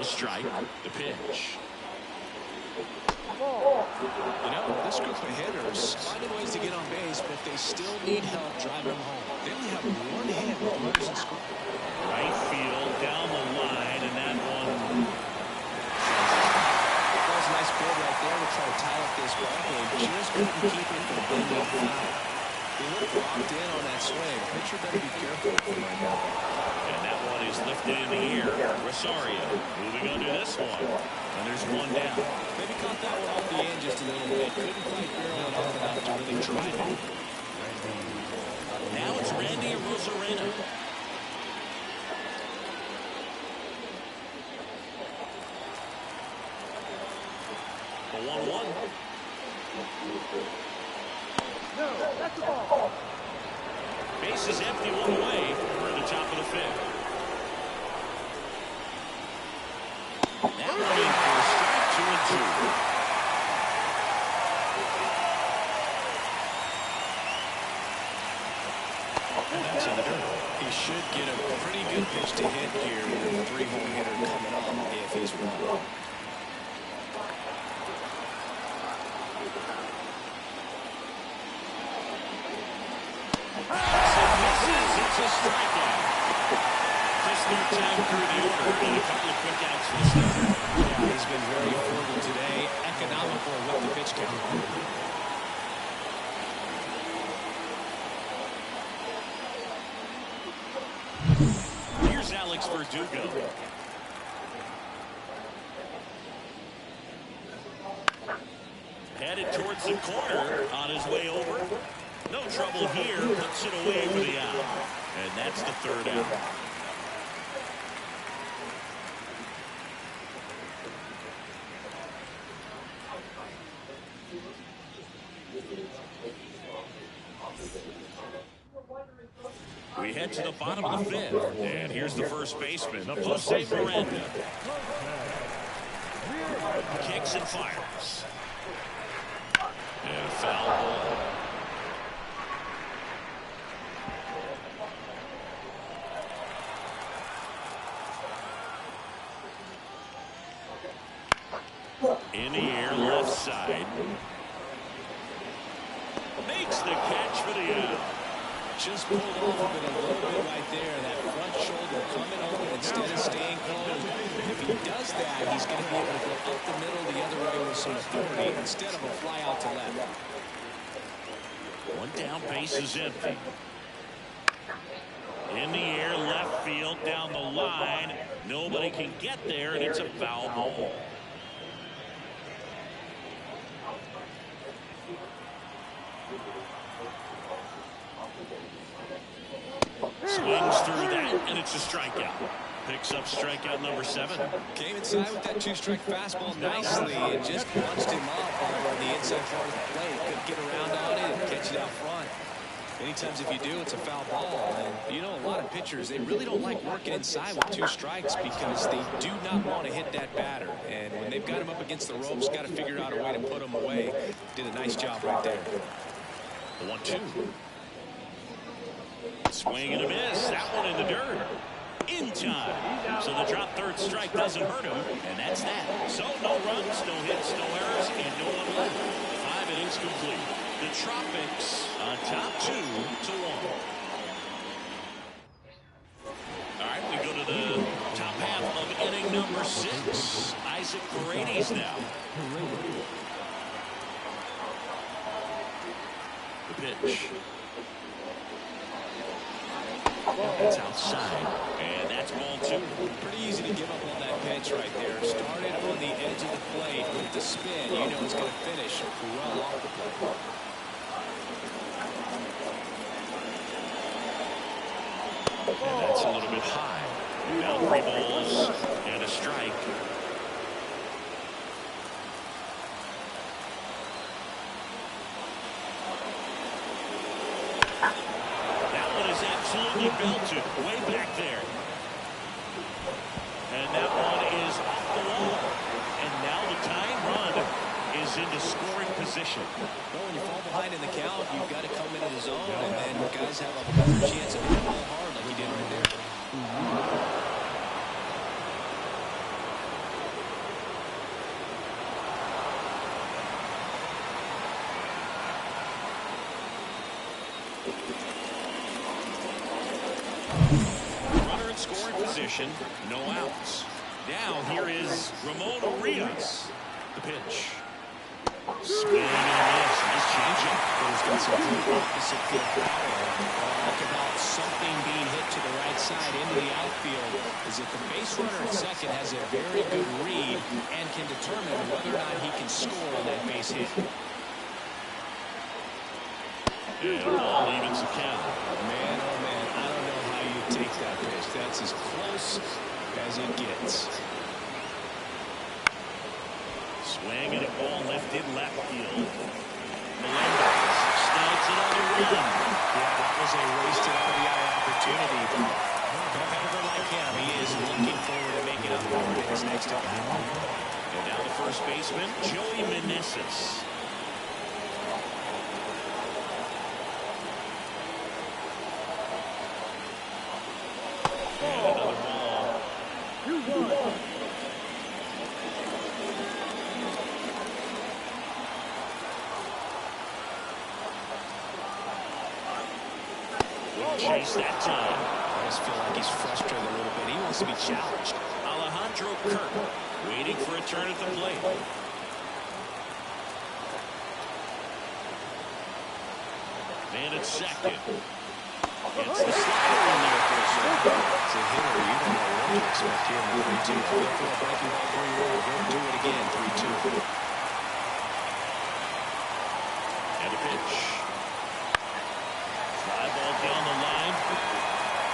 a strike. The pitch. You know, this group of hitters finding ways to get on base, but they still need help driving them home. They only have one hit with runners in score. Right field down the line, and that one. That was a nice ball right there to try to tie up this ball. They just couldn't keep it from being on foul. They look locked in on that swing. Pitcher better be careful right now. And that one is lifted in the air. Rosario moving under this one. And there's one down. Maybe caught that one off the end just a little bit. Couldn't quite barrel it hard enough to really drive it. Now it's Randy Rosarena. A 1-1. No, that's the ball. Base is empty, one away. We're at the top of the fifth. That one in for a strike, 2-2. And that's in the dirt. He should get a pretty good pitch to hit here with a 3-home hitter coming up if he's wrong. It's a strikeout. Just their time through the order and a couple of quick outs for the starter. Yeah, he's been very important today. Economical with the pitch count. Here's Alex Verdugo. Headed towards the corner on his way over. No trouble here. Puts it away for the out. And that's the third out. We head to the bottom of the fifth. And here's the first baseman, Jose Miranda. Kicks and fires. And a foul ball. In the air, left side. Makes the catch for the out. Just pulled off of it a little bit right there. That front shoulder coming over instead of staying closed. If he does that, he's going to be able to go up the middle the other way with some authority instead of a fly out to left. One down, base is empty. In the air, left field, down the line. Nobody can get there, and it's a foul ball. Swings through that, and it's a strikeout. Picks up strikeout number 7. Came inside with that 2-strike fastball nicely and just punched him up on the inside part of the plate. Couldn't get around on it and catch it out front. Many times if you do, it's a foul ball. And you know, a lot of pitchers, they really don't like working inside with 2 strikes because they do not want to hit that batter. And when they've got him up against the ropes, got to figure out a way to put him away. Did a nice job right there. The 1-2. Swing and a miss. That one in the dirt. In time. So the drop third strike doesn't hurt him. And that's that. So no runs, no hits, no errors, and no one left. 5 innings complete. The Tropics on top 2-1. All right, we go to the top half of inning number 6. Isaac Paredes now. The pitch. It's outside, and that's ball 2. Pretty easy to give up on that pitch right there. Started on the edge of the plate with the spin. You know it's going to finish well off the plate. And that's a little bit high. Now 3 balls and a strike. Absolutely belted way back there. And that one is off the wall. And now the tying run is into scoring position. Well, when you fall behind in the count, you've got to come into the zone, and then guys have a better chance of hitting the ball hard like he did right there. position, no outs. Now here is Ramon Urias. The pitch. Swing and a miss. Nice changeup. There's got some good opposite field power. Talk about something being hit to the right side into the outfield. Is that the base runner at second has a very good read and can determine whether or not he can score on that base hit. And the ball evens the count. Man, oh man, I don't know how you take that pitch. That's as close as it gets. Swing and a ball lifted left field. Melendez snags it on the run. Yeah, that was a wasted RBI opportunity. Competitor like him, he is looking forward to making up for it in his next at bat. And now the first baseman, Joey Meneses. And another ball. 2-1. Chase that time. I just feel like he's frustrated a little bit. He wants to be challenged. Alejandro Kirk waiting for a turn at the plate. Man at second. Gets the slider in there for a second. As a hitter, you don't know what to expect here in the 3-2. He'll throw a breaking ball 3-1. He'll do it again, 3-2. And a pitch. Fly ball down the line.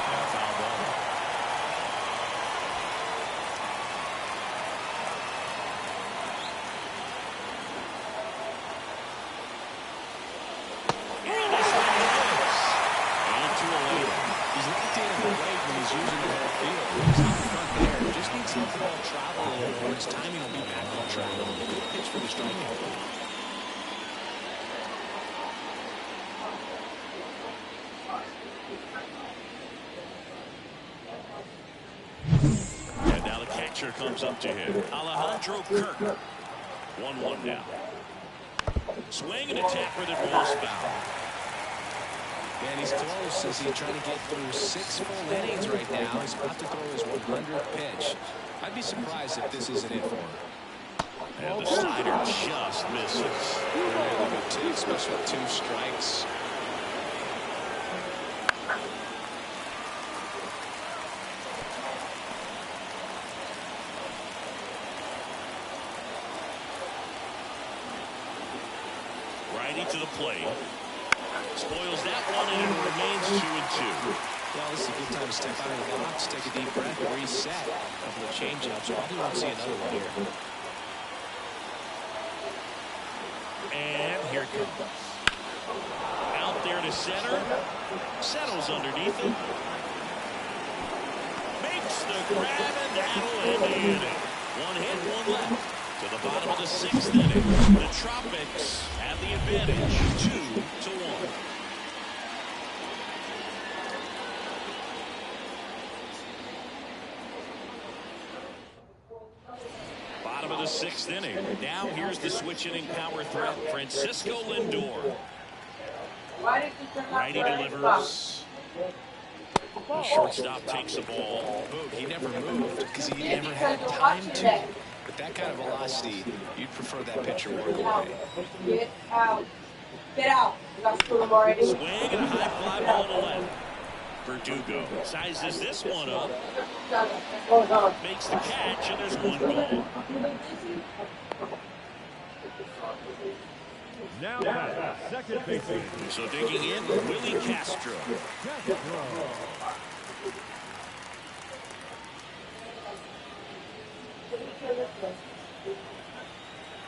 And a foul ball. And this one hits. And to a leader. He's locked in at the plate when he's using the whole field. He's in front there. Just needs to let the ball travel a little more. His timing will be back on track. Pitch for the strikeout. And now the catcher comes up to him. Alejandro Kirk. 1-1 now. Swing and a tapper that rolls foul. And he's close as he's trying to get through 6 full innings right now. He's about to throw his 100th pitch. I'd be surprised if this isn't it for him. And the slider just misses. Really good too, especially with 2 strikes. Righty to the plate. Spoils that one, and it remains 2-2. Well, this is a good time to step out of the box, take a deep breath, and reset. A couple of change-ups. Probably won't see another one here. And here it comes. Out there to center. Settles underneath him. Makes the grab, and that'll end the inning. 1 hit, 1 left. To the bottom of the 6th inning. The Tropics have the advantage, 2-1. Bottom of the 6th inning. Now here's the switch inning power threat, Francisco Lindor. Righty delivers. The shortstop takes the ball. He never moved because he never had time to. With that kind of velocity, you'd prefer that pitcher work away. Get out. Get out. You got to screw him already. Swing and a high fly ball to left. Verdugo sizes this one up. Makes the catch, and there's 1 goal. Now back, second baseman. So digging in, Willie Castro.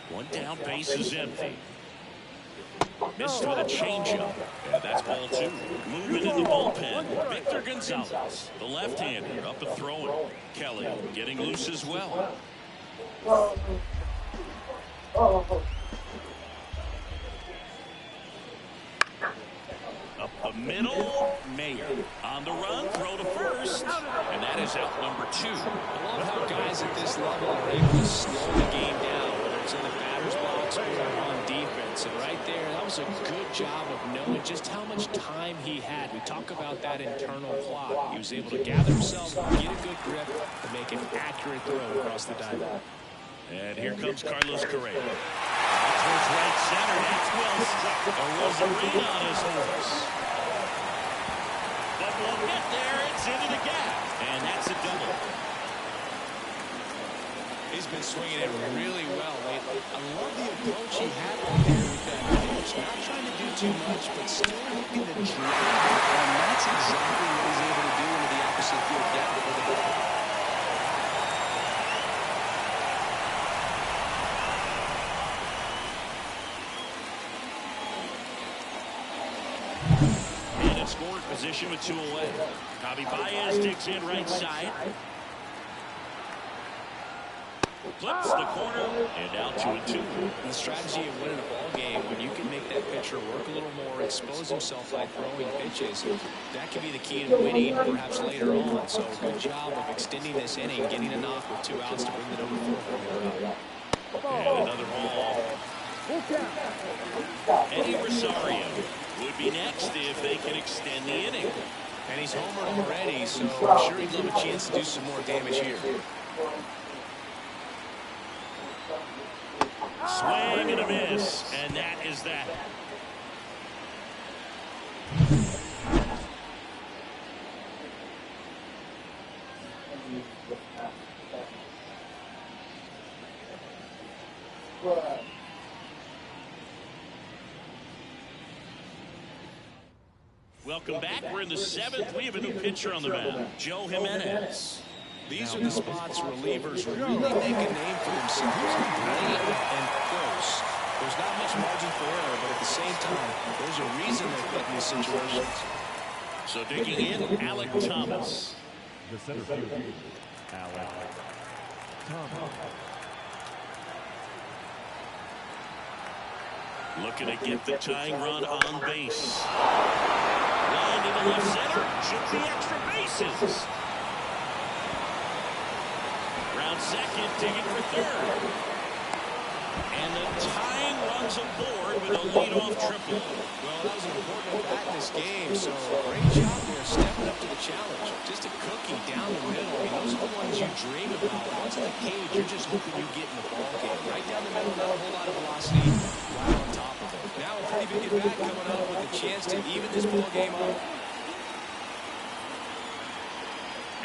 One down, base is empty. Missed with a changeup. And that's ball 2. Moving in the bullpen, Victor Gonzalez, the left-hander, up and throwing. Kelly getting loose as well. Up the middle, Mayer on the run, throw to first, and that is out number 2. I love how guys at this level are able to slow the game down, whether it's in the batter's box or on defense. And right there, that does a good job of knowing just how much time he had. We talk about that internal clock. He was able to gather himself, get a good grip, and make an accurate throw across the diamond. And here comes Carlos Correa. Out towards right center. That's well struck. There was a rain on his horse. But won't get there. It's into the gap. And that's a double. He's been swinging it really well lately. I love the approach he had right there with that pitch. Not trying to do too much, but still looking to drive it. And that's exactly what he's able to do into the opposite field gap with the ball. And in scoring position with 2 away. Javi Baez digs in right side. Flips the corner, and now 2-2. The strategy of winning a ball game, when you can make that pitcher work a little more, expose himself by throwing pitches, that can be the key to winning perhaps later on. So good job of extending this inning, getting a knock with 2 outs to bring the number 4 formula up. And another ball. Eddie Rosario would be next if they can extend the inning. And he's homered already, so I'm sure he'd love a chance to do some more damage here. Swing and a miss, and that is that. Welcome back. We're in the 7th. We have a new pitcher on the mound, Joe Jimenez. These are the spots relievers really make a name for themselves. Late and close. There's not much margin for error, but at the same time, there's a reason they're put in these situations. So digging in, Alec Thomas. The center field, Alec Thomas. Looking to get the tying run on base. Line to the left center. Should the extra bases. Round second, digging for third. And the tying runs aboard with a leadoff triple. Well, that was an important bat in this game, so great job there stepping up to the challenge. Just a cookie down the middle. I mean, those are the ones you dream about. Once in the cage, you're just hoping you get in the ball game. Right down the middle, not a whole lot of velocity, right on top of it. Now a pretty big at bat coming up with a chance to even this ball game up.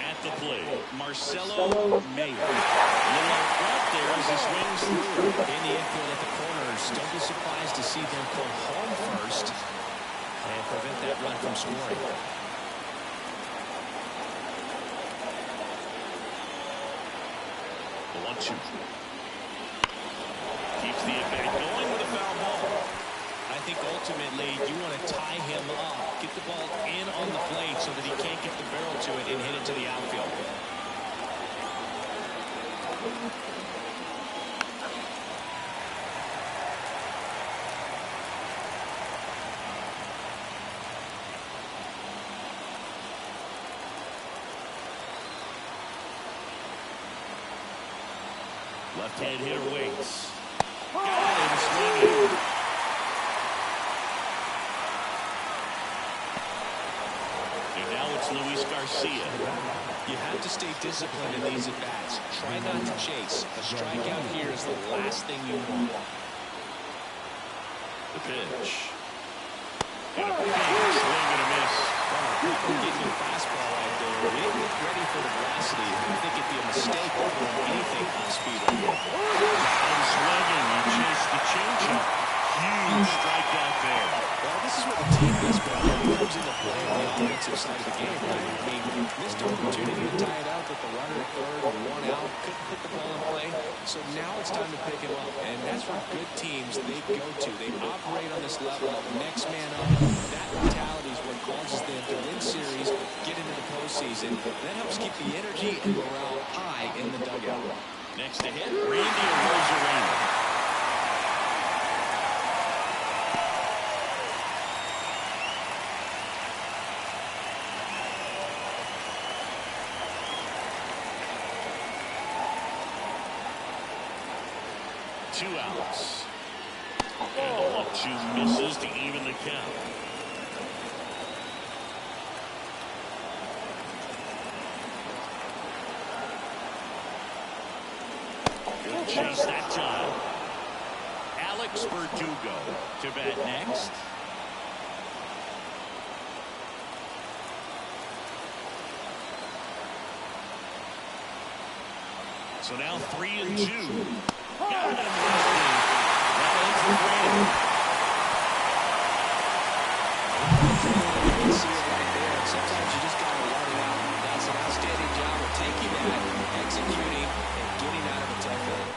At the plate, Marcelo Mayer. Little out front there as he swings through. In the infield at the corners, don't be surprised to see them come home first and prevent that run from scoring. The 1-2. Keeps the at-bat going with a foul ball. I think ultimately you want to tie him up, get the ball in on the plate so that he can't get the barrel to it and hit it to the outfield. Left-hand hitter waits. Got him swinging. And now it's Luis Garcia. You have to stay disciplined in these at-bats. Try not to chase. A strikeout here is the last thing you want. The pitch. And a big swing and a miss. Getting a fastball right there. He didn't look ready for the velocity. I think it'd be a mistake throwing anything on speed right there. And swinging. He chased the changeup. Huge strikeout there. Well, this is what the team does well. It comes into play on the offensive side of the game, right? I mean, missed opportunity to tie it out with the runner at third and 1 out. Couldn't put the ball in play. So now it's time to pick him up. And that's what good teams, they go to. They operate on this level of next man up. That mentality is what causes them to win series, get into the postseason. That helps keep the energy and morale high in the dugout. Next to hit, Randy Arozarena. 2 outs. And the 1-2 misses to even the count. Good chase that time. Mlb Puerto Rico to bat next. So now 3-2. Got it in the left knee. That is the frame. You can see it right there. Sometimes you just got to run it out. That's an outstanding job of taking that, executing, and getting out of a tough hit.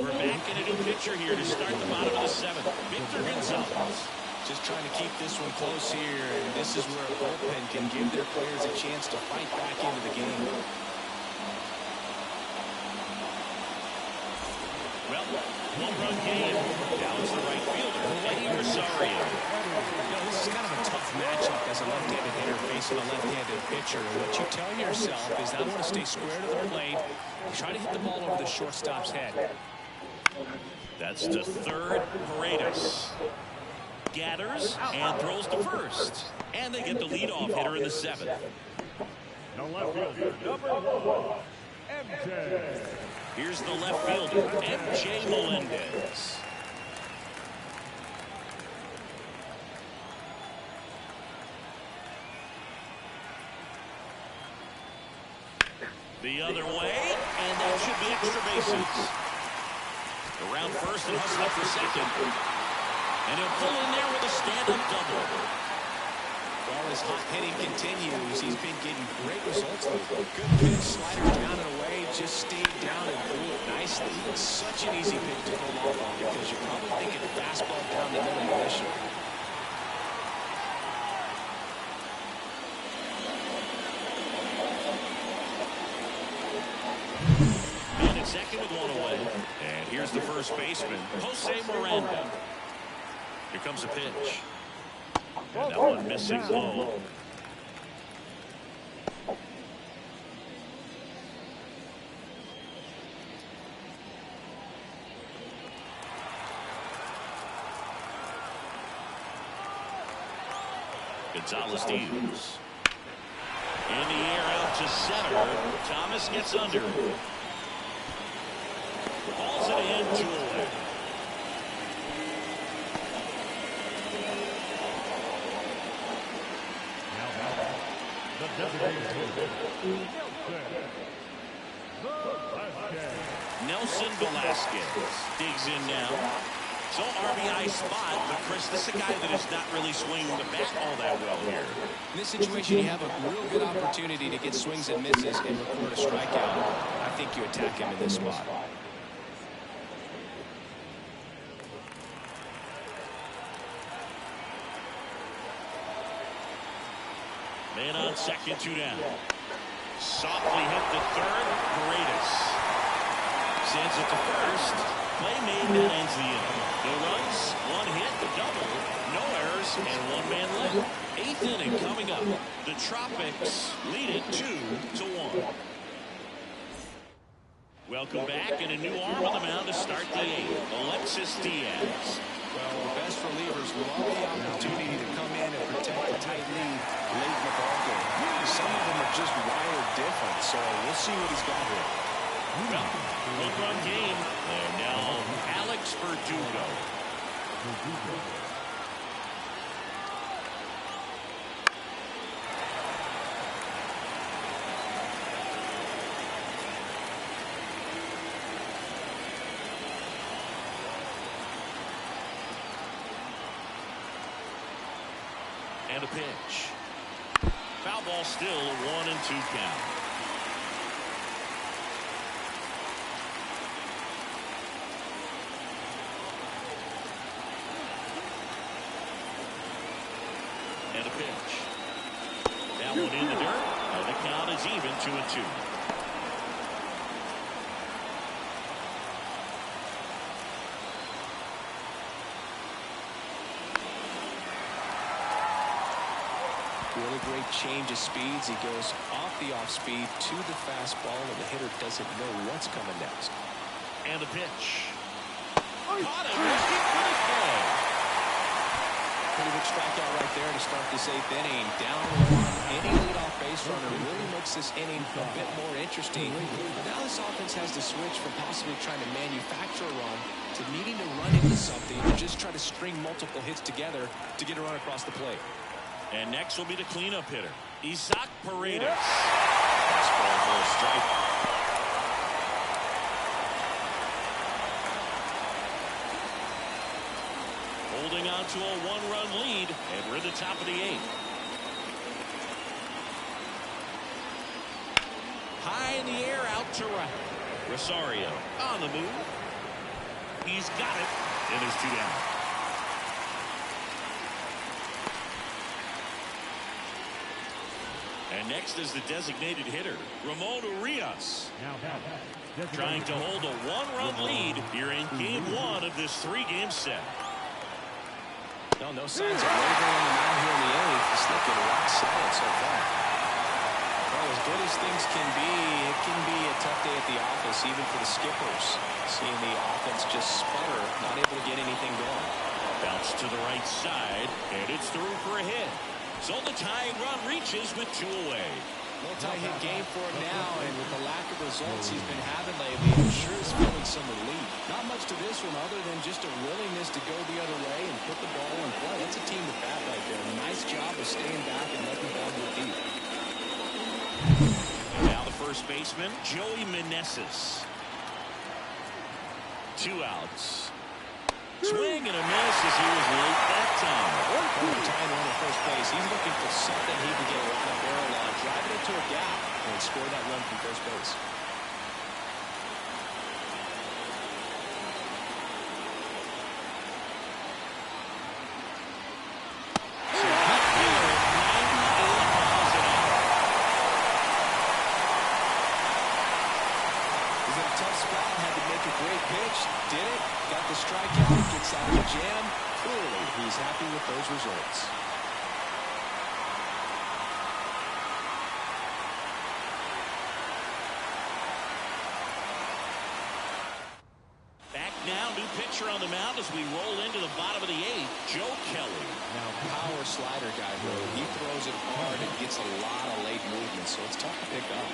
We're back in a new pitcher here to start the bottom of the 7th. Victor Gonzalez. Just trying to keep this one close here, and this is where a bullpen can give their players a chance to fight back into the game. Well, one-run game. Now it's the right fielder, Eddie Rosario. You know, this is kind of a tough matchup as a left-handed hitter facing a left-handed pitcher. And what you tell yourself is I want to stay square to the plate, try to hit the ball over the shortstop's head. That's to third. Paredes gathers and throws to first. And they get the leadoff hitter in the 7th. The left fielder, number 1, MJ. Here's the left fielder, MJ Melendez. The other way, and that should be extra bases. Around first and hustling for second. And he'll pull in there with a stand-up double. Well, his hot hitting continues. He's been getting great results lately. Good pitch, slider down and away, just stayed down and threw it nicely. It's such an easy pitch to pull off on because you're probably thinking fastball down the middle initially. Man at second with one away. And here's the first baseman, Jose Miranda. Here comes a pitch. And that one missing low. Gonzalez deals. In the air out to center. Thomas gets under it. Hauls it in, 2 away. Nelson Velasquez digs in now. So RBI spot, but Chris, this is a guy that is not really swinging the bat all that well here. In this situation, you have a real good opportunity to get swings and misses and record a strikeout. I think you attack him in this spot. Man on second, 2 down. Softly hit to third. Paredes sends it to first. Play made, that ends the inning. No runs, 1 hit, a double, no errors, and 1 man left. 8th inning coming up. The Tropics lead it 2-1. Welcome back, and a new arm on the mound to start the 8th. Alexis Diaz. Well, the best relievers love the opportunity to come in and protect a tight lead late in the ballgame. Some of them are just wired different, so we'll see what he's got here. Well, one-run game, and now Mlb Puerto Rico. And a pitch. Foul ball still, a 1-2 count. And a pitch. That one in the dirt. And the count is even, 2-2. Really great change of speeds. He goes off the off speed to the fastball, and the hitter doesn't know what's coming next. And a pitch. Caught him looking for the play. Pretty big strikeout right there to start this 8th inning. Down one, any leadoff base runner really makes this inning a bit more interesting. Now this offense has to switch from possibly trying to manufacture a run to needing to run into something or just try to string multiple hits together to get a run across the plate. And next will be the cleanup hitter, Isaac Paredes. Fastball for a strike. Holding on to a 1-run lead, and we're at the top of the 8th. High in the air, out to right. Rosario on the move. He's got it, and there's 2 down. And next is the designated hitter, Ramon Urias. Trying to hold a 1-run lead here in Game 1 of this 3-game set. No signs of wavering on the mound here in the 8th. He's looking rock solid so far. Well, as good as things can be, it can be a tough day at the office, even for the skippers. Seeing the offense just sputter, not able to get anything going. Bounce to the right side, and it's through for a hit. So the tying run reaches with 2 away. Multi-hit game for him now, and with the lack of results he's been having lately, I'm sure he's feeling some relief. Not much to this one other than just a willingness to go the other way and put the ball in play. That's a team to bat right there. Nice job of staying back and letting the ball go deep. And now the first baseman, Joey Meneses. 2 outs. Swing and a miss as he was late that time. Tying run at first base. He's looking for something he can get a lot of barrel on. Drive it into a gap and score that run from first base. So hit here at 98 miles an hour. He's in a tough spot. Had to make a great pitch. Did it. Got the strikeout. Gets out of the jam. Clearly, he's happy with those results. Back now, new pitcher on the mound as we roll into the bottom of the 8th, Joe Kelly. Now, power slider guy, bro. He throws it hard and gets a lot of late movement, so it's tough to pick up.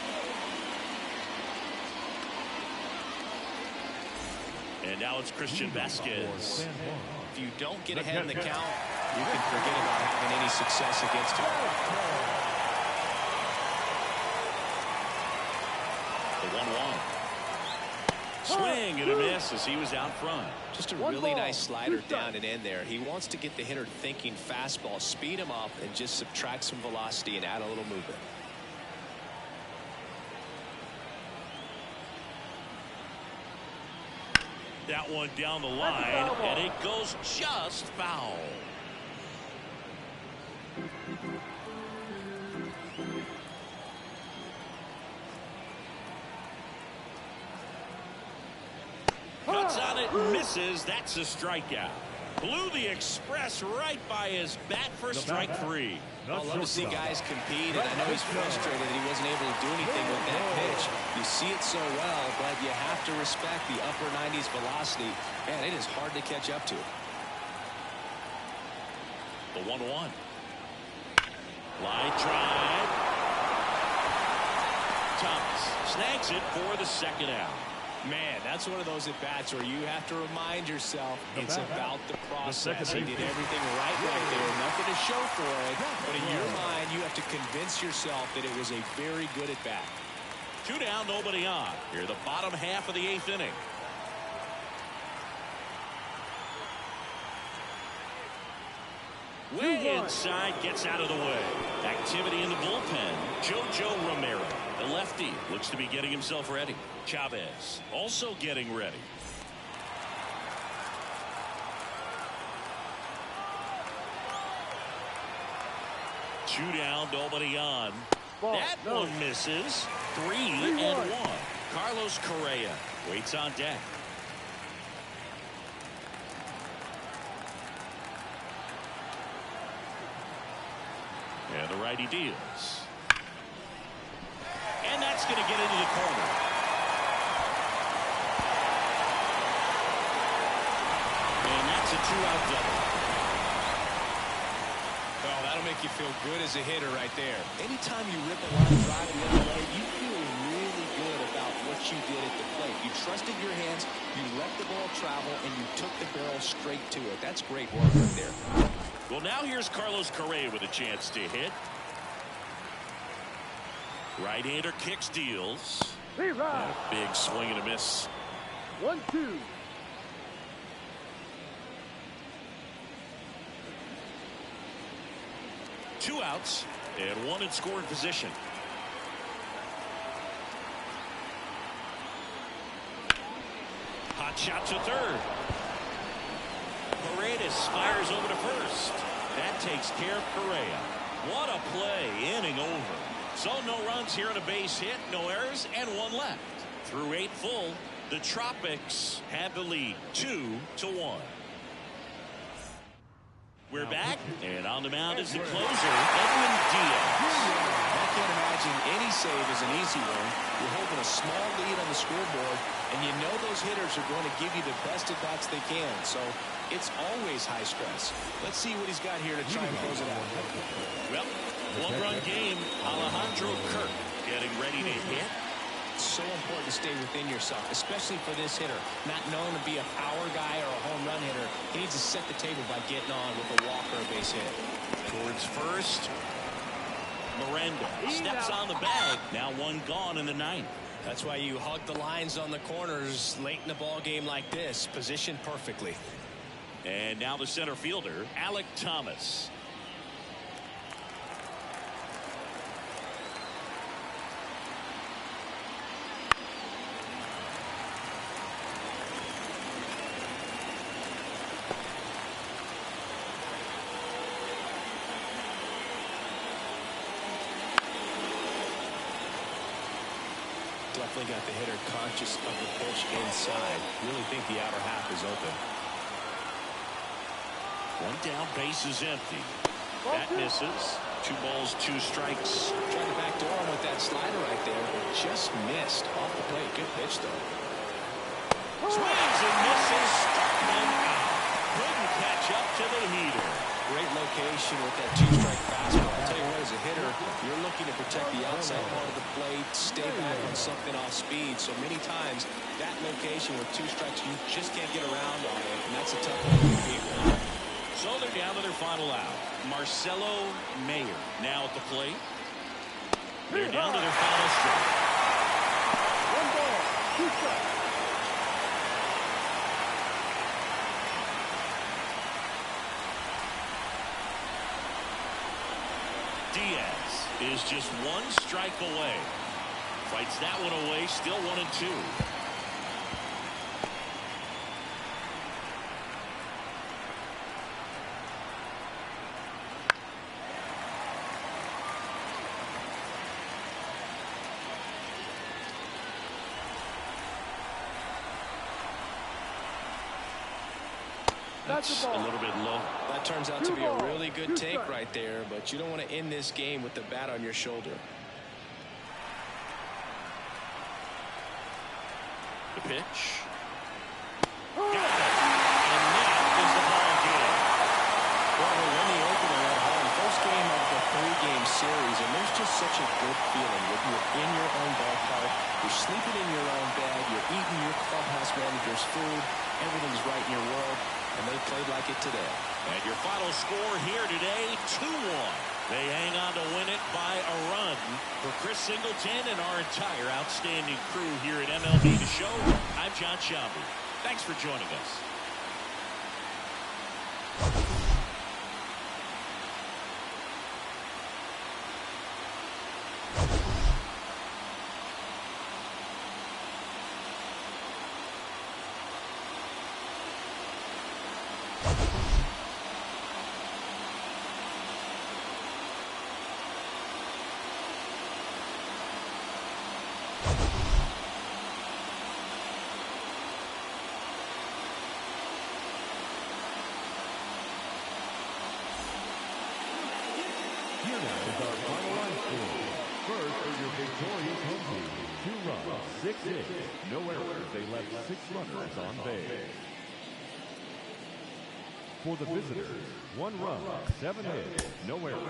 And now it's Christian Vasquez. If you don't get ahead in the count, you can forget about having any success against him. The 1-1. Swing and a miss as he was out front. Just a really nice slider down and in there. He wants to get the hitter thinking fastball, speed him up, and just subtract some velocity and add a little movement. That one down the line, and it goes just foul. Cuts on it, misses. That's a strikeout. Blew the express right by his bat for strike 3. I love to see guys compete, and I know he's frustrated that he wasn't able to do anything with that pitch. You see it so well, but you have to respect the upper 90s velocity, and it is hard to catch up to. The 1-1. Line drive. Thomas snags it for the 2nd out. Man, that's one of those at-bats where you have to remind yourself it's about the process. He did everything right there. Nothing to show for it. But in your mind, you have to convince yourself that it was a very good at-bat. 2 down, nobody on. Here, the bottom half of the 8th inning. Way inside, gets out of the way. Activity in the bullpen. JoJo Romero, the lefty, looks to be getting himself ready. Chavez also getting ready. Two down, nobody on. That one misses. 3-1. Carlos Correa waits on deck. And the righty deals. And that's going to get into the corner. a 2-out double. Well, that'll make you feel good as a hitter right there. Anytime you rip a line drive the other way, you feel really good about what you did at the plate. You trusted your hands, you let the ball travel, and you took the barrel straight to it. That's great work right there. Well, now here's Carlos Correa with a chance to hit. Right-hander kicks, deals. And a big swing and a miss. 1-2. Two outs and one in scoring position. Hot shot to third. Paredes fires over to first. That takes care of Correa. What a play, inning over. So no runs here on a base hit, no errors, and one left. Through 8 full, the Tropics have the lead 2-1. We're back, and on the mound is the closer, Edwin Diaz. I can't imagine any save is an easy one. You're holding a small lead on the scoreboard, and you know those hitters are going to give you the best at bats they can. So it's always high stress. Let's see what he's got here to try and close it out. Well, one-run game. Alejandro Kirk getting ready to hit. It's so important to stay within yourself, especially for this hitter. Not known to be a power guy or a home run hitter. He needs to set the table by getting on with a walk or a base hit. Towards first. Miranda steps on the bag. Now one gone in the 9th. That's why you hug the lines on the corners late in the ball game like this. Positioned perfectly. And now the center fielder, Alek Thomas. Definitely got the hitter conscious of the pitch inside. Really think the outer half is open. One down, base is empty. That misses. 2 balls, 2 strikes. Trying to backdoor him with that slider right there, but just missed off the plate. Good pitch, though. Swings and misses. Struck him out. Couldn't catch up to the heater. Great location with that 2-strike fastball. I'll tell you what, as a hitter, you're looking to protect the outside part of the plate, stay back on something off speed. So many times, that location with 2 strikes, you just can't get around on it, and that's a tough one to compete with. So they're down to their final out. Marcelo Mayer now at the plate. They're down to their final strike. 1 ball, 2 strikes. Diaz is just 1 strike away. Fights that one away, still 1-2. That's a little bit low. That turns out to be a really good take right there, but you don't want to end this game with the bat on your shoulder. The pitch. Got it. And that is the ball game. Well, they win the opener at home. First game of the 3-game series, and there's just such a good feeling when you're in your own ballpark, you're sleeping in your own bed, you're eating your clubhouse manager's food, everything's right in your world, and they played like it today. And your final score here today, 2-1. They hang on to win it by a run. For Chris Singleton and our entire outstanding crew here at MLB The Show, I'm John Shambi. Thanks for joining us. Here now is our final line score. First for your victorious home team, 2 runs, 6 hits, no errors. They left 6 runners on base. For the visitors, 1 run, 7 hits, no errors.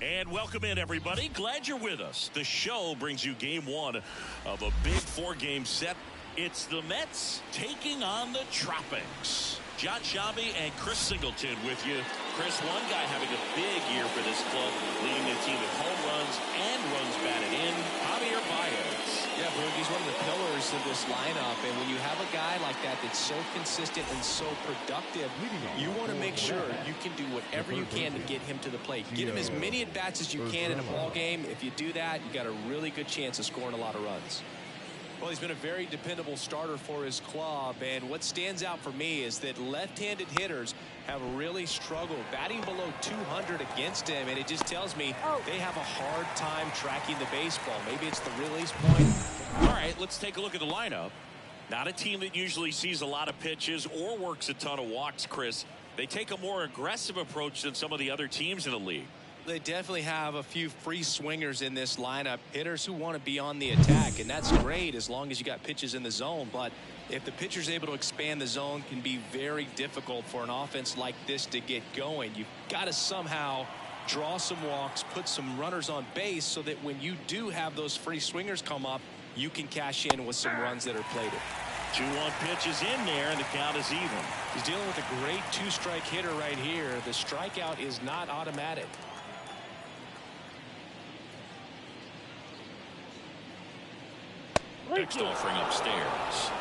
And welcome in, everybody. Glad you're with us. The show brings you game 1 of a big 4-game set. It's the Mets taking on the Tropics. John Sciambi and Chris Singleton with you. Chris, one guy having a big year for this club, leading the team in home runs and runs batted in, Javier Baez. Yeah, Berg, he's one of the pillars of this lineup, and when you have a guy like that that's so consistent and so productive, you want to make sure you can do whatever you can to get him to the plate. Get him as many at-bats as you can in a ball game. If you do that, you got a really good chance of scoring a lot of runs. Well, he's been a very dependable starter for his club, and what stands out for me is that left-handed hitters have really struggled batting below 200 against him, and it just tells me they have a hard time tracking the baseball. Maybe it's the release point. All right, let's take a look at the lineup. Not a team that usually sees a lot of pitches or works a ton of walks, Chris. They take a more aggressive approach than some of the other teams in the league. They definitely have a few free swingers in this lineup, hitters who want to be on the attack, and that's great as long as you got pitches in the zone. But if the pitcher's able to expand the zone, can be very difficult for an offense like this to get going. You've got to somehow draw some walks, put some runners on base so that when you do have those free swingers come up, you can cash in with some runs that are plated. 2-1 pitch is in there, and the count is even. He's dealing with a great two-strike hitter right here. The strikeout is not automatic. Next offering upstairs.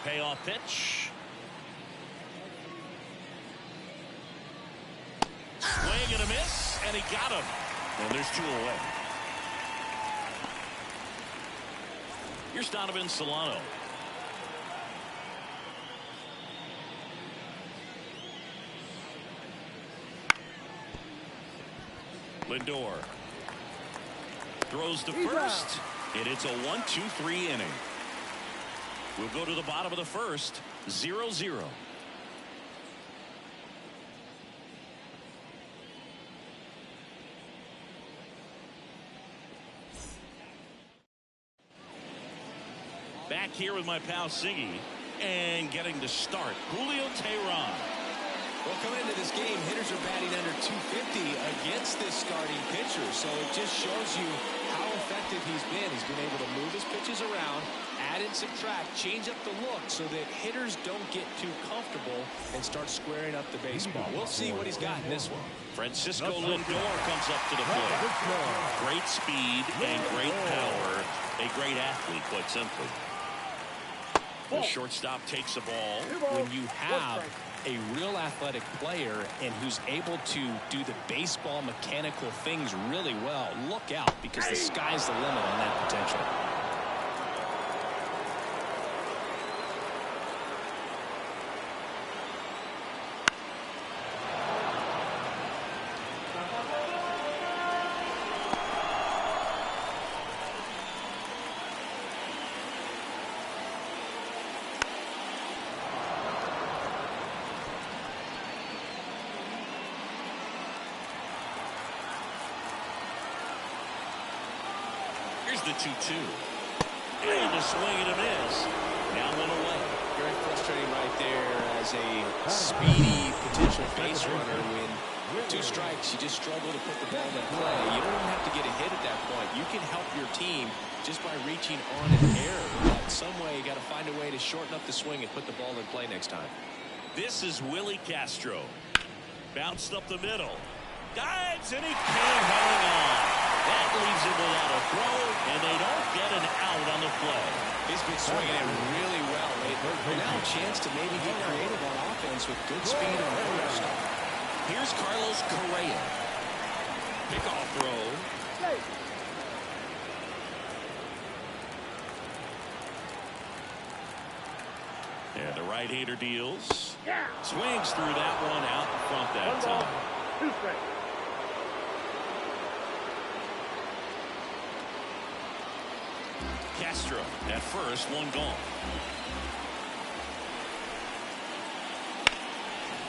Payoff pitch. Swing and a miss, and he got him. And there's 2 away. Here's Donovan Solano. Lindor throws to first, and it's a 1-2-3 inning. We'll go to the bottom of the first, 0-0. Back here with my pal Siggy, and getting to start, Julio Teheran. Well, coming into this game, hitters are batting under 250 against this starting pitcher, so it just shows you how effective he's been. He's been able to move his pitches around, add and subtract, change up the look so that hitters don't get too comfortable and start squaring up the baseball. We'll see what he's got in this one. Francisco Lindor comes up to the plate. Great speed and great power. A great athlete, quite simply. The shortstop takes the ball. When you have a real athletic player and who's able to do the baseball mechanical things really well, look out, because the sky's the limit on that potential. Here's the 2-2. And a swing and a miss. Now one away. Very frustrating right there as a speedy potential base runner. When 2 strikes, you just struggle to put the ball in play. You don't even have to get a hit at that point. You can help your team just by reaching on an error. But some way, you got to find a way to shorten up the swing and put the ball in play next time. This is Willie Castro. Bounced up the middle. Dives, and he can't hang on. That leaves him without a throw, and they don't get an out on the play. He's been swinging it really well. Now a chance to maybe get creative on offense with good speed on first. Here's Carlos Correa. Pickoff throw. And the right-hander deals. Swings through that one out in front that time. Castro at first, one gone.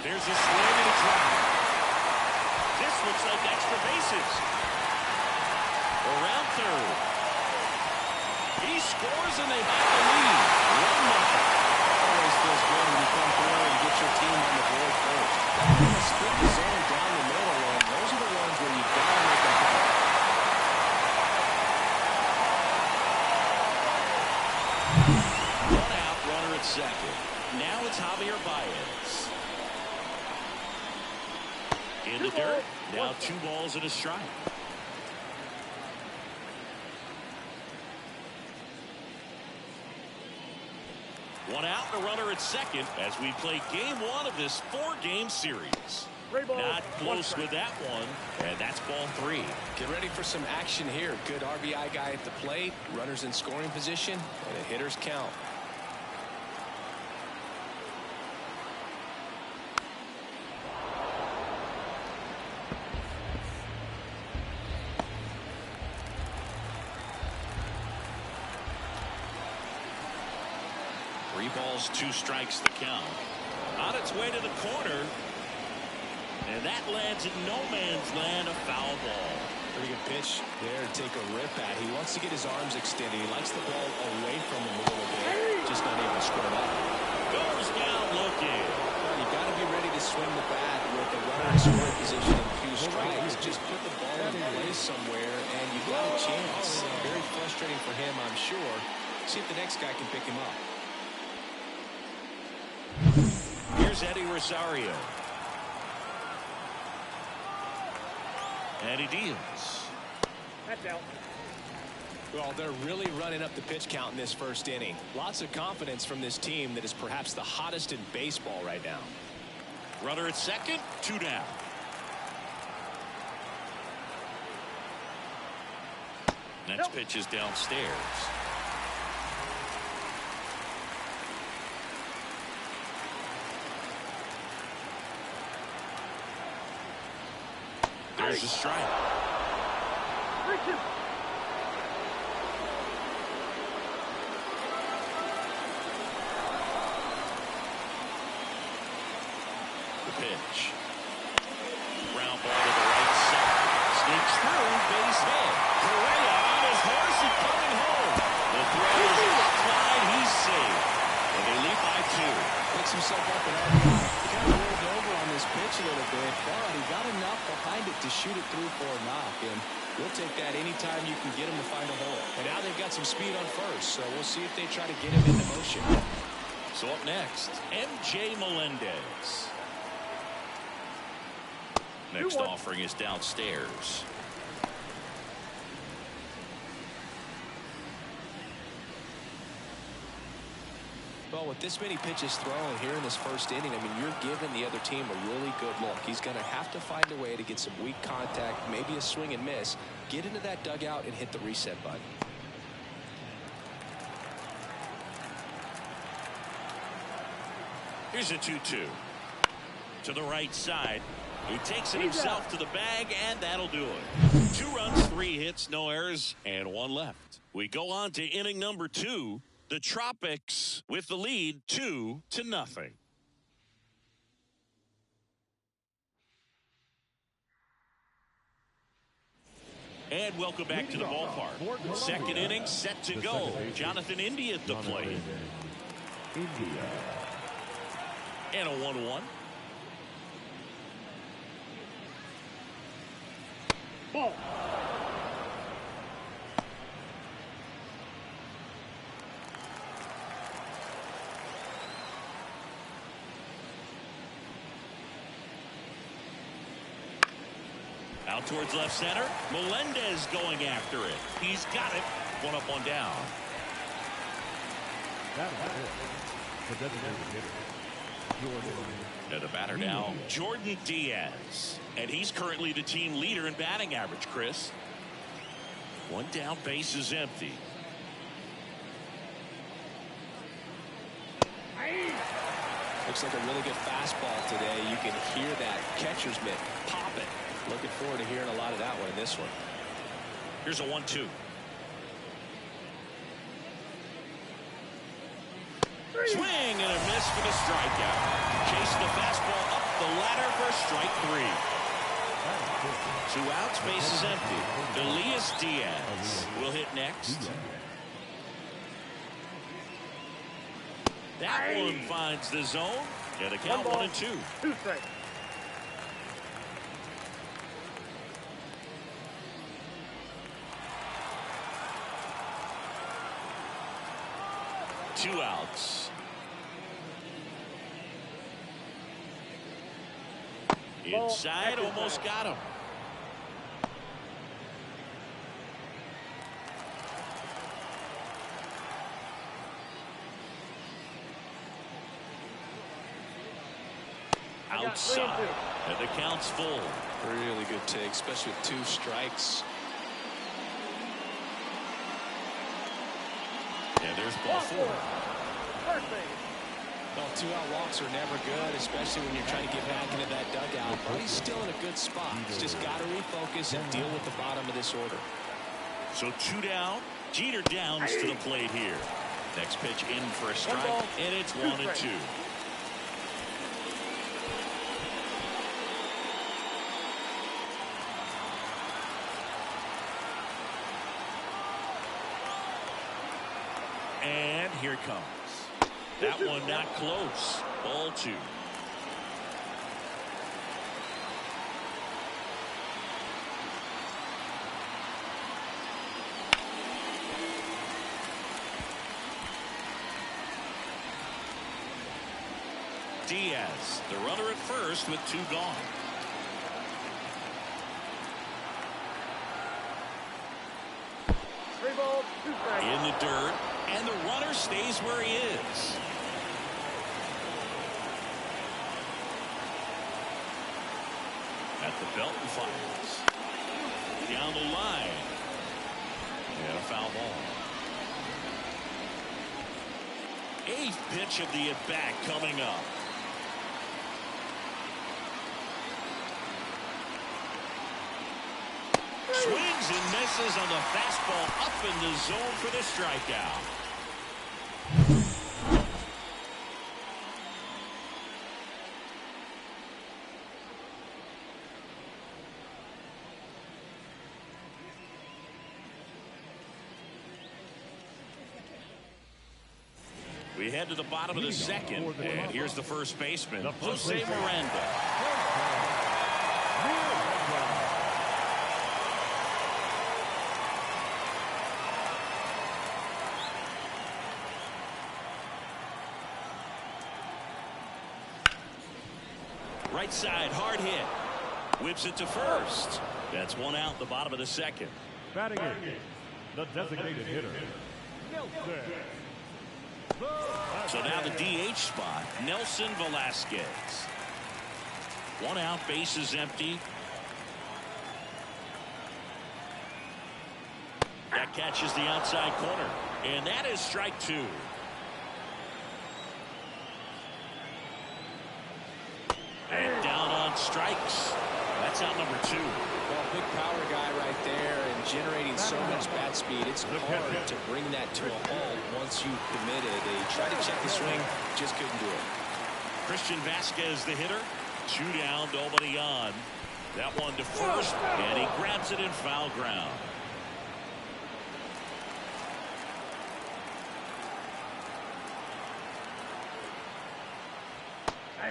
There's a swing and a drive. This looks like extra bases. Around third. He scores and they have the lead. 1-0. Always feels good when you come through and get your team on the board first. You want to split the zone down the middle, and those are the ones where you've got to make them pay. One out, runner at second. Now it's Javier Baez. In the dirt. Now 2 balls and a strike. One out and a runner at second as we play game 1 of this 4-game series. Not close with that one, and that's ball 3. Get ready for some action here. Good RBI guy at the plate, runners in scoring position, and the hitters count. Three balls, 2 strikes the count. On its way to the corner. And that lands in no man's land, a foul ball. Pretty good pitch there to take a rip at. He wants to get his arms extended. He likes the ball away from him a little bit. Just not able to square it up. Goes down looking. Well, you got to be ready to swing the bat with the runner in scoring position and 2 strikes. Just put the ball in place somewhere, and you've got a chance. Very frustrating for him, I'm sure. See if the next guy can pick him up. Here's Eddie Rosario. And he deals. That's out. Well, they're really running up the pitch count in this first inning. Lots of confidence from this team that is perhaps the hottest in baseball right now. Runner at second, 2 down. Next pitch is downstairs. There's a strike. The pitch. Ground ball to the right side. Sneaks through, base hit. Correa on his horse and coming home. The throw is offline. He's safe. And they lead by 2. Picks himself up and out. He kind of rolled over on this pitch a little bit, but he got enough behind it to shoot it through for a knock. And we'll take that anytime you can get him to find a hole. And now they've got some speed on first, so we'll see if they try to get him into motion. So up next, MJ Melendez. Next offering is downstairs. Well, with this many pitches thrown here in this first inning, I mean, you're giving the other team a really good look. He's going to have to find a way to get some weak contact, maybe a swing and miss, get into that dugout and hit the reset button. Here's a 2-2. To the right side. He takes it himself to the bag, and that'll do it. 2 runs, 3 hits, no errors, and 1 left. We go on to inning number 2. The Tropics with the lead 2-0. And welcome back to the ballpark. Second inning set to go. Jonathan India at the plate. And a 1-1. Ball. Out towards left center. Melendez going after it. He's got it. 1 up, 1 down. And the batter now, Jordan Diaz. And he's currently the team leader in batting average, Chris. 1 down, base is empty. Looks like a really good fastball today. You can hear that catcher's mitt pop it. Looking forward to hearing a lot of that one in this one. Here's a 1-2. Swing and a miss for the strikeout. Chasing the fastball up the ladder for strike 3. 2 outs, base is empty. Elias Diaz will hit next. That one finds the zone. And the count 1-2. 2 strikes. Two outs. Inside, almost got him. Outside, and the count's full. Really good take, especially with 2 strikes. And there's ball 4. Well, 2-out walks are never good, especially when you're trying to get back into that dugout. But he's still in a good spot. He's just got to refocus and deal with the bottom of this order. So 2 down. Jeter downs to the plate here. Next pitch in for a strike, and it's 1-2. And here it comes. That one not close. Ball 2. Diaz, the runner at first with 2 gone. In the dirt, and the runner stays where he is. At the belt and fires. Down the line. And a foul ball. 8th pitch of the at-bat coming up. Swings and misses on the fastball up in the zone for the strikeout. We head to the bottom of the 2nd, and here's the first baseman, Jose Miranda. Right side, hard hit. Whips it to first. That's one out, the bottom of the second. Batting in, the designated hitter, Nelson. So now the DH spot, Nelson Velasquez. One out, bases empty. That catches the outside corner. And that is strike two. And down on strikes. That's out number two. Well, big power guy right there and generating so much bat speed. It's hard to bring that to a halt once you've committed. They tried to check the swing, just couldn't do it. Christian Vasquez, the hitter. 2 down, nobody on. That one to first, and he grabs it in foul ground.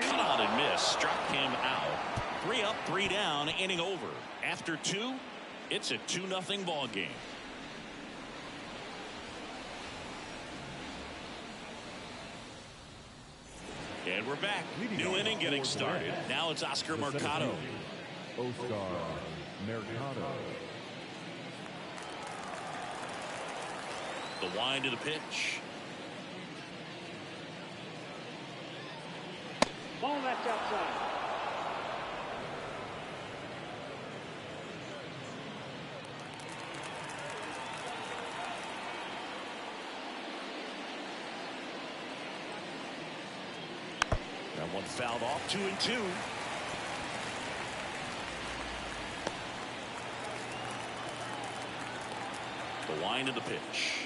Cut on and miss, struck him out. 3 up, 3 down, inning over. After 2, it's a 2-0 ball game. And we're back. New inning getting started. Now it's Oscar Mercado. Oscar Mercado. The wind of the pitch. Ball that's outside. That one fouled off. 2-2. The wind of the pitch.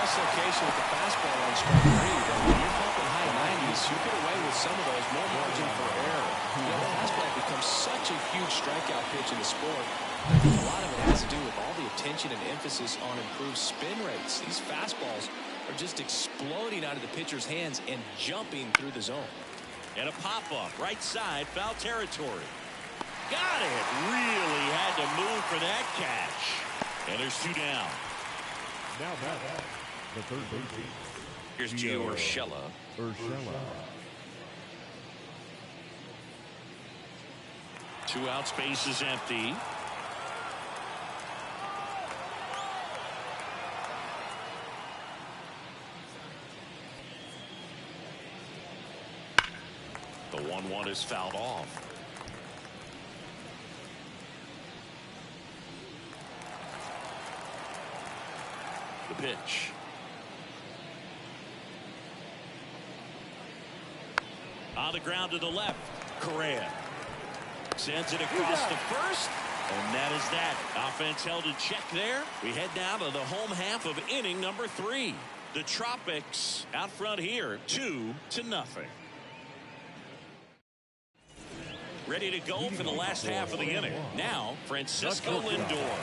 Location with the fastball on strike 3, but when you're pumping high 90s, you get away with some of those, more margin for error. The fastball becomes such a huge strikeout pitch in the sport. A lot of it has to do with all the attention and emphasis on improved spin rates. These fastballs are just exploding out of the pitcher's hands and jumping through the zone. And a pop-up, right side, foul territory. Got it! Really had to move for that catch. And there's 2 down. Now back. The third baseman. Here's Gio Urshela. Urshela. 2 outs, base is empty. The 1-1 is fouled off. The pitch. On the ground to the left. Correa sends it across the first. And that is that. Offense held in check there. We head now to the home half of inning number 3. The Tropics out front here, 2-0. Ready to go for the last half of the inning. Now, Francisco Lindor.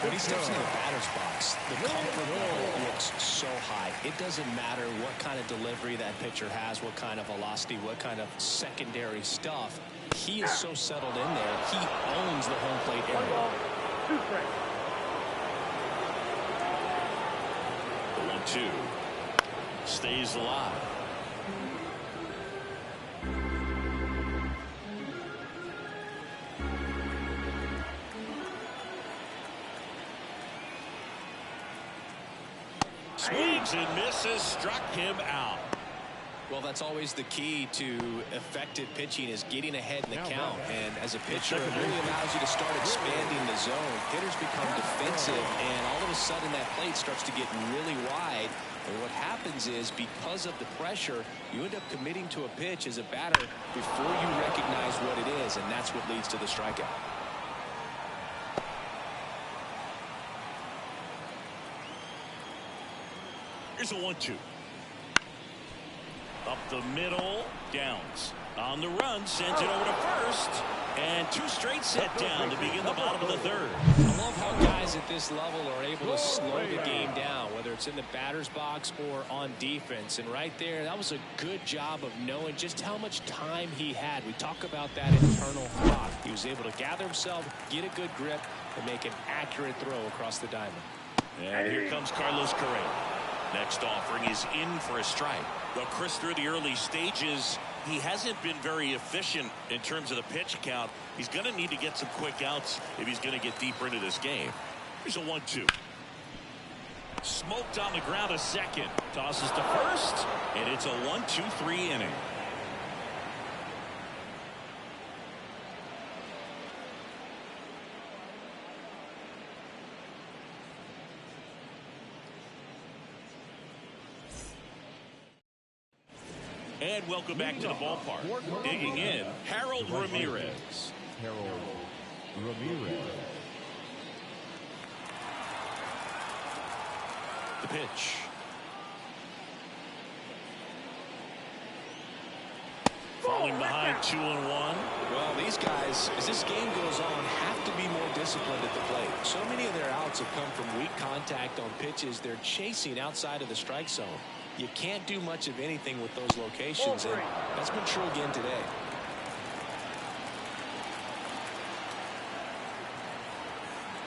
When he steps into the batter's box, the comfort level looks so high. It doesn't matter what kind of delivery that pitcher has, what kind of velocity, what kind of secondary stuff. He is so settled in there. He owns the home plate area. The 1-2 stays alive. Swings and misses, struck him out. Well, that's always the key to effective pitching, is getting ahead in the count. And as a pitcher, it really allows you to start expanding the zone. Hitters become defensive, and all of a sudden that plate starts to get really wide. And what happens is, because of the pressure, you end up committing to a pitch as a batter before you recognize what it is, and that's what leads to the strikeout. Here's a 1-2. Up the middle, Downs on the run, sends it over to first, and 2 straight set down to begin the bottom of the 3rd. I love how guys at this level are able to slow the game down, whether it's in the batter's box or on defense. And right there, that was a good job of knowing just how much time he had. We talk about that internal clock. He was able to gather himself, get a good grip, and make an accurate throw across the diamond. And here comes Carlos Correa. Next offering is in for a strike. Well, Chris, through the early stages, he hasn't been very efficient in terms of the pitch count. He's going to need to get some quick outs if he's going to get deeper into this game. Here's a 1-2. Smoked on the ground a second. Tosses to first, and it's a 1-2-3 inning. And welcome back to the ballpark. Digging in, Harold Ramirez. Harold Ramirez. The pitch. Falling behind 2-1. Well, these guys, as this game goes on, have to be more disciplined at the plate. So many of their outs have come from weak contact on pitches they're chasing outside of the strike zone. You can't do much of anything with those locations, and that's been true again today.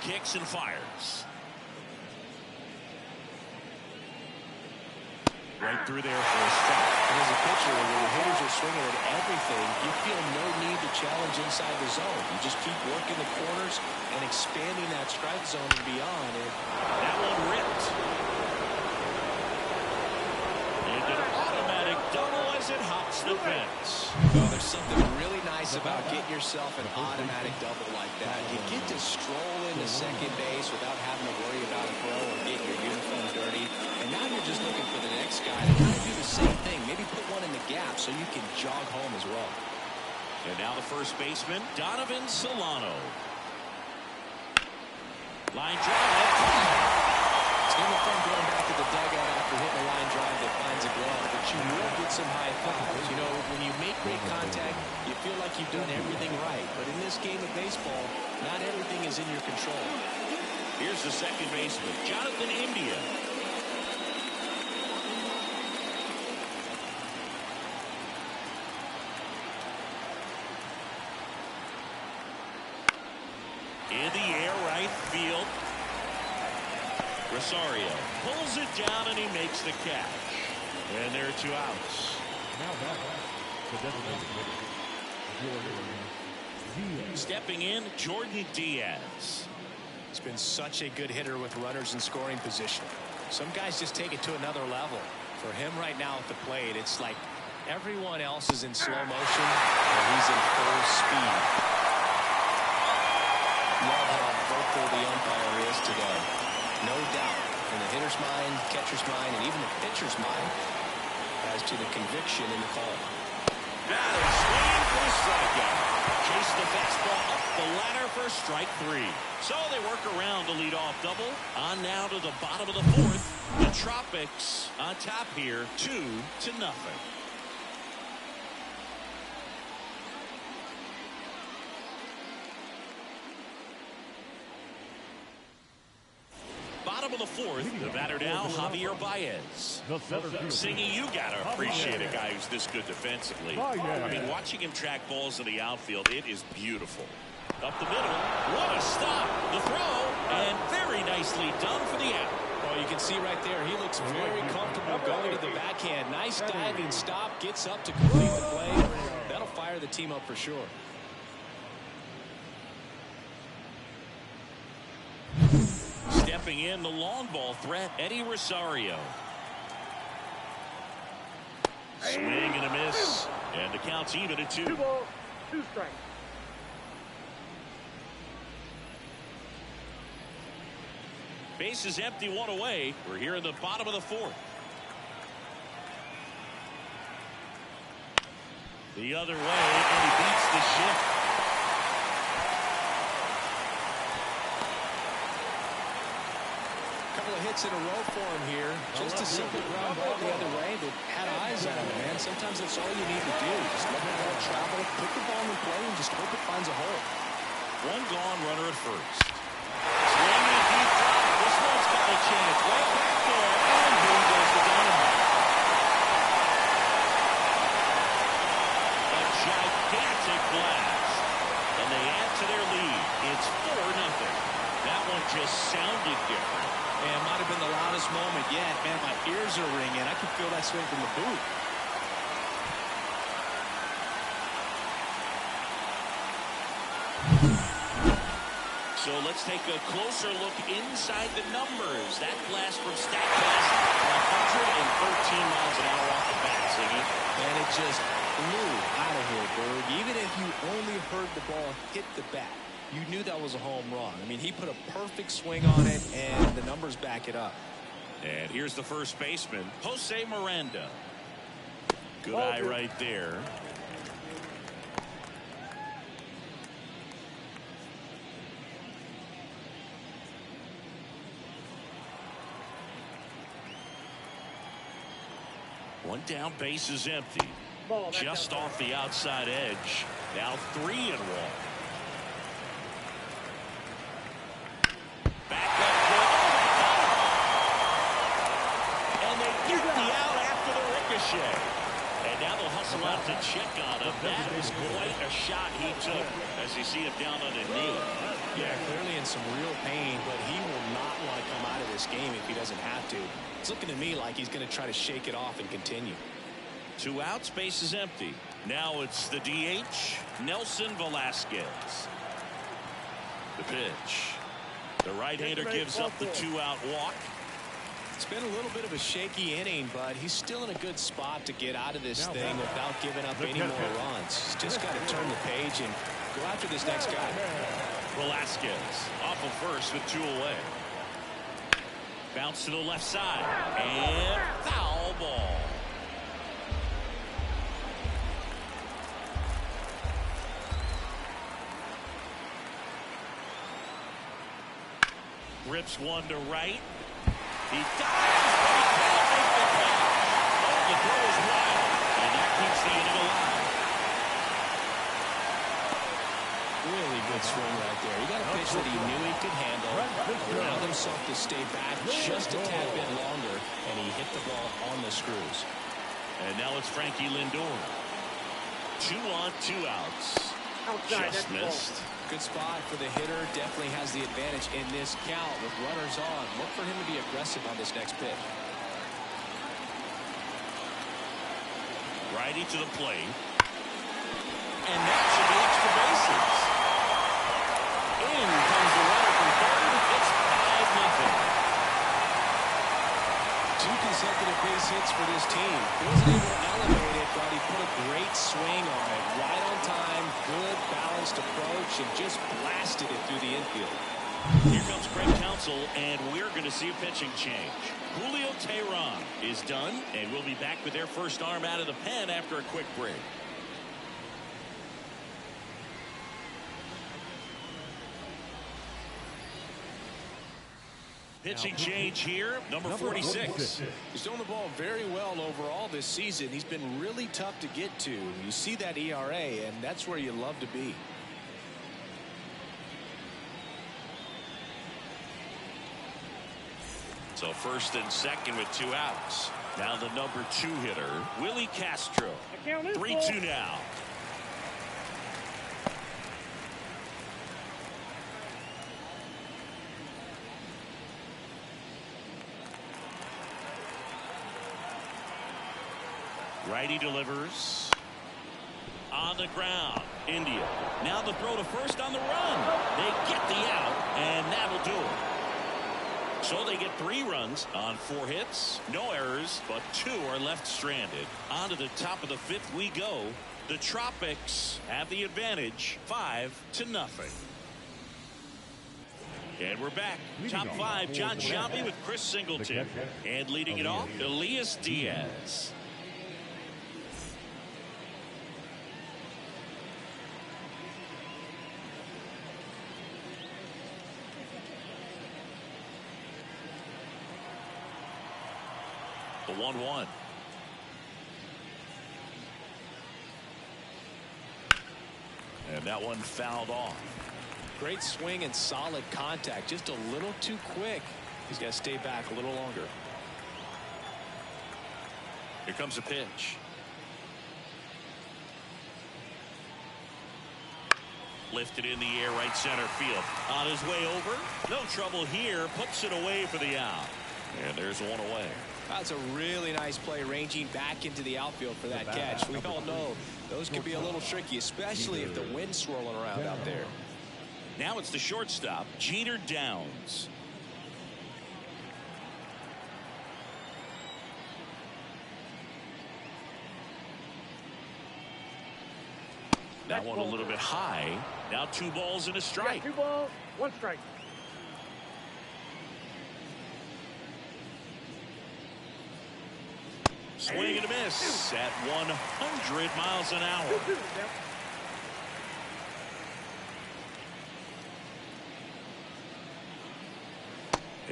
Kicks and fires. Right through there for a strike. And as a pitcher, when the hitters are swinging at everything, you feel no need to challenge inside the zone. You just keep working the corners and expanding that strike zone and beyond. And that one ripped. And an automatic double as it hops the fence. Well, there's something really nice about getting yourself an automatic double like that. You get to stroll into second base without having to worry about a throw or getting your uniform dirty. And now you're just looking for the next guy to kind of do the same thing. Maybe put one in the gap so you can jog home as well. And now the first baseman, Donovan Solano. Line drive. It's never fun going back to the dugout after hitting a line drive that finds a glove, but you will get some high fives. You know, when you make great contact, you feel like you've done everything right. But in this game of baseball, not everything is in your control. Here's the second baseman, Jonathan India. In the air, right field. Rosario pulls it down and he makes the catch. And there are 2 outs. Now back, the designated hitter, Jordan Diaz. Stepping in, Jordan Diaz. He's been such a good hitter with runners in scoring position. Some guys just take it to another level. For him right now at the plate, it's like everyone else is in slow motion and he's in full speed. Love how vocal the umpire is today. No doubt in the hitter's mind, catcher's mind, and even the pitcher's mind as to the conviction in the call. Got it. Swinging for the strikeout. Chase the fastball up the ladder for strike 3. So they work around the leadoff double. On now to the bottom of the 4th. The Tropics on top here, 2-0. Bottom of the 4th, the batter now, Javier Baez. Singy, you got to appreciate a guy who's this good defensively. I mean, watching him track balls in the outfield, it is beautiful. Up the middle, what a stop. The throw, and very nicely done for the out. Well, you can see right there, he looks very comfortable going to the backhand. Nice diving stop, gets up to complete the play. That'll fire the team up for sure. Stepping in, the long ball threat, Eddie Rosario. Swing and a miss. And the count's even at 2. 2 balls, 2 strikes. Base is empty, 1 away. We're here in the bottom of the 4th. The other way, and he beats the shift. Couple of hits in a row for him here. Just a simple ground ball the other way that had eyes on him, man. Sometimes that's all you need to do. Just let the ball travel, put the ball in play, and just hope it finds a hole. 1 gone, runner at first. Swinging a deep drop. This one's got a chance. Way back there, and boom goes the dynamite. A gigantic blast. And they add to their lead. It's 4-0. That one just sounded different. And it might have been the loudest moment yet. Man, my ears are ringing. I can feel that swing from the boot. So let's take a closer look inside the numbers. That blast from StatCast, 113 miles an hour off the bat, Siggy. And it just flew out of here, Berg. Even if you only heard the ball hit the bat, you knew that was a home run. I mean, he put a perfect swing on it, and the numbers back it up. And here's the first baseman, Jose Miranda. Good eye right there. One down, base is empty. Just off the outside edge. Now 3-1. Back up good. And they get the out after the ricochet. And now they'll hustle out to check on him. That was quite a shot he took as you see him down on a knee. Yeah, clearly in some real pain, but he will not want to come out of this game if he doesn't have to. It's looking to me like he's going to try to shake it off and continue. 2 outs, base is empty. Now it's the DH, Nelson Velasquez. The pitch. The right-hander gives up the 2-out walk. It's been a little bit of a shaky inning, but he's still in a good spot to get out of this thing without giving up any more runs. He's just got to turn the page and go after this next guy. Velasquez off of first with 2 away. Bounce to the left side. And foul ball. Rips one to right. He dives, but he can't make the catch. Oh, the throw is wild, and that keeps the inning alive. Really good swing right there. He got a pitch that he knew he could handle, allowed himself to stay back just a tad bit longer, and he hit the ball on the screws. And now it's Frankie Lindor. 2 on, 2 outs. Just missed. Good spot for the hitter. Definitely has the advantage in this count with runners on. Look for him to be aggressive on this next pitch. Righty to the plate. And that should be extra bases. In comes the runner from third. It's 5-0. 2 consecutive base hits for this team. He wasn't able to elevate it, but he put a great swing on it. Right on time, good balanced approach, and just blasted it through the infield. Here comes Craig Counsell, and we're going to see a pitching change. Julio Teheran is done, and we'll be back with their first arm out of the pen after a quick break. Pitching change here, number 46. He's thrown the ball very well overall this season. He's been really tough to get to. You see that ERA, and that's where you love to be. So first and second with 2 outs. Now the number 2 hitter, Willie Castro. 3-2 now. Righty delivers. On the ground. India. Now the throw to first on the run. They get the out, and that'll do it. So they get 3 runs on 4 hits. No errors, but 2 are left stranded. On to the top of the 5th we go. The Tropics have the advantage, 5-0. And we're back. Top 5, John Shelby with Chris Singleton. And leading it off, Elias Diaz. The 1-1. And that one fouled off. Great swing and solid contact. Just a little too quick. He's got to stay back a little longer. Here comes a pitch. Lifted in the air, right center field. On his way over, no trouble here. Puts it away for the out. And there's one away. That's a really nice play, ranging back into the outfield for that catch. We all know those could be a little tricky, especially if the wind's swirling around out there. Now it's the shortstop, Jeter Downs. That one a little bit high. Now 2 balls and a strike. 2 balls, 1 strike. Swing and a miss at 100 miles an hour.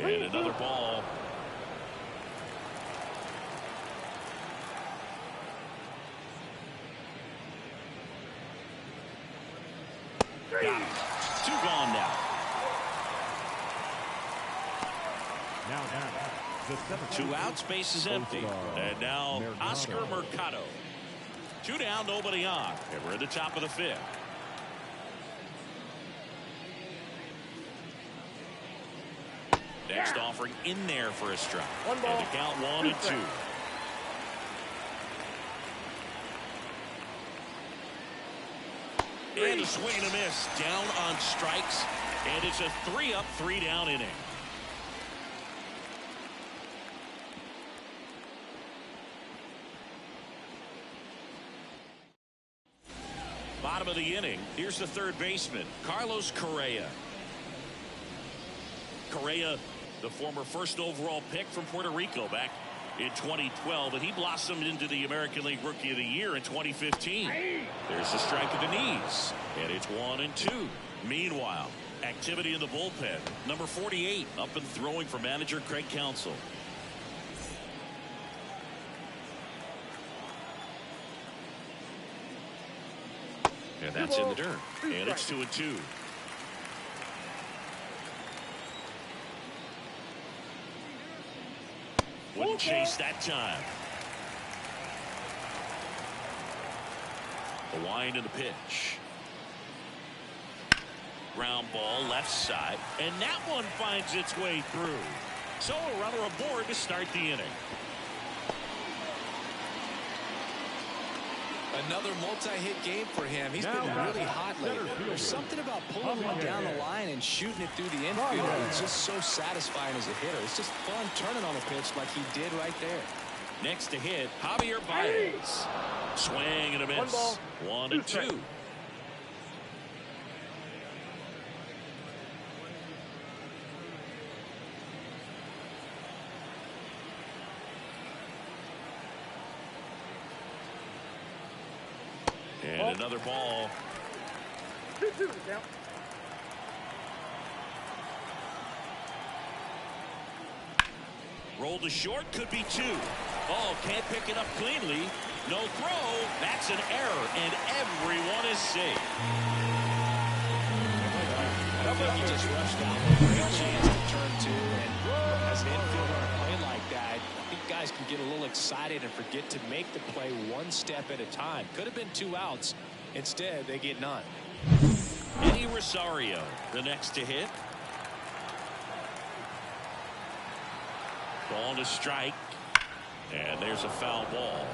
And another ball. Got him. 2 gone now. The 2 outs, base is empty. And now Oscar Mercado. 2 down, nobody on. And we're at the top of the 5th. Next offering in there for a strike. 1 ball. And the count 1 and 2. And a swing and a miss. Down on strikes. And it's a 3-up, 3-down inning. Bottom of the inning. Here's the third baseman, Carlos Correa. Correa, the former first overall pick from Puerto Rico back in 2012, and he blossomed into the American League Rookie of the Year in 2015. There's the strike of the knees, and it's 1 and 2. Meanwhile, activity in the bullpen. Number 48 up and throwing for manager Craig Counsell. And that's in the dirt. And it's 2 and 2. Wouldn't chase that time. The wind and the pitch. Ground ball left side. And that one finds its way through. So a runner aboard to start the inning. Another multi-hit game for him. He's been really hot lately. There's something about pulling one down the line and shooting it through the infield. It's just so satisfying as a hitter. It's just fun turning on the pitch like he did right there. Next to hit, Javier Baez. Swing and a miss. 1 and 2. And another ball. 2-2 the count. Rolled to short, could be 2. Oh, can't pick it up cleanly. No throw. That's an error, and everyone is safe. I think he just rushed out with a great chance to turn 2, and as an infielder on a play like that, I think guys can get a little excited and forget to make the play one step at a time. Could have been 2 outs. Instead, they get none. Eddie Rosario, the next to hit. Ball to strike. And there's a foul ball.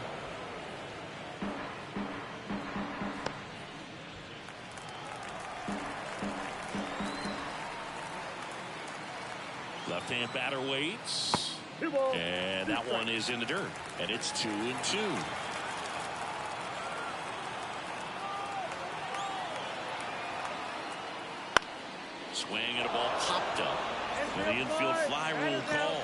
Left-hand batter waits. 2 balls. And that one is in the dirt. And it's 2 and 2. Swing and a ball popped up. And the infield fly rule call.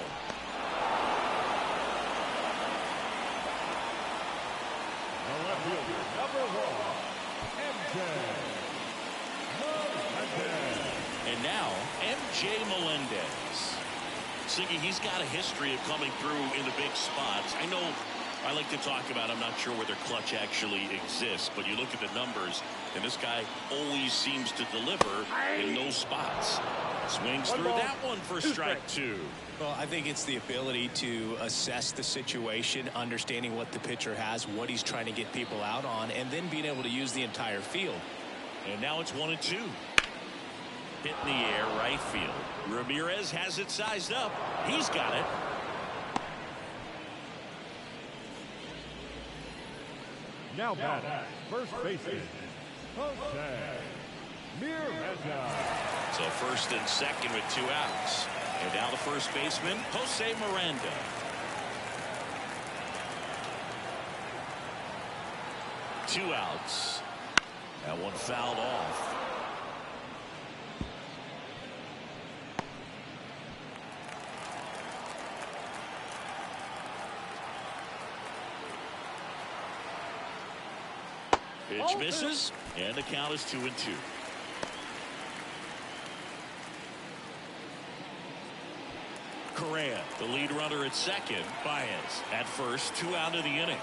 The left fielder, number 1, MJ. And now, MJ Melendez. Siggy, he's got a history of coming through in the big spots. I know I like to talk about, I'm not sure whether clutch actually exists, but you look at the numbers, and this guy always seems to deliver in those spots. Swings through that one for strike 2. Well, I think it's the ability to assess the situation, understanding what the pitcher has, what he's trying to get people out on, and then being able to use the entire field. And now it's 1-2. Hit in the air, right field. Ramirez has it sized up. He's got it. Now batting, first baseman, Jose Miranda. So first and second with 2 outs. And now the first baseman, Jose Miranda. Two outs. That one fouled off. Pitch misses, and the count is 2-2. Correa, the lead runner at second. Baez at first, 2 out of the inning.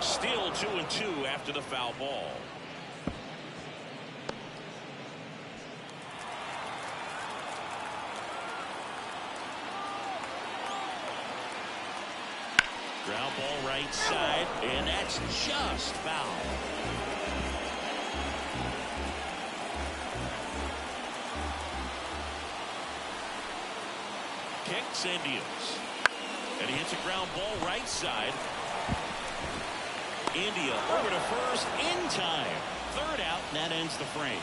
Still 2-2 after the foul ball. Ground ball right side, and that's just foul. Kicks and deals. And he hits a ground ball right side. India over to first in time. Third out, and that ends the frame.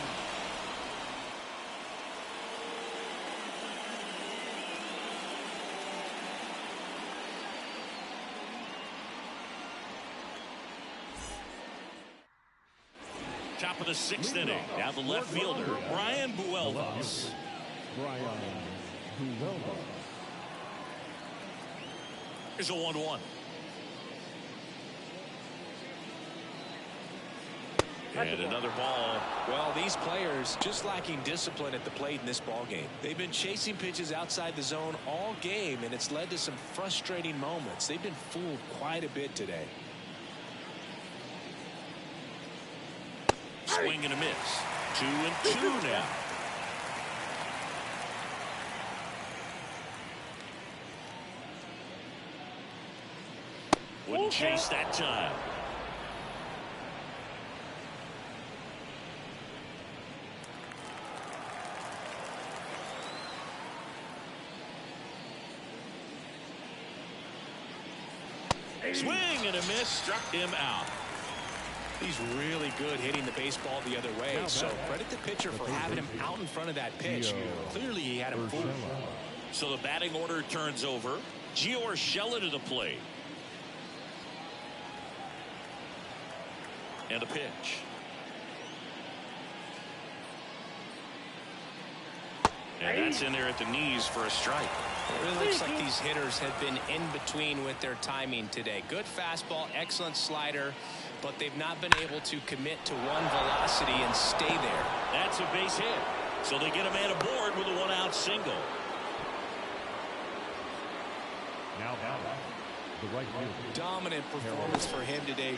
Top of the 6th inning. Now the left fielder, Brian Buelvas. Here's a 1-1. And another ball. Well, these players just lacking discipline at the plate in this ball game. They've been chasing pitches outside the zone all game, and it's led to some frustrating moments. They've been fooled quite a bit today. Swing and a miss. 2-2 now. Wouldn't chase that time. Swing and a miss, struck him out. He's really good hitting the baseball the other way. So credit the pitcher for having him out in front of that pitch. Clearly he had him fooled. So the batting order turns over. Gio Urshela to the plate. And a pitch. And that's in there at the knees for a strike. It really looks like these hitters have been in between with their timing today. Good fastball, excellent slider, but they've not been able to commit to one velocity and stay there. That's a base hit. So they get a man aboard with a 1-out single. Now the right fielder. Dominant performance for him today.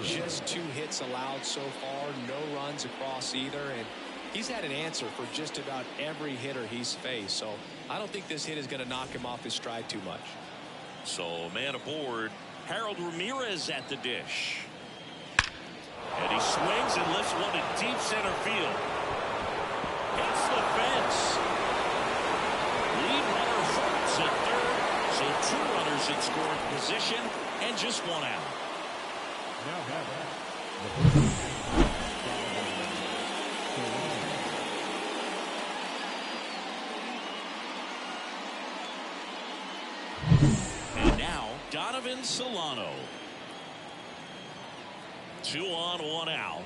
Just 2 hits allowed so far. No runs across either. And he's had an answer for just about every hitter he's faced. So I don't think this hit is going to knock him off his stride too much. So man aboard. Harold Ramirez at the dish. And he swings and lifts one to deep center field. Hits the fence. Lead runner holds at third. So 2 runners in scoring position and just 1 out. And now Donovan Solano. 2 on, 1 out.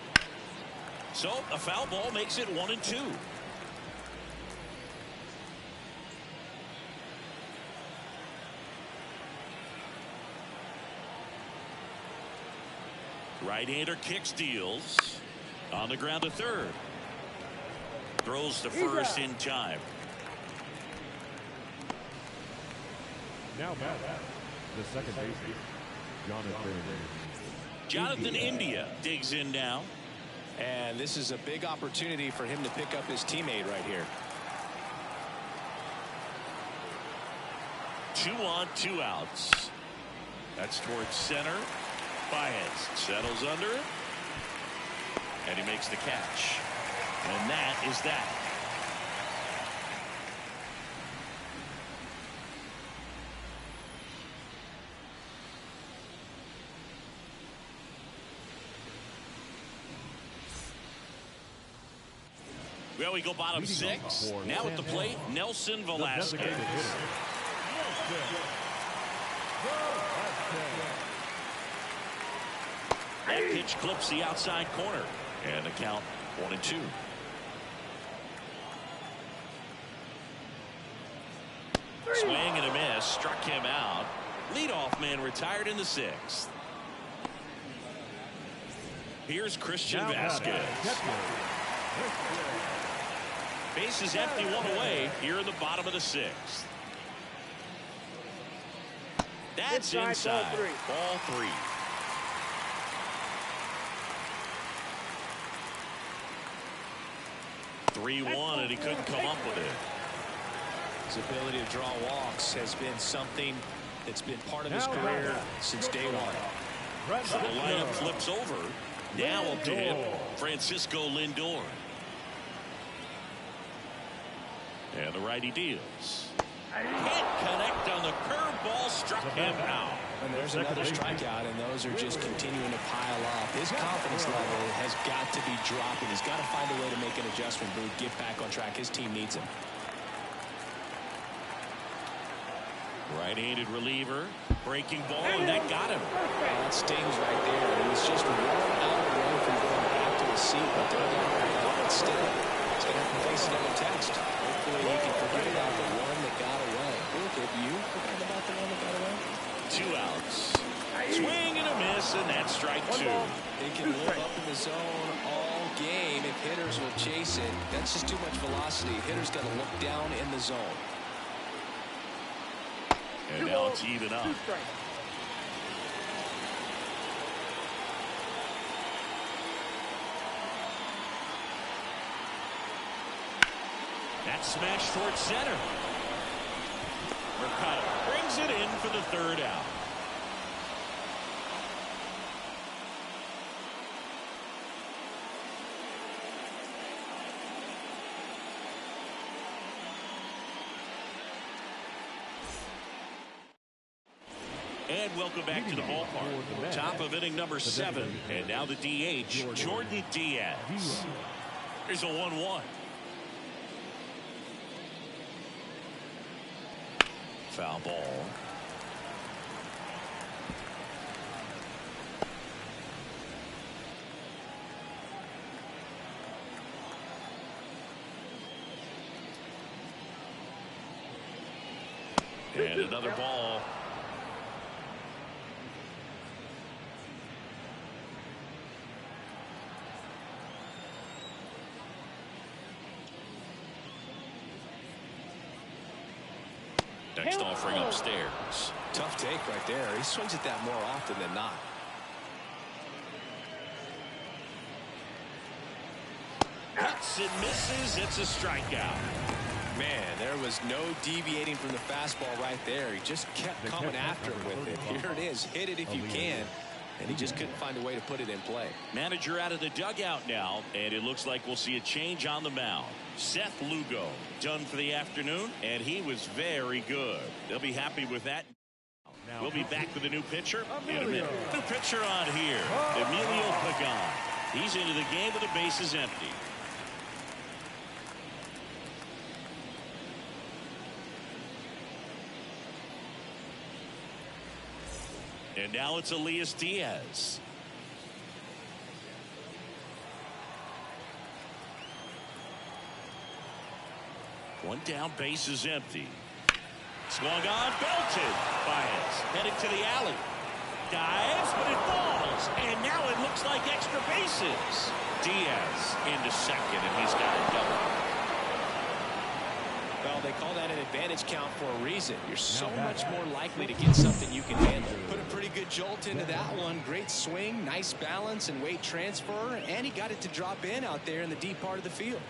So a foul ball makes it 1-2. Right-hander kicks, deals. On the ground to third. Throws to first in time. Now the second baseman, Jonathan India digs in now. And this is a big opportunity for him to pick up his teammate right here. 2 on, 2 outs. That's towards center. Baez settles under it. And he makes the catch. And that is that. Well, we go bottom six. Now at the plate, Nelson Velasquez. That pitch clips the outside corner. And the count 1-2. Swing and a miss. Struck him out. Leadoff man retired in the sixth. Here's Christian Vasquez. Base is empty, one away here in the bottom of the sixth. That's inside. Ball three. Three-1, and he couldn't come up with it. His ability to draw walks has been something that's been part of his career since day one. So the lineup flips over. Now up to him, Francisco Lindor. And the righty deals. Can't connect on the curveball, struck him out. And there's another strikeout, and those are just continuing to pile up. His confidence level has got to be dropping. He's got to find a way to make an adjustment, but get back on track. His team needs him. Right-handed reliever, breaking ball, and that got him. That stings right there. He was just one out away from going back to his seat, but still, he's going to have to face another test. Hopefully he can forget about the one that got away. Look, have you forgotten about the one that got away? 2 outs. Swing and a miss, and that's strike 2. They can live up in the zone all game if hitters will chase it. That's just too much velocity. Hitters got to look down in the zone. And now it's even up. That smash towards center. Mercado brings it in for the 3rd out. And welcome back to the ballpark. Top of inning number 7. And now the DH, Jordan Diaz. Here's a 1-1. Foul ball. And another ball. Next offering upstairs. Tough take right there. He swings at that more often than not. Hits and misses. It's a strikeout. Man, there was no deviating from the fastball right there. He just kept coming after him with it. Here it is. Hit it if you can. And he just couldn't find a way to put it in play. Manager out of the dugout now, and it looks like we'll see a change on the mound. Seth Lugo done for the afternoon, and he was very good. They'll be happy with that. We'll be back with a new pitcher in a minute. New pitcher on here, Emilio Pagan. He's into the game with the bases empty. And now it's Elias Diaz. One down, base is empty. Swung on, belted. Baez heading to the alley. Dives, but it falls. And now it looks like extra bases. Diaz into second, and he's got it double. Well, they call that an advantage count for a reason. You're so much more likely to get something you can handle. Put a pretty good jolt into that one. Great swing, nice balance and weight transfer, and he got it to drop in out there in the deep part of the field.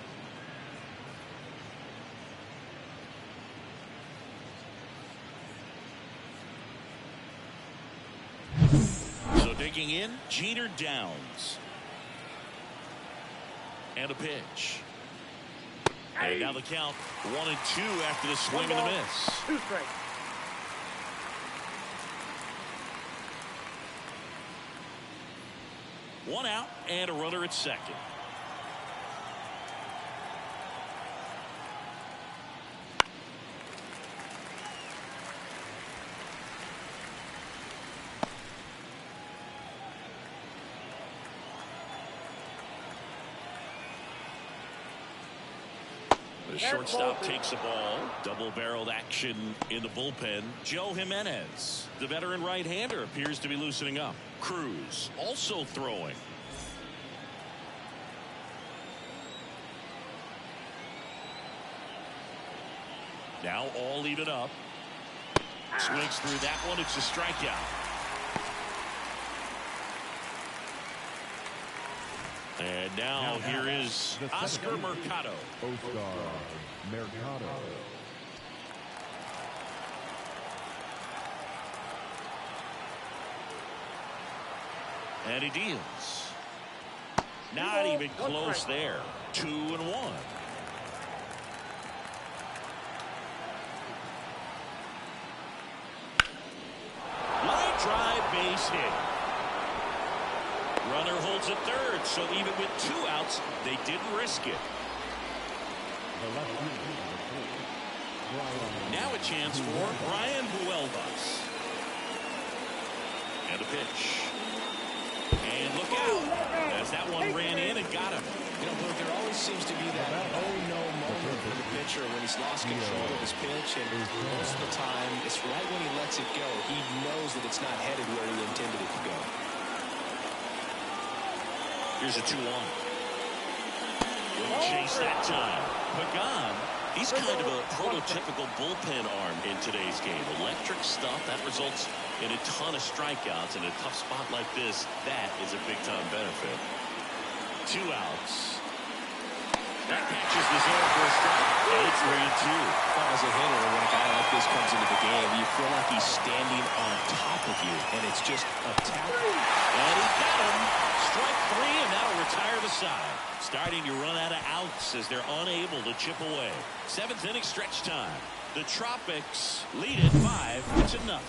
So dig Checking in, Jeter Downs. And a pitch. And now the count 1-2 after the swing and the miss. 2 strikes. One out and a runner at second. The shortstop takes the ball. Double-barreled action in the bullpen. Joe Jimenez, the veteran right-hander, appears to be loosening up. Cruz also throwing. Now all even up. Swings through that one. It's a strikeout. And now here is Oscar Mercado. Oscar Mercado. And he deals. Not even close there. 2-1. Line drive, base hit. Runner holds at third, so even with 2 outs, they didn't risk it. Now a chance for Brian Buelvas. And a pitch. And look out, as that one ran in and got him. You know, there always seems to be that oh-no moment for the pitcher when he's lost control of his pitch, and most of the time, it's right when he lets it go. He knows that it's not headed where he intended it to go. Here's a 2-1. Will chase that time. Pagan, he's kind of a prototypical bullpen arm in today's game. Electric stuff that results in a ton of strikeouts in a tough spot like this. That is a big-time benefit. 2 outs. That catches the zone for a strike. And it's 3-2. Well, as a hitter, when a guy like this comes into the game, you feel like he's standing on top of you, and it's just a tap. And he got him. Strike 3, and that'll retire the side. Starting to run out of outs as they're unable to chip away. 7th inning stretch time. The Tropics lead it 5-0.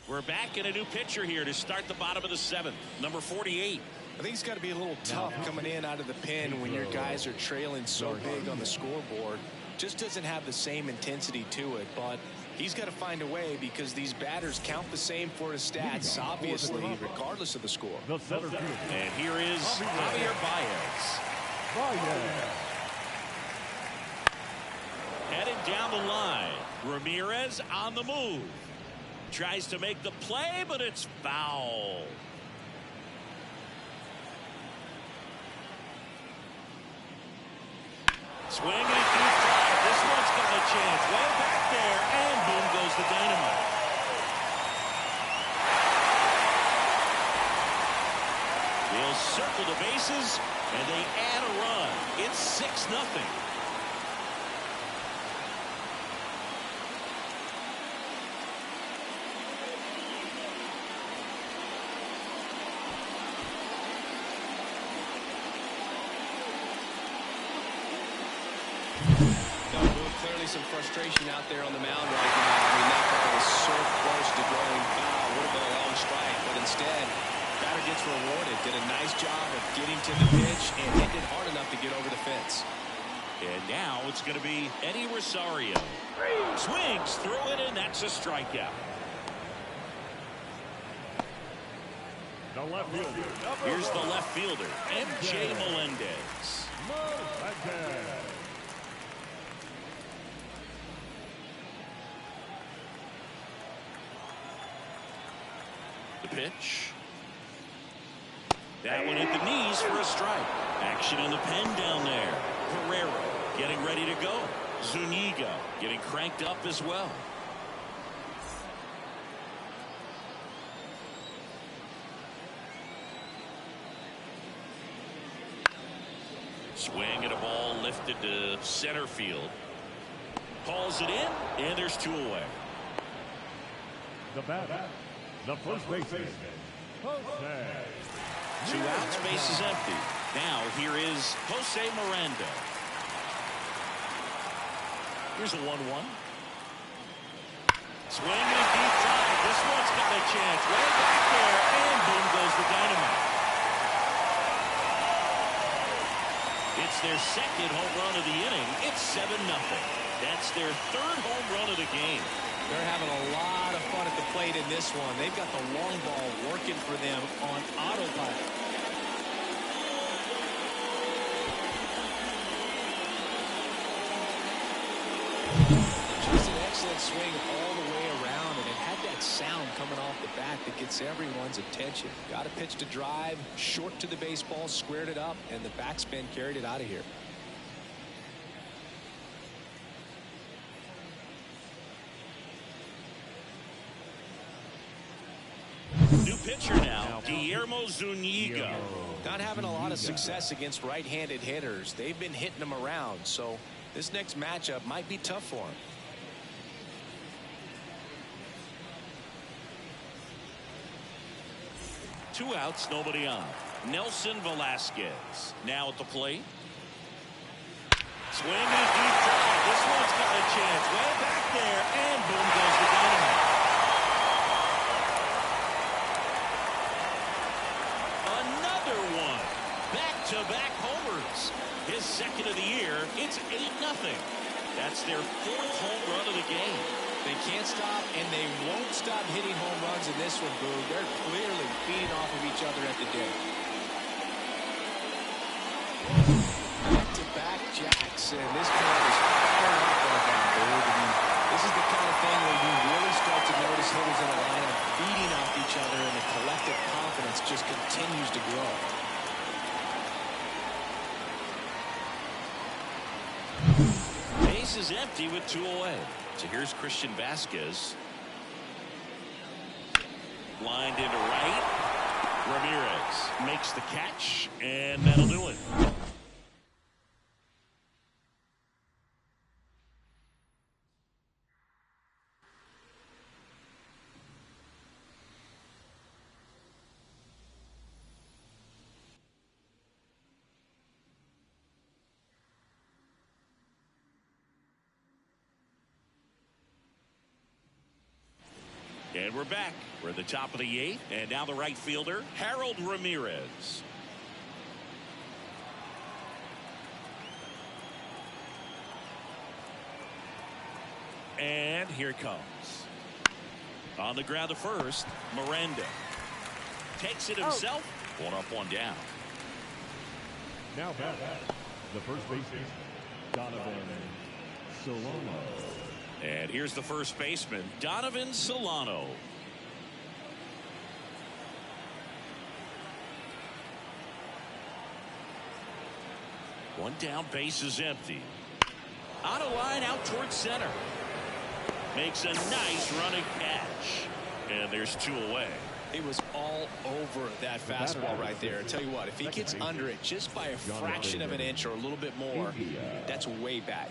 We're back in a new pitcher here to start the bottom of the 7th. Number 48. I think it's got to be a little tough coming in out of the pen when your guys are trailing so big on the scoreboard. Just doesn't have the same intensity to it, but he's got to find a way because these batters count the same for his stats, obviously, regardless of the score. The center field. And here is Javier Baez. Headed down the line. Ramirez on the move. Tries to make the play, but it's foul. Swing and a deep drive. This one's got a chance. Way back there, and boom goes the dynamite. They'll circle the bases, and they add a run. It's 6-0. Some frustration out there on the mound right now. I mean, that ball was so close to going foul. Would have been a long strike, but instead, batter gets rewarded. Did a nice job of getting to the pitch and hitting it hard enough to get over the fence. And now it's going to be Eddie Rosario. Swings through it, and that's a strikeout. The left fielder. Here's the left fielder, MJ Melendez. The pitch. That one hit the knees for a strike. Action in the pen down there. Pereira getting ready to go. Zuniga getting cranked up as well. Swing at a ball lifted to center field. Calls it in, and there's 2 away. The batter, the first baseman, Jose. 2 outs, base is empty. Now here is Jose Miranda. Here's a 1-1. Swing and a deep drive. This one's got a chance. Way back there, and boom goes the dynamite. It's their second home run of the inning. It's 7-0. That's their 3rd home run of the game. They're having a lot of fun at the plate in this one. They've got the long ball working for them on autopilot. Just an excellent swing all the way around, and it had that sound coming off the bat that gets everyone's attention. Got a pitch to drive, short to the baseball, squared it up, and the backspin carried it out of here. New pitcher now, Guillermo Zuniga. Not having a lot of success against right-handed hitters. They've been hitting them around, so this next matchup might be tough for him. Two outs, nobody on. Nelson Velasquez now at the plate. Swing and a deep drive. This one's got a chance. Way back there, and boom goes the dynamite. Another one. Back-to-back homers. His second of the year. It's 8-0. That's their 4th home run of the game. They can't stop, and they won't stop hitting home runs in this one, Boog. They're clearly feeding off of each other at the day. Back-to-back jacks, and this crowd is fired up right now, Boog. I mean, this is the kind of thing where you really start to notice hitters in a lineup feeding off each other, and the collective confidence just continues to grow. Base is empty with 2 away. So here's Christian Vasquez. Lined into right. Ramirez makes the catch, and that'll do it. And we're back. We're at the top of the 8th, and now the right fielder, Harold Ramirez. And here it comes. On the ground to first, Miranda takes it himself. 1 up, 1 down. Now back, the first baseman, Donovan Solano. And here's the first baseman, Donovan Solano. One down, base is empty. On a line out towards center. Makes a nice running catch. And there's 2 away. It was all over that fastball right there. I tell you what, if he gets under it just by a fraction of an inch or a little bit more, that's way back.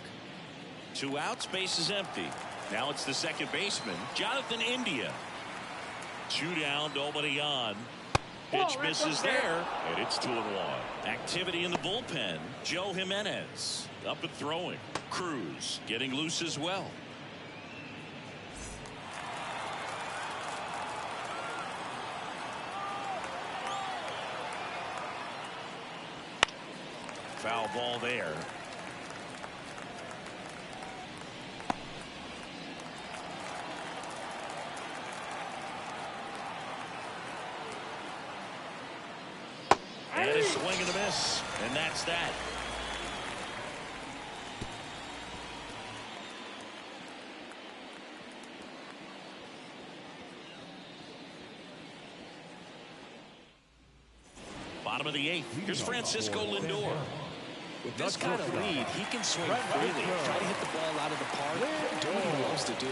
2 outs, base is empty. Now it's the second baseman, Jonathan India. 2 down, nobody on. Pitch misses there, and it's 2-1. Activity in the bullpen. Joe Jimenez up and throwing. Cruz getting loose as well. Foul ball there. And a swing and a miss. And that's that. Bottom of the 8th. Here's Francisco Lindor. With this kind of lead, he can swing freely. Try to hit the ball out of the park. Do what he loves to do.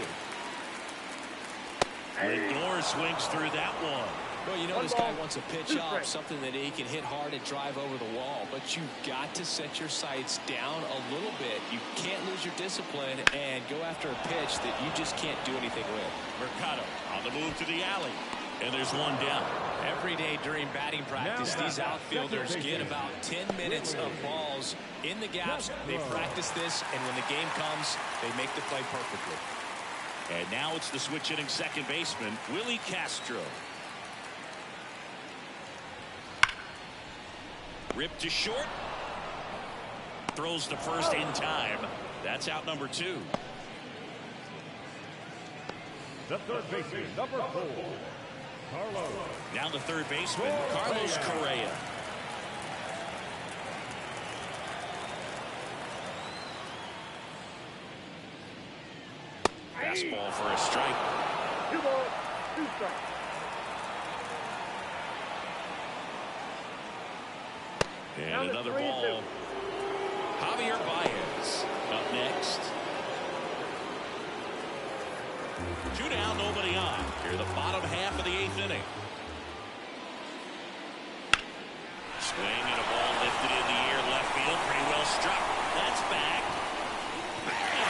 Lindor swings through that one. Well, you know, One this ball, guy wants a pitch two up, strikes. something that he can hit hard and drive over the wall. But you've got to set your sights down a little bit. You can't lose your discipline and go after a pitch that you just can't do anything with. Mercado on the move to the alley. And there's one down. Every day during batting practice, Now, these outfielders get about 10 minutes of balls in the gaps. They practice this, and when the game comes, they make the play perfectly. And now it's the switch hitting second baseman, Willie Castro. Ripped to short. Throws to first in time. That's out number 2. The third baseman, number 4, Carlos. Now the third baseman, Carlos Correa. Fastball for a strike. 2 balls, 2 strikes. And another ball. Javier Baez up next. 2 down, nobody on. Here the bottom half of the 8th inning. Swing and a ball lifted in the air, left field, pretty well struck. That's back. Bang!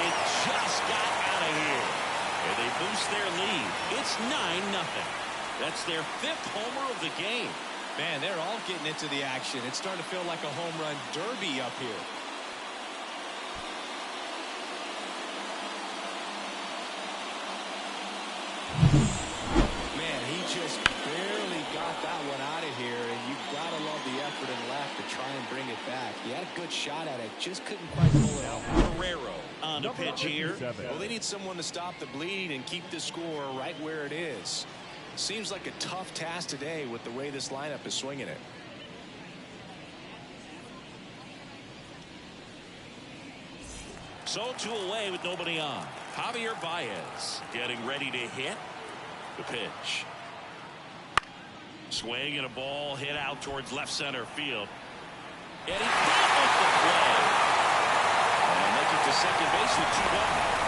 It just got out of here. And they boost their lead. It's 9-0. That's their 5th homer of the game. Man, they're all getting into the action. It's starting to feel like a home run derby up here. Man, he just barely got that one out of here, and you've got to love the effort and left to try and bring it back. He had a good shot at it, just couldn't quite pull it out. Guerrero on the pitch here. Well, they need someone to stop the bleed and keep the score right where it is. Seems like a tough task today with the way this lineup is swinging it. So 2 away with nobody on. Javier Baez getting ready to hit. The pitch. Swing and a ball hit out towards left center field. And he did make the play. And make it to second base with 2 down.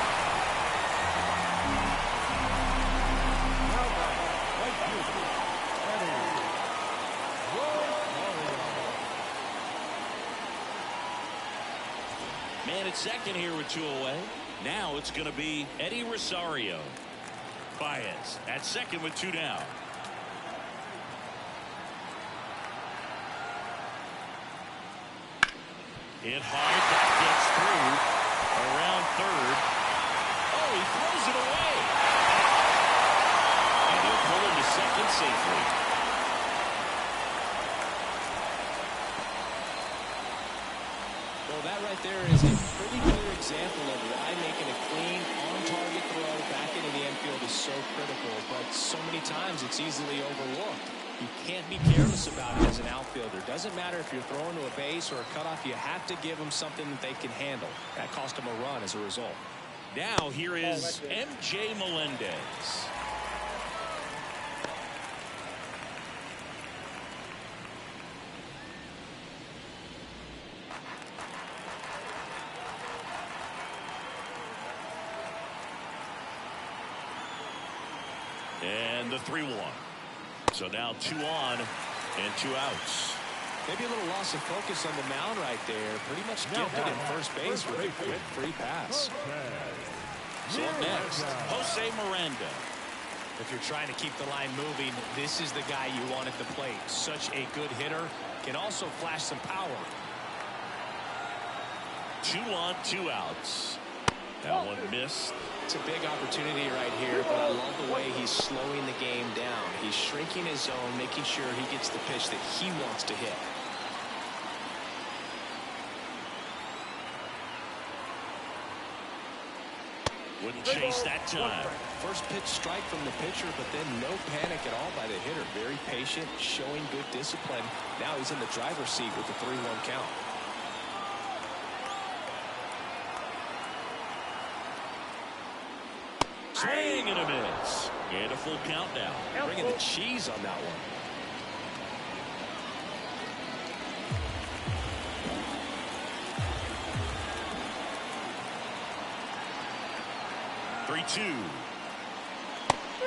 Man at second here with 2 away. Now it's going to be Eddie Rosario. Baez at second with 2 down. Hit hard. That gets through. Around third. Oh, he throws it away. And he'll pull him to second safely. That right there is a pretty clear example of why making a clean, on-target throw back into the infield is so critical, but so many times it's easily overlooked. You can't be careless about it as an outfielder. Doesn't matter if you're throwing to a base or a cutoff, you have to give them something that they can handle. That cost them a run as a result. Now here is MJ Melendez. And the 3-1. So now 2 on and 2 outs. Maybe a little loss of focus on the mound right there. Pretty much gifted in first base with a quick free pass. So up next, Jose Miranda. If you're trying to keep the line moving, this is the guy you want at the plate. Such a good hitter. Can also flash some power. 2 on, 2 outs. That one missed. It's a big opportunity right here, but I love the way he's slowing the game down. He's shrinking his zone, making sure he gets the pitch that he wants to hit. Wouldn't chase that time. First pitch strike from the pitcher, but then no panic at all by the hitter. Very patient, showing good discipline. Now he's in the driver's seat with the 3-1 count. Swing and a miss. And a full count now. Bringing the cheese on that one. – 3-2. 2 – 2.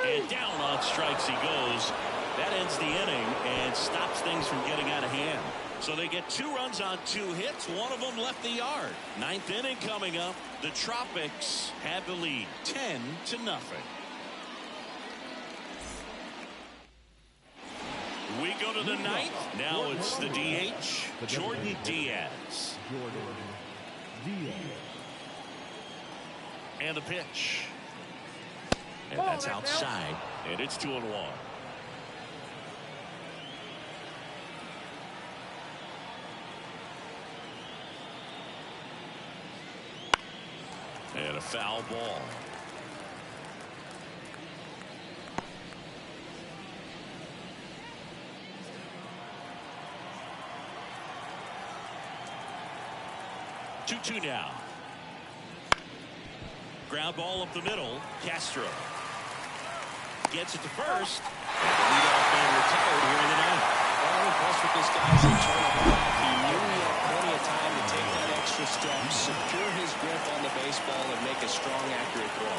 And down on strikes he goes. That ends the inning and stops things from getting out of hand. So they get 2 runs on 2 hits. One of them left the yard. 9th inning coming up. The Tropics have the lead 10-0. We go to the 9th. Now it's the DH, Jordan Diaz. And the pitch. And that's outside. And it's 2-1. And a foul ball. Two now. Ground ball up the middle. Castro gets it to first. Leadoff man retired here in the 9th. Well, I'm impressed with this guy's internal back. He knew he had plenty of time to take that extra step, secure his grip on the baseball, and make a strong, accurate throw.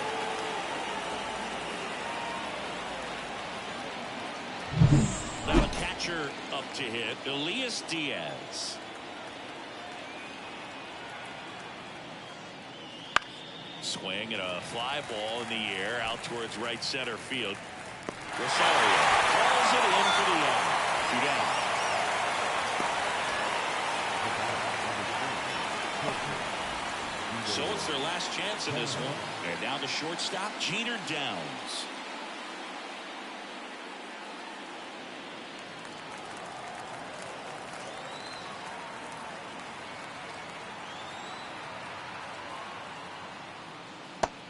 Now a catcher up to hit, Elias Diaz. Swing and a fly ball in the air out towards right center field. Rosario calls it in for the out. 2 down. So it's their last chance in this one. And down to shortstop, Jeter Downs.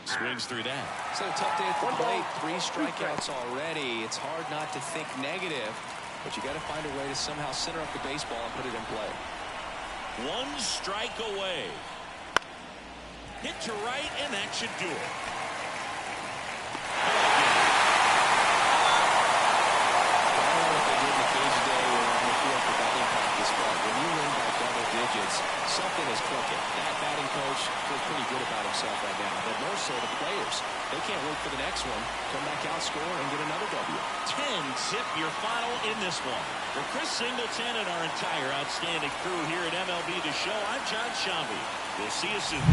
Swings through that. So a tough day at the plate. 3 strikeouts already. It's hard not to think negative, but you got to find a way to somehow center up the baseball and put it in play. 1 strike away. Hit to right, and that should do it. Something is cooking. That batting coach feels pretty good about himself right now, but more so the players. They can't wait for the next one. Come back out, score, and get another W. 10-zip your final in this one. For Chris Singleton and our entire outstanding crew here at MLB The Show, I'm John Shambi. We'll see you soon.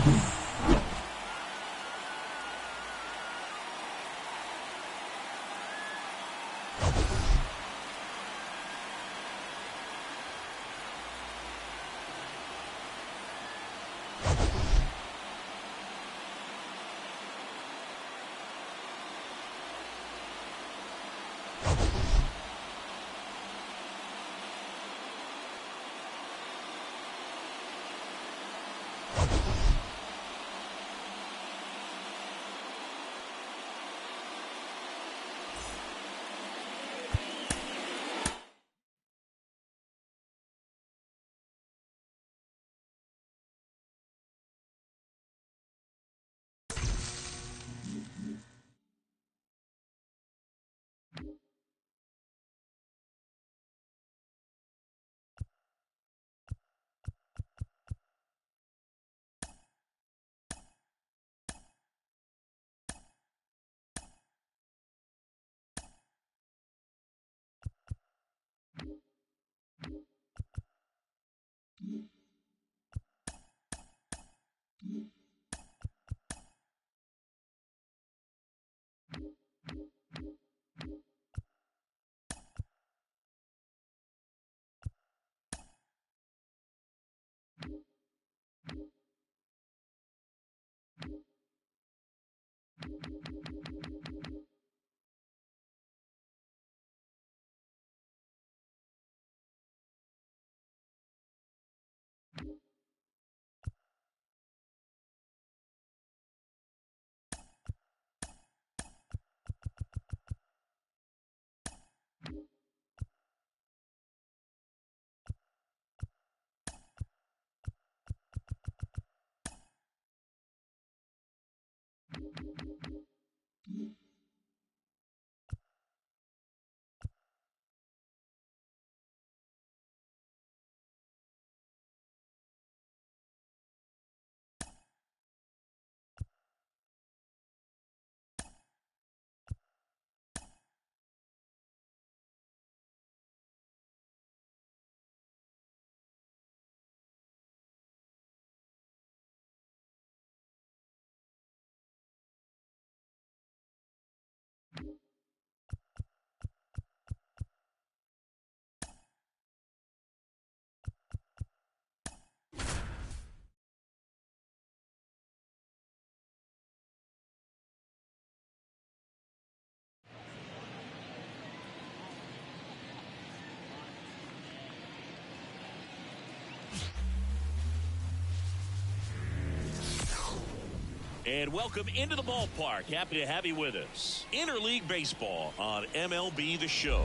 And welcome into the ballpark. Happy to have you with us. Interleague Baseball on MLB The Show.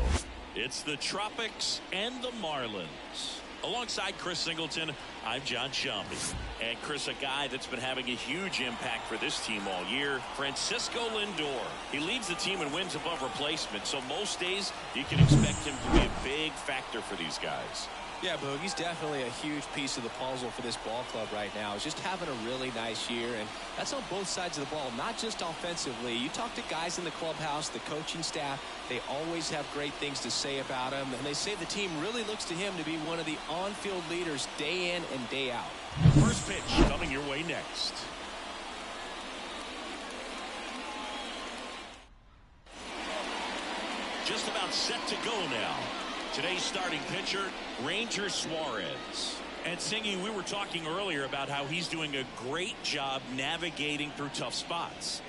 It's the Tropics and the Marlins. Alongside Chris Singleton, I'm John Sciambi. And Chris, a guy that's been having a huge impact for this team all year, Francisco Lindor. He leads the team in wins above replacement, so most days you can expect him to be a big factor for these guys. Yeah, Boog, he's definitely a huge piece of the puzzle for this ball club right now. He's just having a really nice year, and that's on both sides of the ball, not just offensively. You talk to guys in the clubhouse, the coaching staff, they always have great things to say about him, and they say the team really looks to him to be one of the on-field leaders day in and day out. First pitch coming your way next. Just about set to go now. Today's starting pitcher, Ranger Suarez. And Singy, we were talking earlier about how he's doing a great job navigating through tough spots.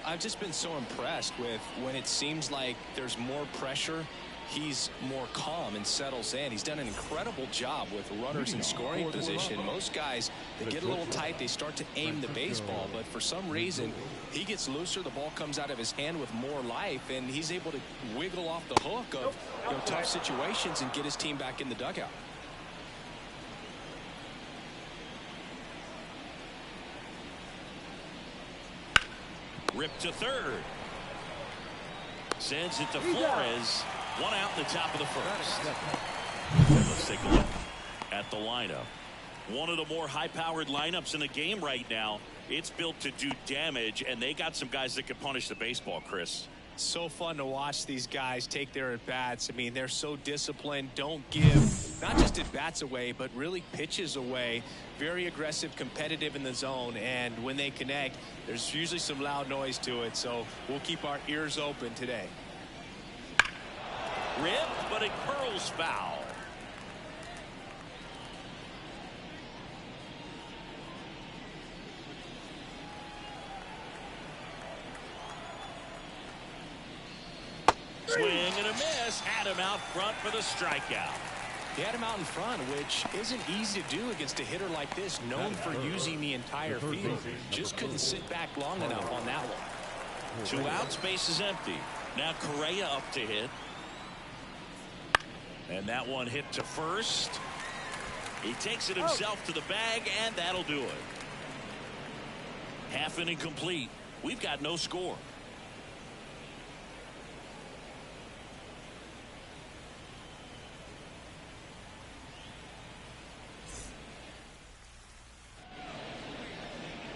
I've just been so impressed with when it seems like there's more pressure, he's more calm and settles in. He's done an incredible job with runners in scoring position. Most guys, they get a little tight, they start to aim the baseball, but for some reason, he gets looser, the ball comes out of his hand with more life, and he's able to wiggle off the hook of tough situations and get his team back in the dugout. Ripped to third. Sends it to Flores. One out in the top of the first. Let's take a look at the lineup. One of the more high-powered lineups in the game right now. It's built to do damage, and they got some guys that can punish the baseball, Chris. So fun to watch these guys take their at-bats. I mean, they're so disciplined, don't give not just at-bats away, but really pitches away. Very aggressive, competitive in the zone, and when they connect, there's usually some loud noise to it, so we'll keep our ears open today. Ripped, but it curls foul. Swing and a miss. Had him out front for the strikeout. He had him out in front, which isn't easy to do against a hitter like this, known for using the entire field. Just couldn't sit back long enough on that one. 2 outs, base is empty. Now Correa up to hit. And that one hit to first. He takes it himself to the bag, and that'll do it. Half inning complete. We've got no score.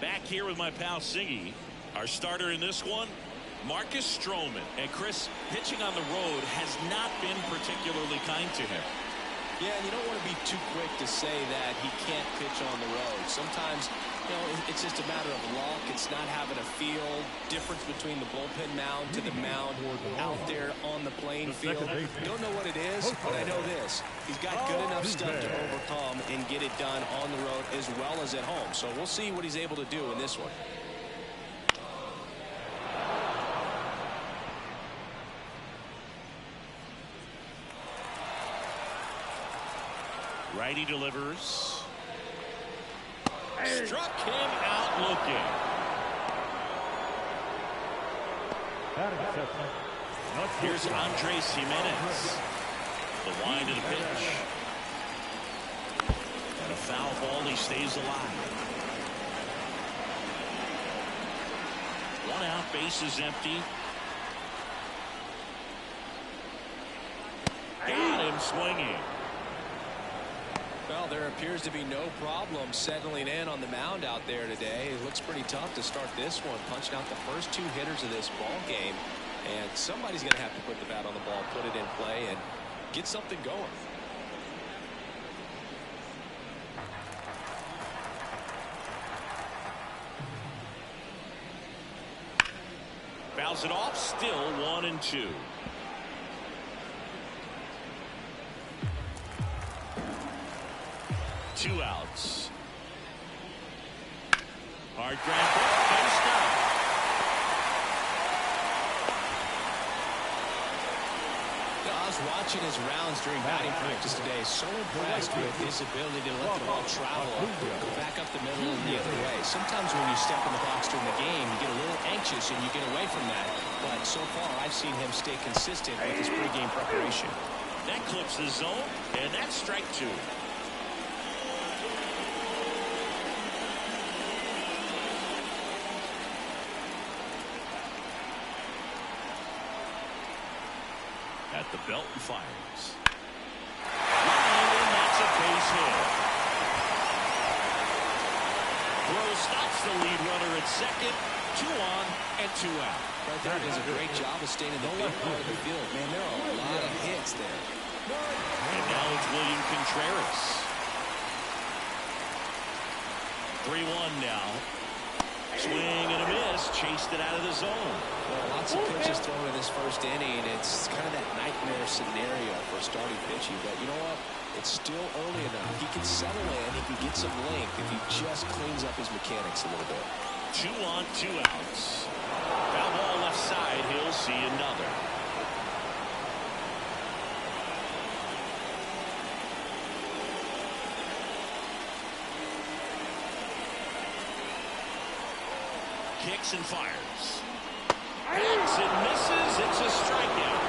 Back here with my pal Siggy. Our starter in this one, Marcus Stroman. And Chris, pitching on the road has not been particularly kind to him. Yeah, and you don't want to be too quick to say that he can't pitch on the road. Sometimes, it's just a matter of luck. It's not having a feel. Difference between the bullpen mound to the mound out there on the playing field. Don't know what it is, but I know this. He's got good enough stuff to overcome and get it done on the road as well as at home. So we'll see what he's able to do in this one. Righty delivers. Struck him out looking. Here's Andres Jimenez. The line to the pitch. And a foul ball. He stays alive. 1 out, base is empty. Got him swinging. Well, there appears to be no problem settling in on the mound out there today. It looks pretty tough to start this one, punching out the first 2 hitters of this ball game. And somebody's going to have to put the bat on the ball, put it in play, and get something going. Fouls it off, still 1-2. Two outs. Hard ground ball, and stop. I was was watching his rounds during batting practice today. So impressed with his ability to let the ball travel, go back up the middle and the other way. Sometimes when you step in the box during the game, you get a little anxious and you get away from that. But so far, I've seen him stay consistent with his pregame preparation. That clips the zone, and that's strike 2. At the belt and fires. And that's a base hit. Throw stops the lead runner at second. 2 on and 2 out. Right there does a great job of staying in the big part of the field. Man, there are a lot of hits there. And now it's William Contreras. 3-1 now. Swing and a miss. Chased it out of the zone. Well, lots of pitches thrown in this first inning. It's kind of that nightmare scenario for starting pitching. But you know what? It's still early enough. He can settle in. He can get some length if he just cleans up his mechanics a little bit. 2 on, 2 outs. Foul ball left side. He'll see another. Kicks and fires. Hits and misses. It's a strikeout.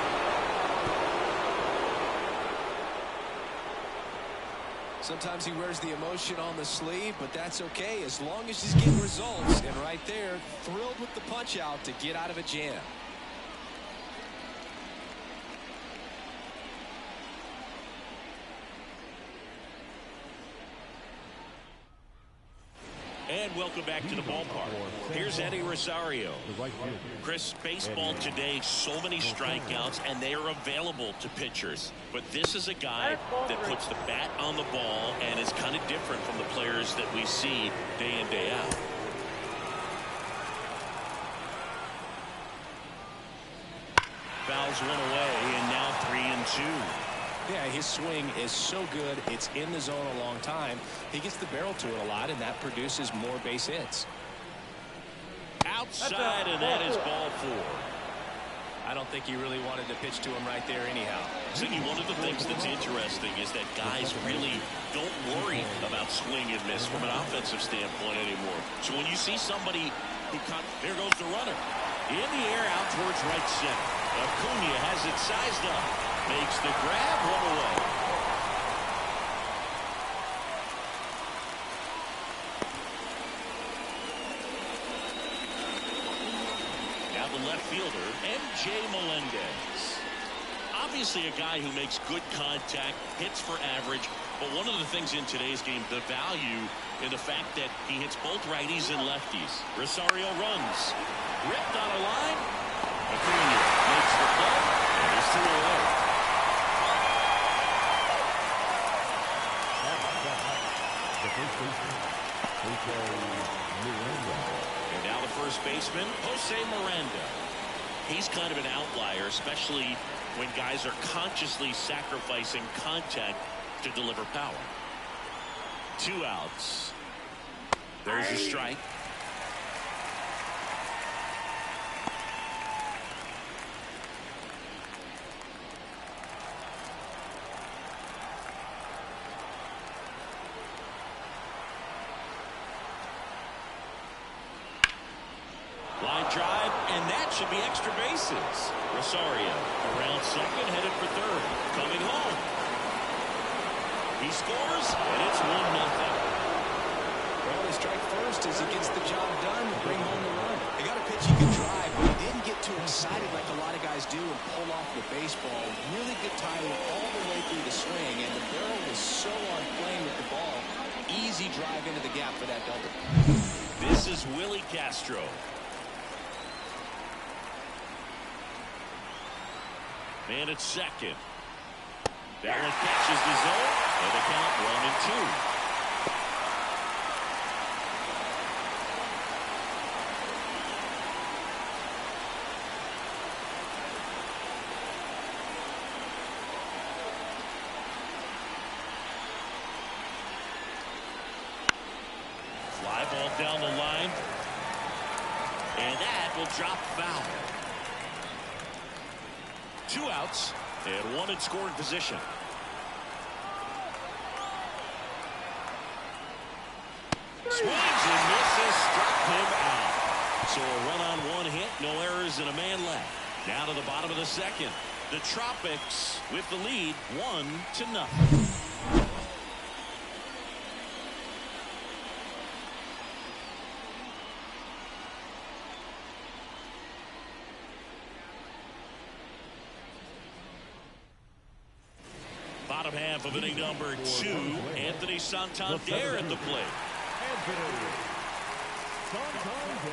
Sometimes he wears the emotion on the sleeve, but that's okay as long as he's getting results. And right there, thrilled with the punch out to get out of a jam. And welcome back to the ballpark. Here's Eddie Rosario. Chris, baseball today, so many strikeouts, and they are available to pitchers. But this is a guy that puts the bat on the ball and is kind of different from the players that we see day in, day out. Fouls one away, and now 3-2. Yeah, his swing is so good. It's in the zone a long time. He gets the barrel to it a lot, and that produces more base hits. Outside, and that is ball 4. I don't think he really wanted to pitch to him right there anyhow. Ziggy, one of the things that's interesting is that guys really don't worry about swing and miss from an offensive standpoint anymore. So when you see somebody who there goes the runner. In the air out towards right center. Acuna has it sized up. Makes the grab, 1 away. Now the left fielder, MJ Melendez. Obviously a guy who makes good contact, hits for average, but one of the things in today's game, the value in the fact that he hits both righties and lefties. Rosario runs. Ripped on a line. Acuna makes the play, and it's 2 away. And now the first baseman, Jose Miranda. He's kind of an outlier, especially when guys are consciously sacrificing contact to deliver power. 2 outs. There's a strike. Line drive, and that should be extra bases. Rosario around second, headed for third. Coming home. He scores, and it's 1-0. Well, they strike first as he gets the job done to bring home the run. They got a pitch he could drive, but he didn't get too excited like a lot of guys do and pull off the baseball. Really good timing all the way through the swing, and the barrel was so on plane with the ball. Easy drive into the gap for that double. This is Willie Castro. Man at second. That one catches the zone, and the count 1-2. Fly ball down the line, and that will drop foul. 2 outs. And one in scoring position. Swings and misses, struck him out. So a run on one hit, no errors, and a man left. Down to the bottom of the second. The Tropics with the lead, 1-0. Bottom half of inning number 2. Anthony Santander at the plate. Anthony Santander.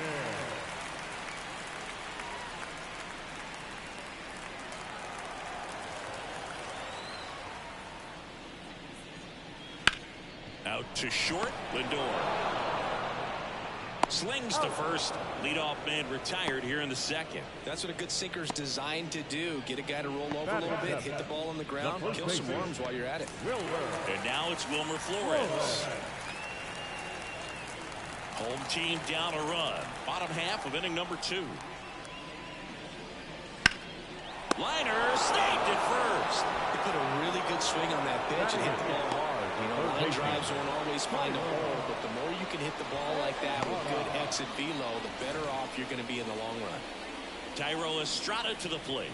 Out to short, Lindor. Slings to first. Leadoff man retired here in the second. That's what a good sinker's designed to do. Get a guy to roll over a little bit, hit the ball on the ground, kill some worms while you're at it. And now it's Wilmer Flores. Home team down a run. Bottom half of inning number 2. Liner snagged at first. He put a really good swing on that pitch and hit the ball hard. You know, line drives won't always find a hole, but the more you can hit the ball like that with good exit velo, the better off you're going to be in the long run. Tyro Estrada to the plate.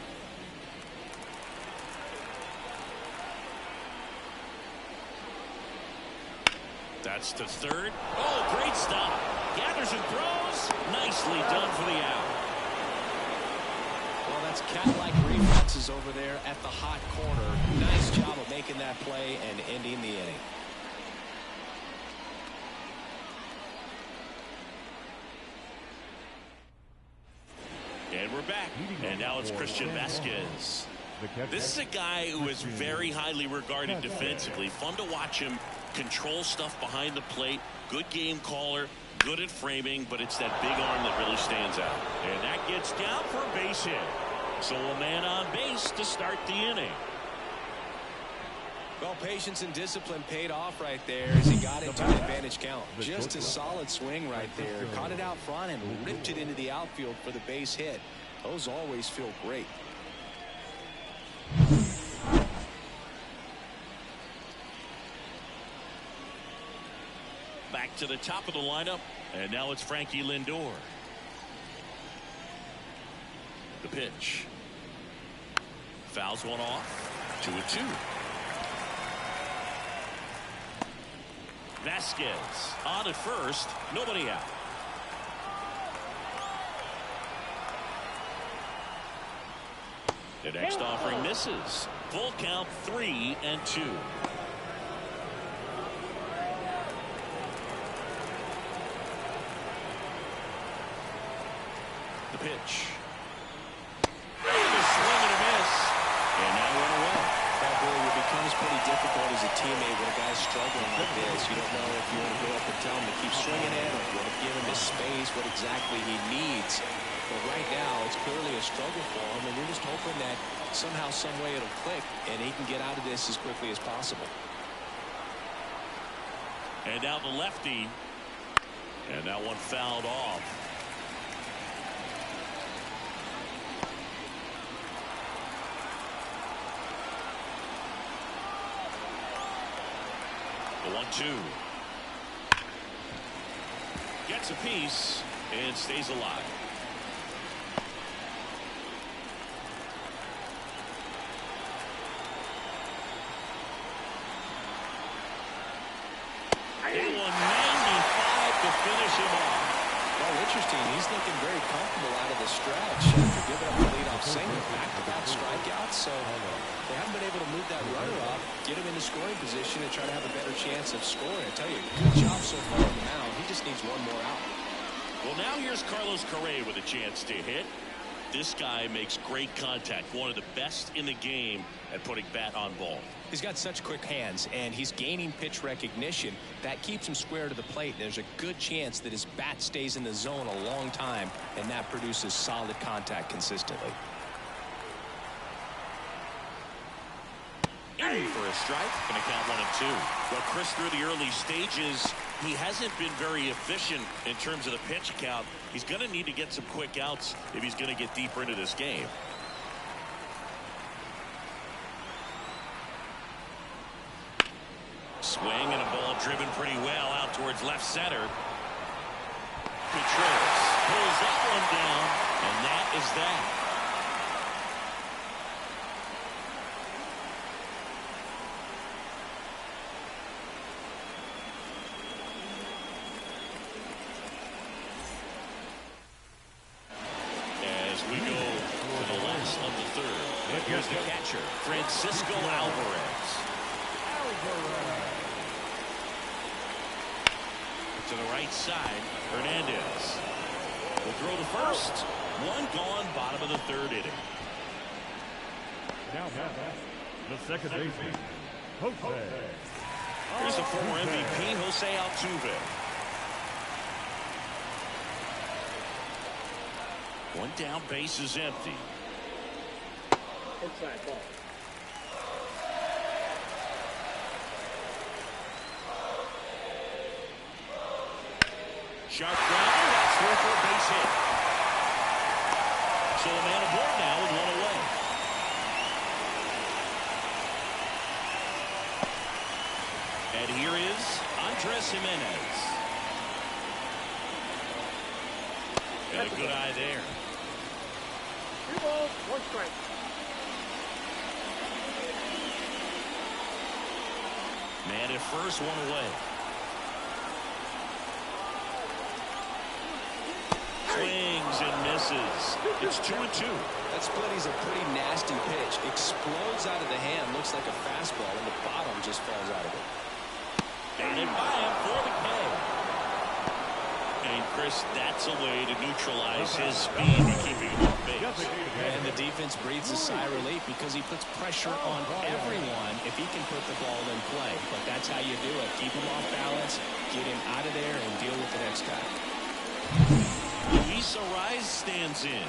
That's to third. Oh, great stop. Gathers and throws. Nicely done for the out. Well, that's cat-like reflexes over there at the hot corner. Nice job of making that play and ending the inning. And we're back. And now it's Christian Vasquez. This is a guy who is very highly regarded defensively. Fun to watch him control stuff behind the plate. Good game caller. Good at framing, but it's that big arm that really stands out. And that gets down for a base hit. So a man on base to start the inning. Well, patience and discipline paid off right there as he got into an advantage count. Just a solid swing right there. Caught it out front and ripped it into the outfield for the base hit. Those always feel great. Back to the top of the lineup, and now it's Frankie Lindor. The pitch. Fouls one off. 2-2. Vasquez on at first. Nobody out. The next offering misses. Full count, 3-2. The pitch. And a swing and a miss. And now run away. That really becomes pretty difficult as a teammate when a guy's struggling like this. You don't know if you want to go up and tell him to keep swinging it, or if you want to give him his space, what exactly he needs. But right now, it's clearly a struggle for him, and you're just hoping that somehow, some way it'll click, and he can get out of this as quickly as possible. And now the lefty. And that one fouled off. The 1-2. Gets a piece and stays alive. They won 95 to finish him off. Well, interesting. He's looking very comfortable out of the stretch after giving up the leadoff single. Back-to-back strikeouts, so they haven't been able to move that runner up, get him into scoring position, and try to have a better chance of scoring. I tell you, good job so far on the mound. He just needs one more out. Well, now here's Carlos Correa with a chance to hit. This guy makes great contact. One of the best in the game at putting bat on ball. He's got such quick hands, and he's gaining pitch recognition. That keeps him square to the plate. There's a good chance that his bat stays in the zone a long time, and that produces solid contact consistently. In for a strike. Going to count 1-2. Well, Chris, through the early stages, he hasn't been very efficient in terms of the pitch count. He's going to need to get some quick outs if he's going to get deeper into this game. swing and a ball driven pretty well out towards left center. Contreras pulls that one down, and that is that. As we go to the last of the third, here's the catcher, Francisco Alvarez. To the right side, Hernandez will throw the first. One gone, bottom of the third inning. Now, the second baseman, Jose. Here's the former MVP, Jose Altuve. One down, base is empty. Inside ball. Sharp grounder, that's through for a base hit. So the man aboard now with one away. And here is Andres Jimenez. Got a good eye there. 2 balls, 1 strike. Man at first, one away. Swings and misses. It's 2-2. That split is a pretty nasty pitch. Explodes out of the hand. Looks like a fastball, and the bottom just falls out of it. Batted by him for the K. And Chris, that's a way to neutralize his speed by keeping him off base. And the defense breathes a sigh of relief because he puts pressure on everyone if he can put the ball in play. But that's how you do it. Keep him off balance, get him out of there, and deal with the next guy. Luis Arraez stands in.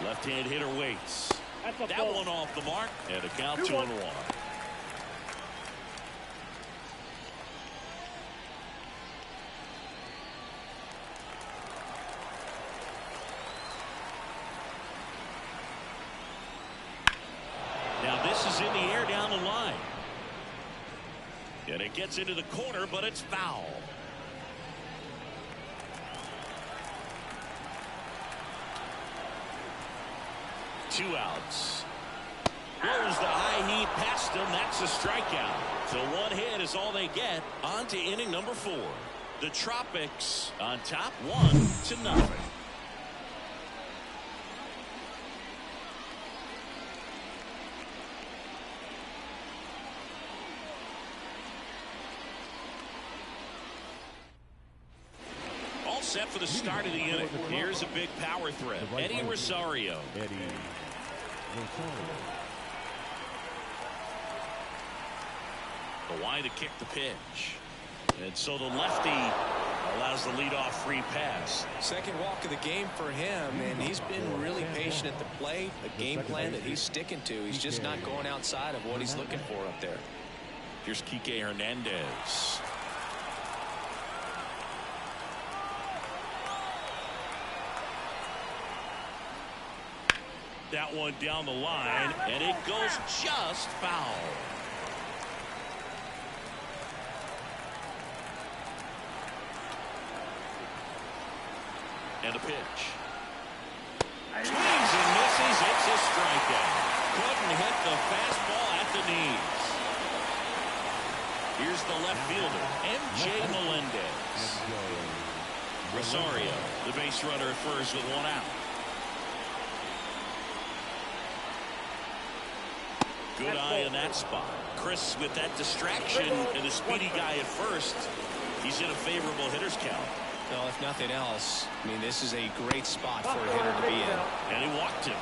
Left-hand hitter waits. That one off the mark, and a count 2-1. Now this is in the air down the line. And it gets into the corner, but it's foul. Two outs. Blows the high heat past him. That's a strikeout. So one hit is all they get. On to inning number 4. The Tropics on top 1-0. Set for the start of the inning. Here's a big power threat. Eddie Rosario. The wide to kick the pitch. And so the lefty allows the leadoff free pass. Second walk of the game for him, and he's been really patient at the plate. A game plan that he's sticking to. He's just not going outside of what he's looking for up there. Here's Kike Hernandez. That one down the line, and it goes just foul. And a pitch. Swings and misses. It's a strikeout. Couldn't hit the fastball at the knees. Here's the left fielder, MJ Melendez. Rosario, the base runner at first with one out. Good eye in that spot. Chris with that distraction and the speedy guy at first. He's in a favorable hitter's count. Well, if nothing else, I mean, this is a great spot for a hitter to be in. And he walked him.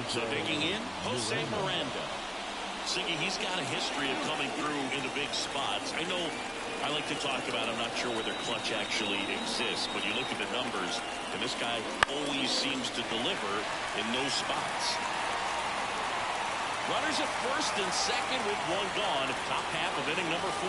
So digging in, Jose Miranda. Siggy, he's got a history of coming through into big spots. I know I like to talk about, I'm not sure whether clutch actually exists, but you look at the numbers, and this guy always seems to deliver in those spots. Runners at first and second with one gone, top half of inning number 4.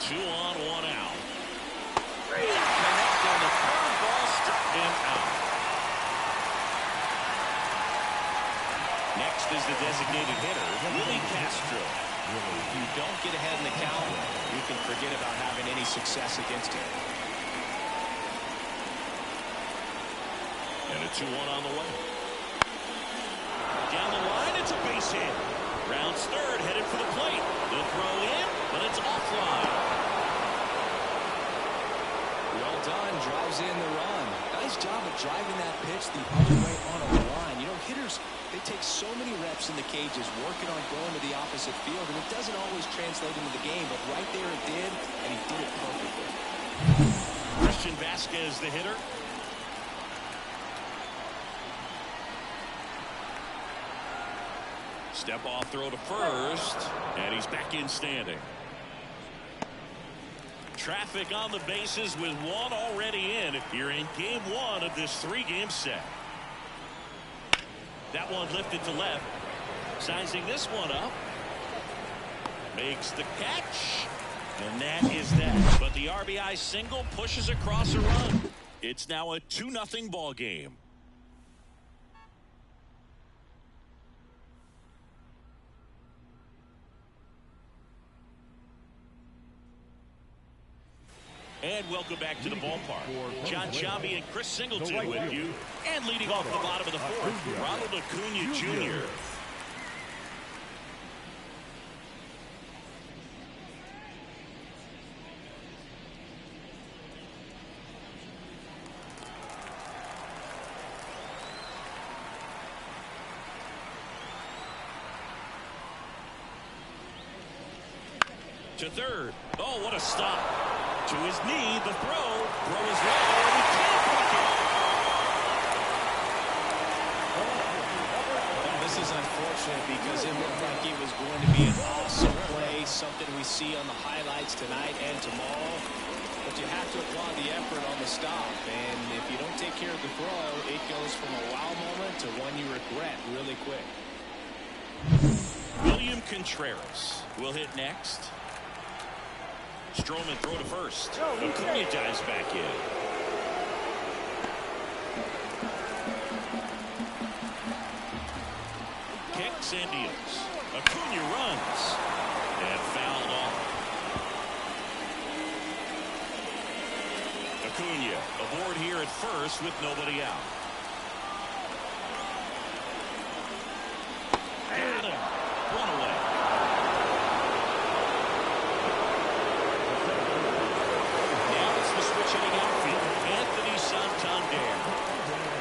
2 on, 1 out. Connect on the curveball, struck him out. Next is the designated hitter, Willie Castro. If you don't get ahead in the count, you can forget about having any success against him. And a 2-1 on the way. Down the line, it's a base hit. Rounds third, headed for the plate. The throw in, but it's offline. Well done, drives in the run. Nice job of driving that pitch the other way on a line. You know, hitters, they take so many reps in the cages, working on going to the opposite field, and it doesn't always translate into the game, but right there it did, and he did it perfectly. Christian Vasquez, the hitter. Step off throw to first, and he's back in standing. Traffic on the bases with 1 already in. You're in game 1 of this 3-game set. That one lifted to left. Sizing this one up. Makes the catch. And that is that. But the RBI single pushes across a run. It's now a 2-0 ball game. And welcome back to the ballpark. John Chambi and Chris Singleton with you. And leading off the bottom of the 4th, Ronald Acuna Jr. To third. Oh, what a stop. To his knee, the throw. Throw is low, and he can't block it. Well, this is unfortunate because it looked like it was going to be an awesome play, something we see on the highlights tonight and tomorrow. But you have to applaud the effort on the stop, and if you don't take care of the throw, it goes from a wow moment to one you regret really quick. William Contreras will hit next. Stroman throw to first. Acuna dives back in. Kicks and deals. Acuna runs. And fouled off. Acuna aboard here at first with nobody out. Got him. Run away.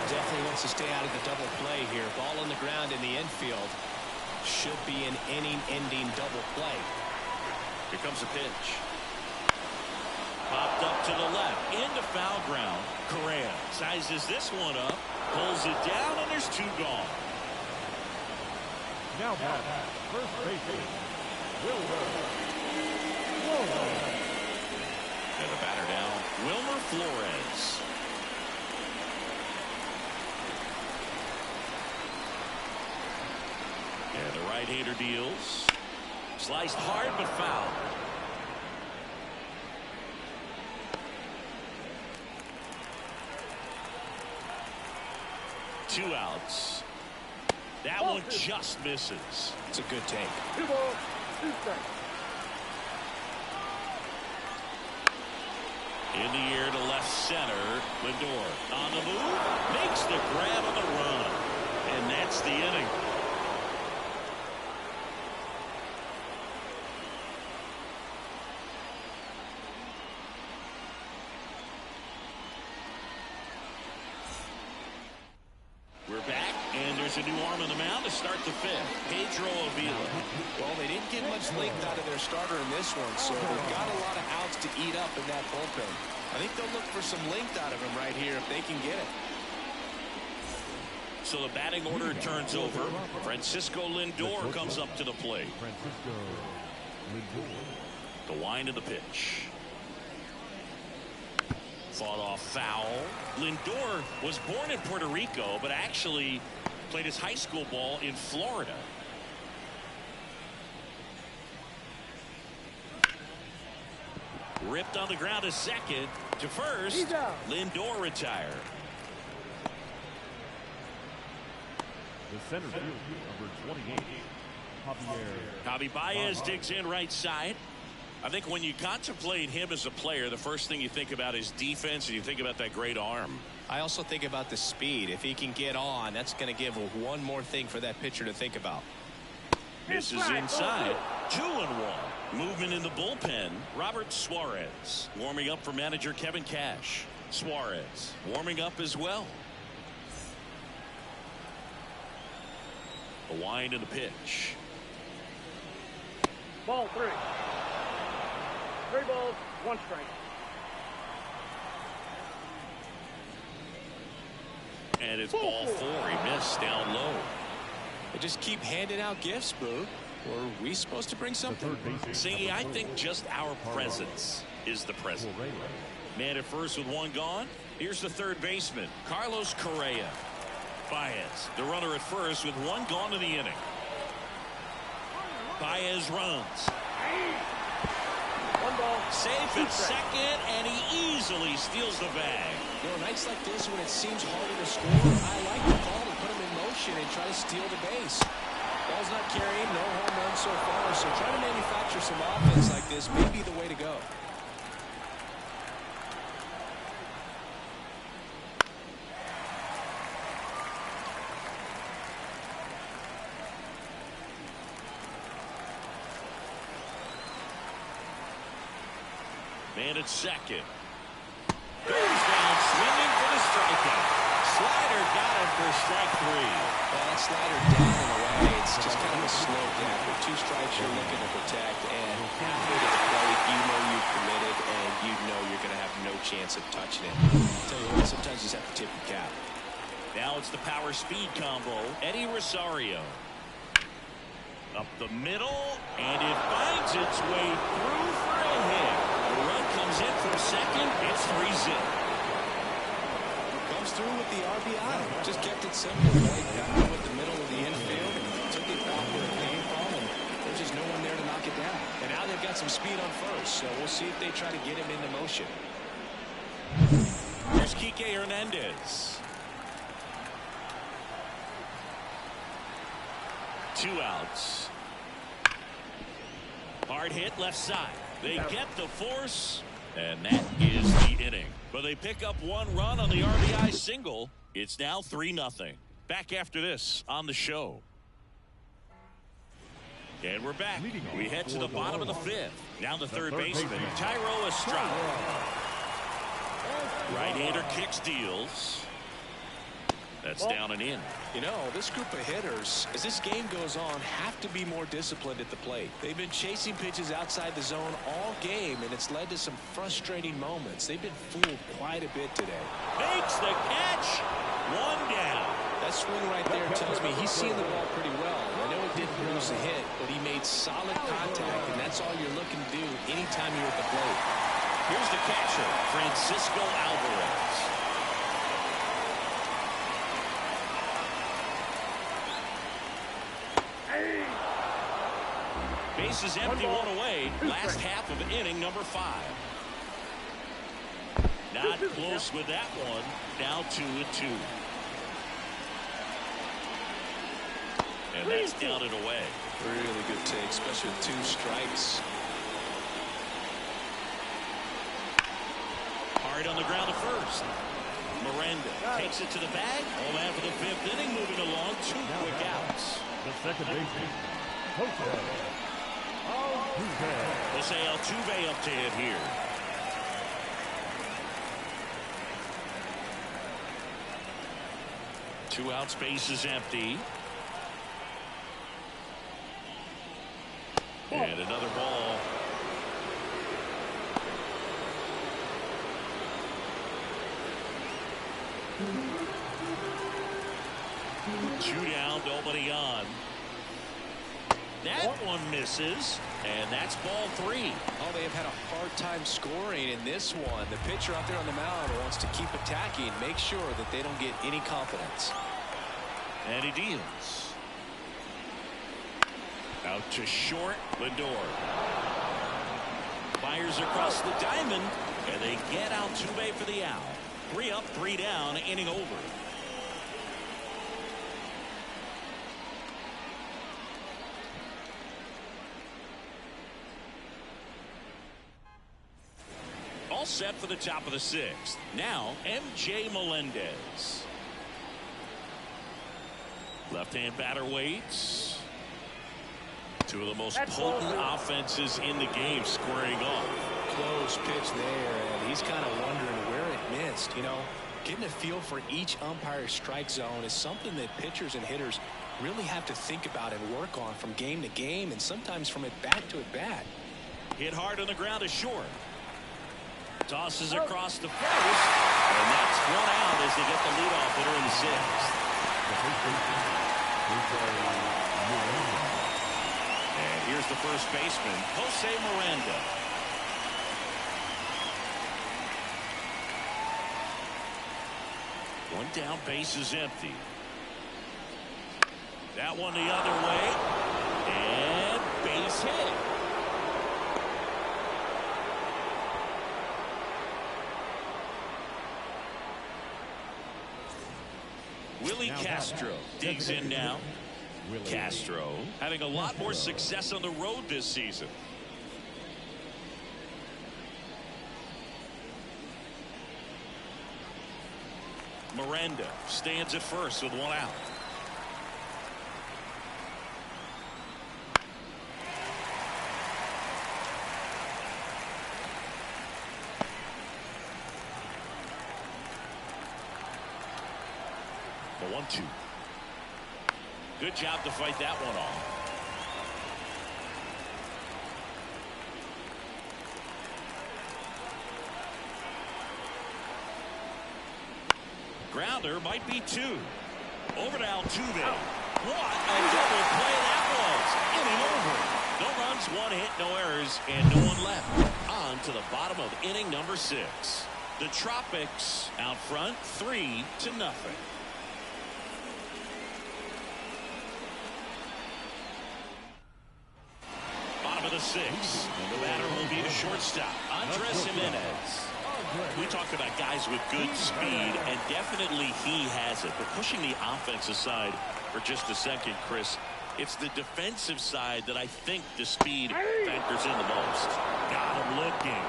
Definitely wants to stay out of the double play here. Ball on the ground in the infield. Should be an inning-ending double play. Here comes a pitch. Popped up to the left. Into foul ground. Correa sizes this one up. Pulls it down, and there's 2 gone. Now back, first baseman, Wilmer. And the batter now, Wilmer Flores. And the right-hander deals. Sliced hard but foul. Two outs. That one just misses. It's a good take. 2 balls, 2 strikes. In the air to left center. Lindor on the move. Makes the grab on the run. And that's the inning. We're back, and there's a new arm on the mound to start the 5th. Pedro Avila. Well, they didn't get much length out of their starter in this one, so they've got a lot of outs to eat up in that bullpen. I think they'll look for some length out of him right here if they can get it. So the batting order turns over. Francisco Lindor comes up to the plate. The wind of the pitch. Fought off foul. Lindor was born in Puerto Rico, but actually played his high school ball in Florida. Tripped on the ground to second. To first, He's out. Lindor retired. The center fielder, number 28, Javi Baez digs in right side. I think when you contemplate him as a player, the first thing you think about is defense, and you think about that great arm. I also think about the speed. If he can get on, that's going to give one more thing for that pitcher to think about. Misses inside. 2-1. Movement in the bullpen. Robert Suarez warming up for manager Kevin Cash. Suarez warming up as well. A wind and a pitch. Ball 3. 3 balls, 1 strike. And it's ball 4. He missed down low. They just keep handing out gifts, Boo. Were we supposed to bring something? See, I think just our presence is the present. Man at first with 1 gone. Here's the third baseman, Carlos Correa. Baez, the runner at first with 1 gone in the inning. Baez runs. 1 ball. Safe at second, and he easily steals the bag. You know, nights like this when it seems harder to score, I like the call to put him in motion and try to steal the base. Ball's not carrying, no home run so far, so trying to manufacture some offense like this may be the way to go. Man at second. Goes down swinging for the strikeout. Slider got him for strike 3. Well, that slider down and away, it's just kind of a slow gap. With 2 strikes you're looking to protect, and halfway to the plate, you know you've committed, and you know you're going to have no chance of touching it. Tell you what, sometimes you just have to tip your cap. Now it's the power speed combo. Eddie Rosario. Up the middle, and it finds its way through for a hit. The run comes in from second. It's 3-0. Comes through with the RBI. Just kept it simple. Played down with the middle of the infield and took it back where it came from, and there's just no one there to knock it down. And now they've got some speed on first, so we'll see if they try to get him into motion. Here's Kike Hernandez. 2 outs. Hard hit left side. They get the force, and that is the inning. But they pick up 1 run on the RBI single. It's now 3-0. Back after this on the show. And we're back. We head to the bottom of the 5th. Now the third baseman, Thairo Estrada. Right-hander kicks, deals. That's down and in. You know, this group of hitters, as this game goes on, have to be more disciplined at the plate. They've been chasing pitches outside the zone all game, and it's led to some frustrating moments. They've been fooled quite a bit today. Makes the catch. 1 down. That swing right there tells me he's seeing the ball pretty well. I know it didn't produce a hit, but he made solid contact, and that's all you're looking to do anytime you're at the plate. Here's the catcher, Francisco Alvarez. Bases empty, 1 away. Last half of inning number 5. Not close with that one. Now 2-2. And that's down and away. Really good take, especially with 2 strikes. Hard on the ground to first. Miranda takes it to the bag. All after the 5th inning, moving along. 2 quick outs. The second baseman, Jose Altuve up to hit here. Two outs, base is empty. And another ball. Two down, nobody on. That one misses, and that's ball 3. Oh, they have had a hard time scoring in this one. The pitcher out there on the mound wants to keep attacking, make sure that they don't get any confidence. And he deals. Out to short, Lindor. Fires across the diamond, and they get Altuve for the out. 3 up, 3 down, inning over. All set for the top of the 6th. Now, MJ Melendez. Left-hand batter waits. 2 of the most potent offenses in the game squaring off. Close pitch there, and he's kind of wondering where it missed. You know, getting a feel for each umpire's strike zone is something that pitchers and hitters really have to think about and work on from game to game, and sometimes from at bat to at bat. Hit hard on the ground is short. Tosses across the first, and that's 1 out as they get the leadoff hitter in the 6th. And here's the first baseman, Jose Miranda. One down, base is empty. That one the other way, and base hit. Willie Castro digs in now. Castro having a lot more success on the road this season. Miranda stands at first with 1 out. The 1-2. Good job to fight that one off. Grounder might be 2. Over to Altuve. What a double play that was. Inning over. No runs, 1 hit, no errors, and no one left. On to the bottom of inning number 6. The Tropics out front 3-0. Bottom of the 6th. And the batter will be the shortstop, Andres Jimenez. We talked about guys with good speed, and definitely he has it. But pushing the offense aside for just a second, Chris, it's the defensive side that I think the speed factors in the most. Got him looking.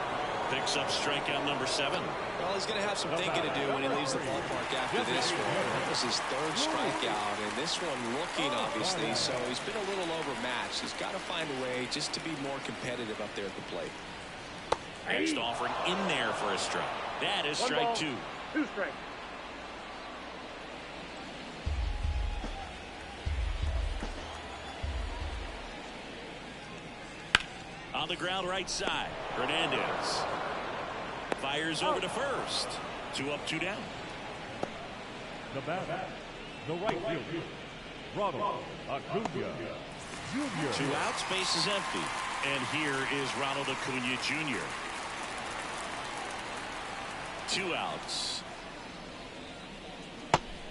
Picks up strikeout number 7. Well, he's going to have some thinking to do when he leaves the ballpark after this one. That was his 3rd strikeout, and this one looking, obviously, so he's been a little overmatched. He's got to find a way just to be more competitive up there at the plate. Next offering in there for a strike. That is strike 2. 2 strikes. On the ground right side, Hernandez fires over to first. 2 up, 2 down. The batter, the right fielder, Ronald Acuna Jr. 2 outs, base is empty. And here is Ronald Acuna Jr. 2 outs.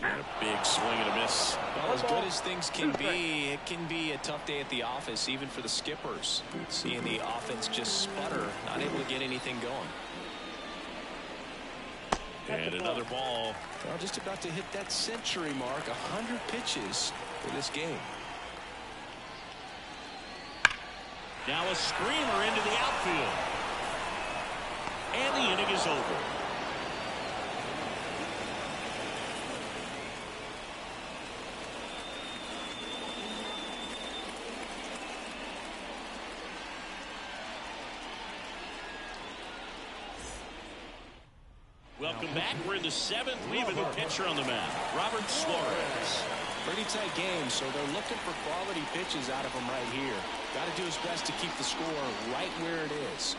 And a big swing and a miss. Well, as good as things can be, it can be a tough day at the office, even for the skippers. Seeing the offense just sputter, not able to get anything going. And another ball. Well, just about to hit that century mark, 100 pitches for this game. Now a screamer into the outfield. And the inning is over. Welcome back. We're in the 7th. We have a new pitcher on the mound, Robert Suarez. Pretty tight game, so they're looking for quality pitches out of him right here. Got to do his best to keep the score right where it is.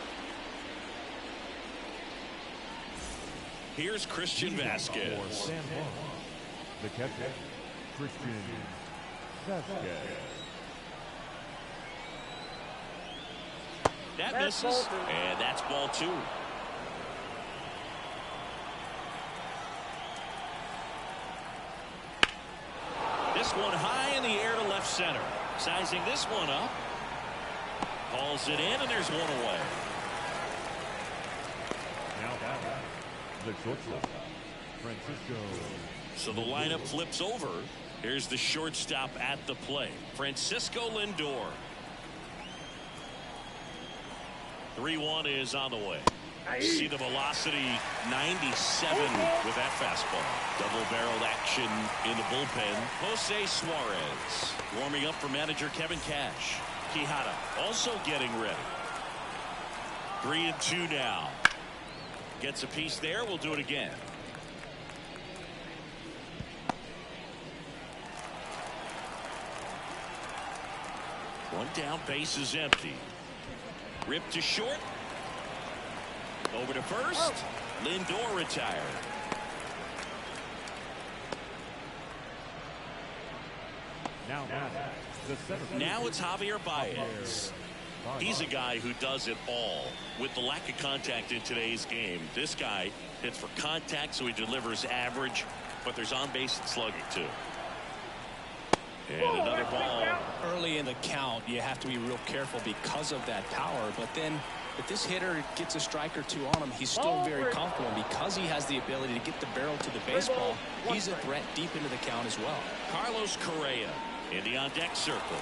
Here's Christian Vasquez. The catcher, Christian Vasquez. That misses, and that's ball 2. This one high in the air to left center. Sizing this one up. Hauls it in, and there's one away. Now batting, the shortstop, Francisco. So the lineup flips over. Here's the shortstop at the plate, Francisco Lindor. 3-1 is on the way. See the velocity, 97 with that fastball. Double-barreled action in the bullpen. Jose Suarez warming up for manager Kevin Cash. Quijada also getting ready. 3-2 now. Gets a piece there. We'll do it again. One down, base is empty. Ripped to short. Over to first. Lindor retired. Now it's Javier Baez. He's a guy who does it all. With the lack of contact in today's game, this guy hits for contact, so he delivers average, but there's on-base and slugging too. And another ball. Early in the count, you have to be real careful because of that power. But then if this hitter gets a strike or two on him, he's still very comfortable. And because he has the ability to get the barrel to the baseball, he's a threat deep into the count as well. Carlos Correa in the on-deck circle.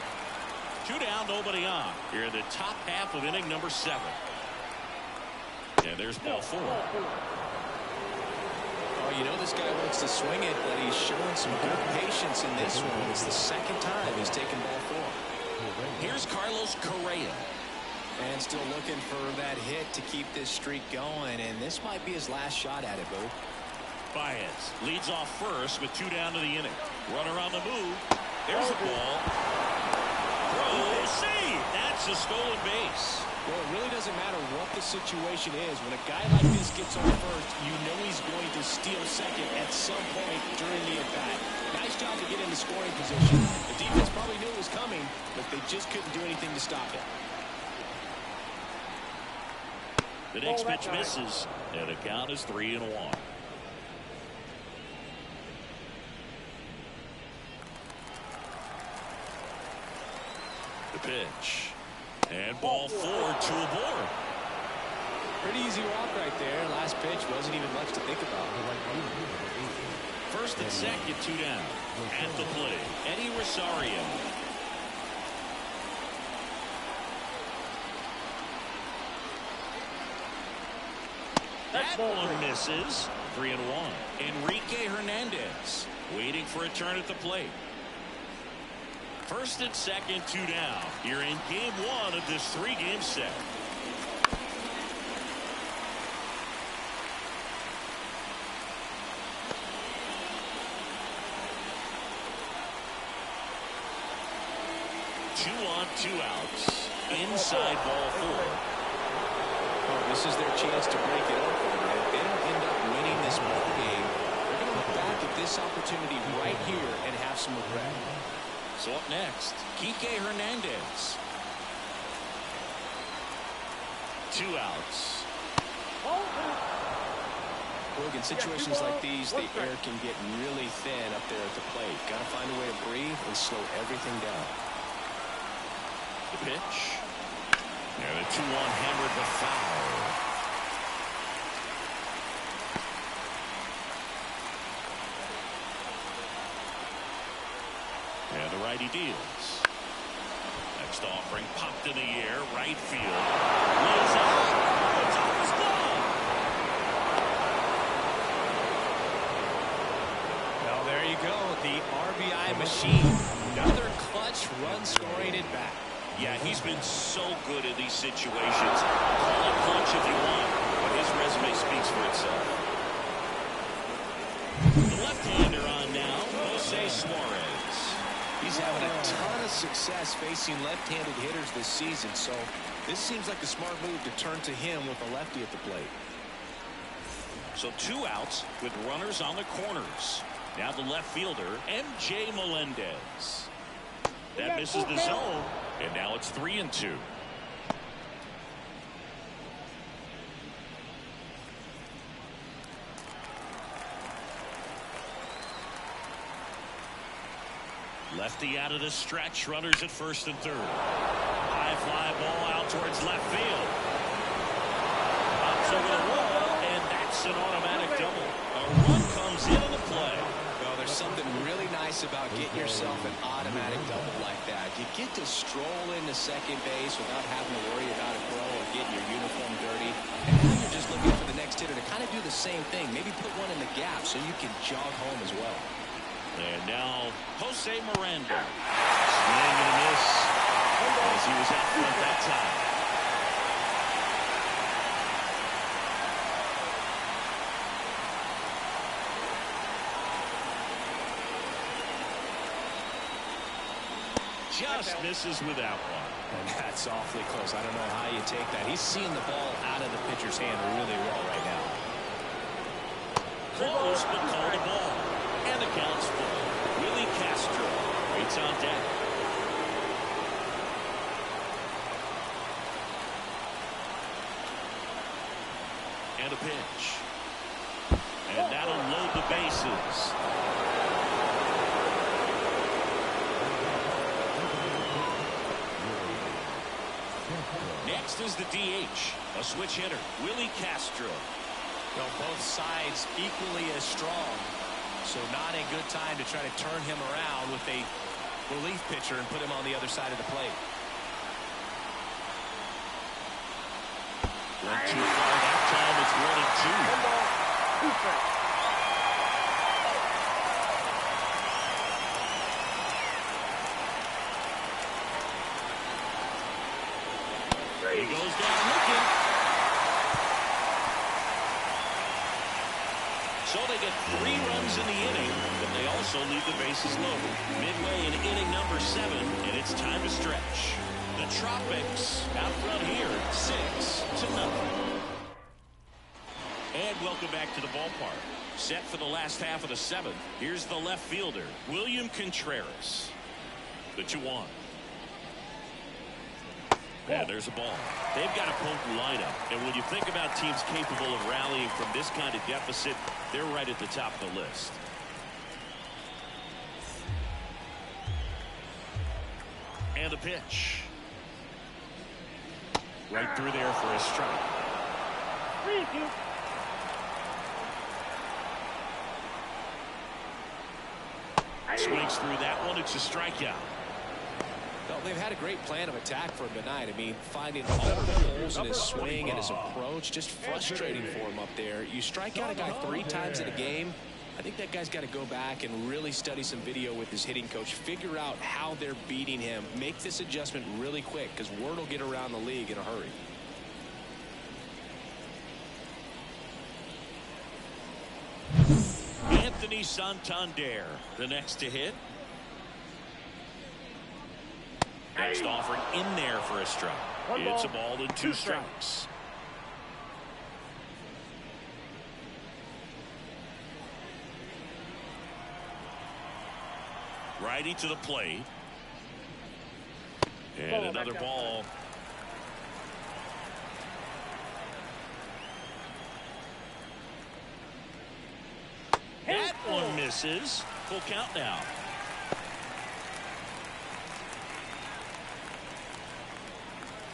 2 down, nobody on. Here in the top half of inning number 7. And there's ball 4. Oh, you know this guy wants to swing it, but he's showing some good patience in this one. It's the second time he's taken ball 4. Here's Carlos Correa. And still looking for that hit to keep this streak going, and this might be his last shot at it, Boo. Baez leads off first with 2 down to the inning. Runner on the move. There's a ball. Throw, see, that's a stolen base. Well, it really doesn't matter what the situation is. When a guy like this gets on first, you know he's going to steal second at some point during the at-bat. Nice job to get into scoring position. The defense probably knew it was coming, but they just couldn't do anything to stop it. The next pitch misses, and the count is 3-1. The pitch. And ball 4, 2 aboard. Pretty easy walk right there. Last pitch wasn't even much to think about. First and second, 2 down. At the plate, Eddie Rosario. That one misses. 3-1. Enrique Hernandez waiting for a turn at the plate. First and second, 2 down. You're in game 1 of this 3-game set. Two on, 2 outs. Inside ball 4. Oh, this is their chance to break it open. If they don't end up winning this ball game, they're going to look back at this opportunity right here and have some regret. So up next, Kike Hernandez. 2 outs. Look, in situations like these, the air can get really thin up there at the plate. Got to find a way to breathe and slow everything down. The pitch. And the 2-1 hammered the foul. And the righty deals. Next offering popped in the air, right field. Lives out. It's off his glove. Well, there you go. The RBI machine. Another clutch run scoring at bat. Yeah, he's been so good in these situations. Call it clutch if you want, but his resume speaks for itself. The left-hander on now, Jose Suarez. He's having a ton of success facing left-handed hitters this season, so this seems like a smart move to turn to him with a lefty at the plate. So 2 outs with runners on the corners. Now the left fielder, MJ Melendez. That misses the zone, and now it's 3-2. Lefty out of the stretch, runners at first and third. High fly ball out towards left field. Pops over the wall, and It's an automatic double. A run comes into the play. Well, there's something really nice about getting yourself an automatic double like that. You get to stroll into second base without having to worry about a throw or getting your uniform dirty. And now you're just looking for the next hitter to kind of do the same thing. Maybe put one in the gap so you can jog home as well. And now Jose Miranda. Swing and a miss as he was out front that time. Just misses with that one. And that's awfully close. I don't know how you take that. He's seeing the ball out of the pitcher's hand really well right now. Close, but called a ball. And the count's full. Willie Castro waits on deck. And a pitch. And that'll load the bases. Next is the DH, a switch hitter, Willie Castro. Well, both sides equally as strong, so not a good time to try to turn him around with a relief pitcher and put him on the other side of the plate. Went too far that time. It's 1-2. 2 strikes. He goes down looking. So they get 3 runs in the inning, but they also leave the bases loaded. Midway in inning number 7, and it's time to stretch. The Tropics out front here, 6-0. And welcome back to the ballpark. Set for the last half of the 7th. Here's the left fielder, William Contreras. The 2-1. And there's a ball. They've got a potent lineup. And when you think about teams capable of rallying from this kind of deficit, they're right at the top of the list. And a pitch. Right through there for a strike. 3-2. Swings through that one. It's a strikeout. Well, they've had a great plan of attack for him tonight. I mean, finding all the holes in his swing and his approach, just frustrating for him up there. You strike out a guy 3 times in a game. I think that guy's got to go back and really study some video with his hitting coach, figure out how they're beating him, make this adjustment really quick because word will get around the league in a hurry. Anthony Santander, the next to hit. Next offering in there for a strike. It's a ball and 2 strikes. Righty to the plate. And another ball. That one misses. Full count now.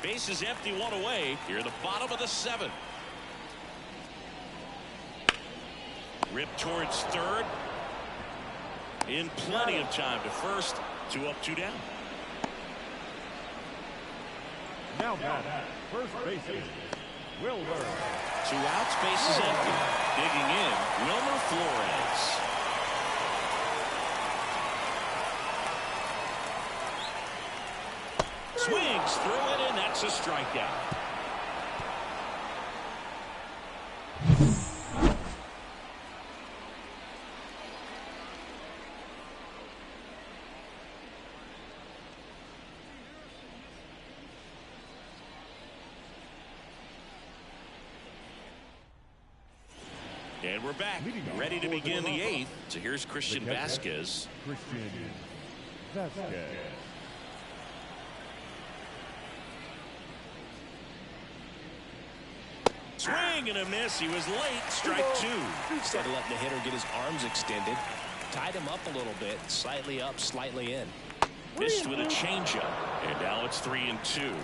Base is empty, 1 away. Here at the bottom of the 7th. Rip towards third. In plenty of time to first. 2 up, 2 down. Now back, first baseman, Wilmer. 2 outs, base is empty. Digging in, Wilmer Flores. Swings through it, and that's a strikeout. And we're back, ready to begin the 8th. So here's Christian Vasquez. Christian Vasquez. Swing and a miss. He was late. Strike 2. Instead of letting the hitter get his arms extended, tied him up a little bit, slightly up, slightly in. Missed with a changeup. And now it's 3-2.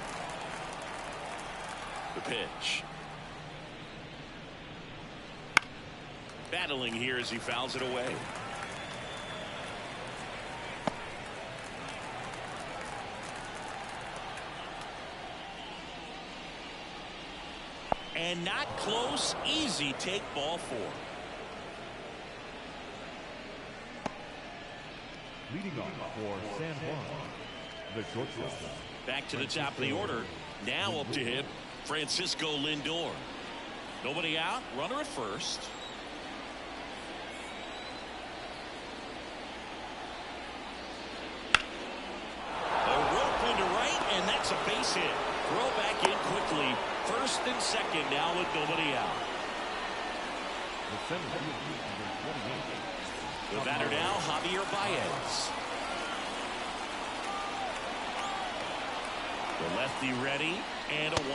The pitch. Battling here as he fouls it away. And not close. Easy take, ball 4. Leading off for San Juan, the shortstop. Back to the top of the order. Now up to hit Francisco Lindor. Nobody out. Runner at first. A rope into right, and that's a base hit. Throw back in quickly. First and second now with nobody out. The center fielder, number 28. The batter now, Javier Baez. The lefty ready, and a 1-1.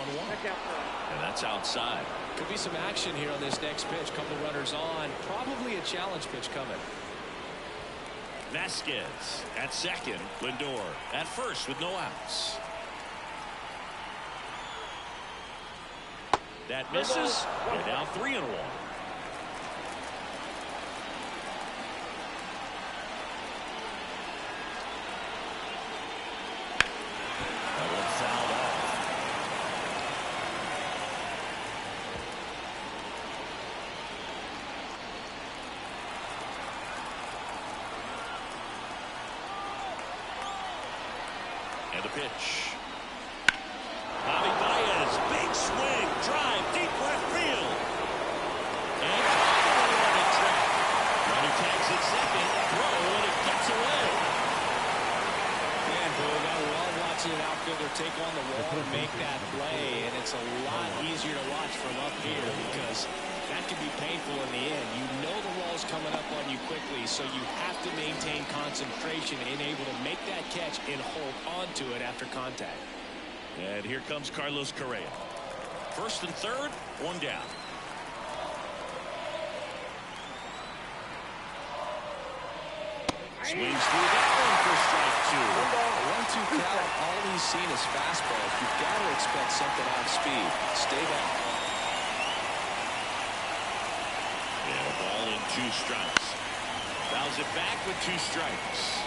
And that's outside. Could be some action here on this next pitch. Couple runners on. Probably a challenge pitch coming. Vasquez at second. Lindor at first with no outs. That misses, and now 3-1. And a pitch. Javi Baez, big swing, drive, deep left field. And on the track. Runner tags at second, throw, and it gets away. Man, Boog, I love watching an outfielder take on the wall and make that play, and it's a lot easier to watch from up here because that can be painful in the end. You know the wall's coming up on you quickly, so you have to maintain concentration and able to make that catch and hold on to it after contact. And here comes Carlos Correa. First and third, 1 down. Swings through that one for strike 2. A 1-2 count, all he's seen is fastball. You've got to expect something off speed. Stay back. And a ball in 2 strikes. Fouls it back with 2 strikes.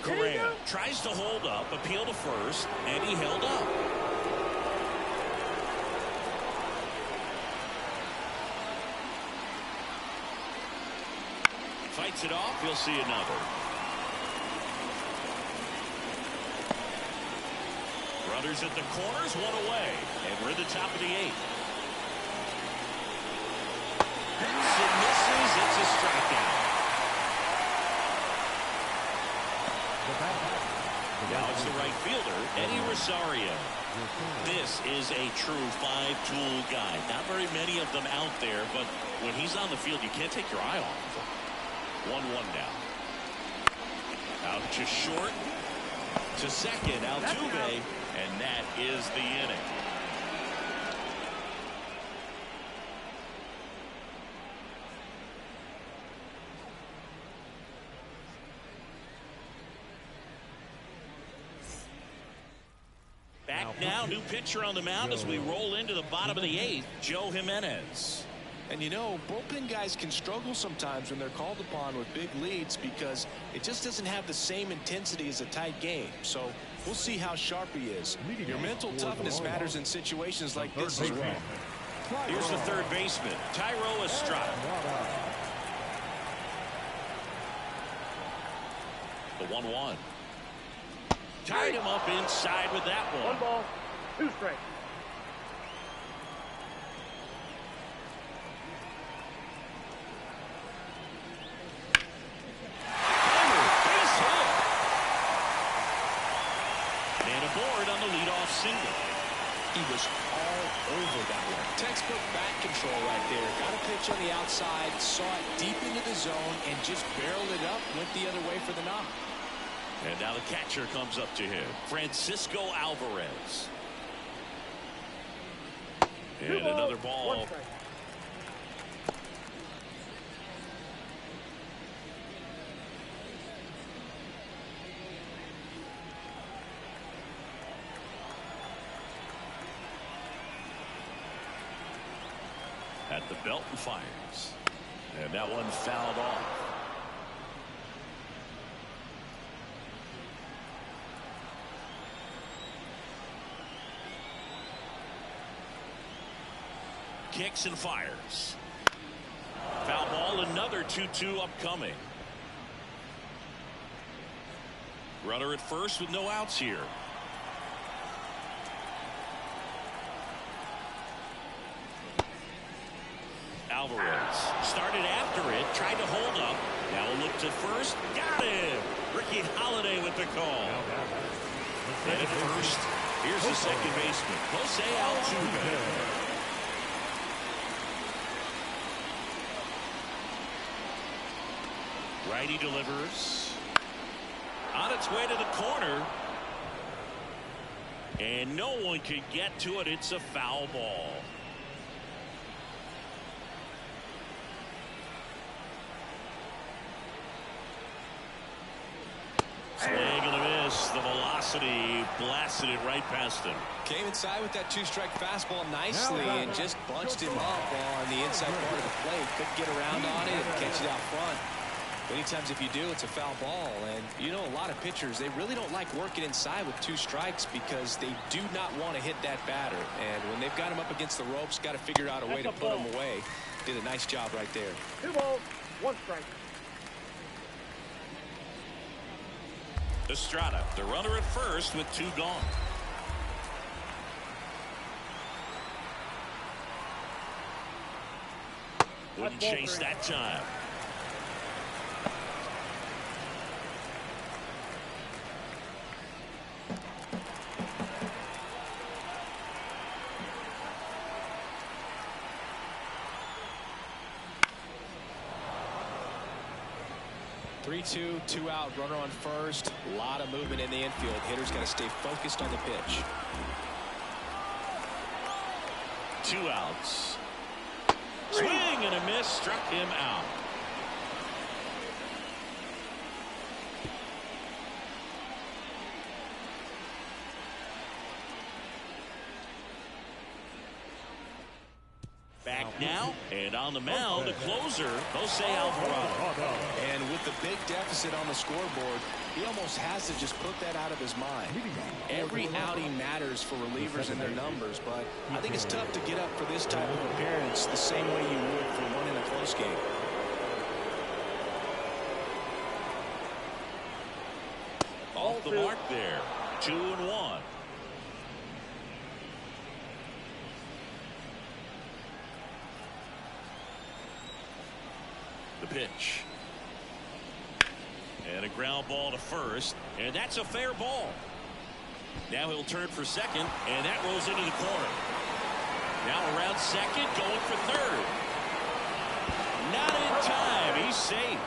Correa tries to hold up, appeal to first, and he held up. Fights it off, he'll see another. Runners at the corners, 1 away, and we're at the top of the 8th. It misses, it's a strikeout. Now it's the right fielder, Eddie Rosario. This is a true 5-tool guy. Not very many of them out there, but when he's on the field, you can't take your eye off of him. 1-1 now. Out to short, to second, Altuve, and that is the inning. Back now, new pitcher on the mound as we roll into the bottom of the 8th, Joe Jimenez. And you know, bullpen guys can struggle sometimes when they're called upon with big leads because it just doesn't have the same intensity as a tight game. So we'll see how sharp he is. Your mental toughness matters in situations like this as well. Here's the third baseman, Thairo Estrada. The 1-1. Tied him up inside with that one. 1 ball, 2 strikes. Base hit. And aboard on the leadoff single. He was all over that one. Textbook bat control right there. Got a pitch on the outside, saw it deep into the zone, and just barreled it up, went the other way for the knock. And now the catcher comes up to him, Francisco Alvarez. And another ball. at the belt and fires. And that one fouled off. Kicks and fires. Foul ball, another 2-2 upcoming. Runner at first with no outs here. Alvarez started after it, tried to hold up. Now a look to first. Got him. Ricky Holiday with the call. And at first, here's the second baseman, Jose Altuve. Righty delivers. On its way to the corner. And no one can get to it. It's a foul ball. Swing and a miss. The velocity blasted it right past him. Came inside with that two-strike fastball nicely and just bunched him up on the inside part of the plate. Couldn't get around on it and catch it out front. Many times if you do, it's a foul ball. And you know, a lot of pitchers, they really don't like working inside with two strikes because they do not want to hit that batter. And when they've got him up against the ropes, got to figure out a way to put him away. Did a nice job right there. 2 balls, 1 strike. Estrada, the runner at first with 2 gone. Wouldn't chase that time. Three-two, 2 out, runner on first. A lot of movement in the infield. Hitter's got to stay focused on the pitch. 2 outs. Swing and a miss, struck him out. Back now, and on the mound, the closer, Jose Alvarado. And with the big deficit on the scoreboard, he almost has to just put that out of his mind. Every outing matters for relievers and their numbers, but I think it's tough to get up for this type of appearance the same way you would for one in a close game. Off the mark there. 2-1. The pitch. And a ground ball to first. And that's a fair ball. Now he'll turn for second. And that rolls into the corner. Now around second, going for third. Not in time. He's safe.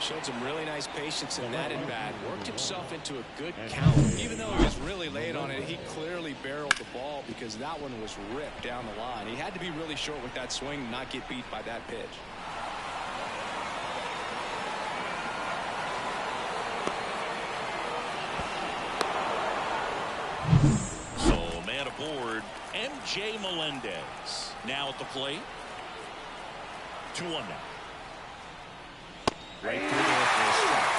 Showed some really nice patience in that at bat. Worked himself into a good count. Even though he was really late on it, he clearly barreled the ball because that one was ripped down the line. He had to be really short with that swing and not get beat by that pitch. So man aboard, MJ Melendez. Now at the plate. 2-1 now. Right through there for a strike.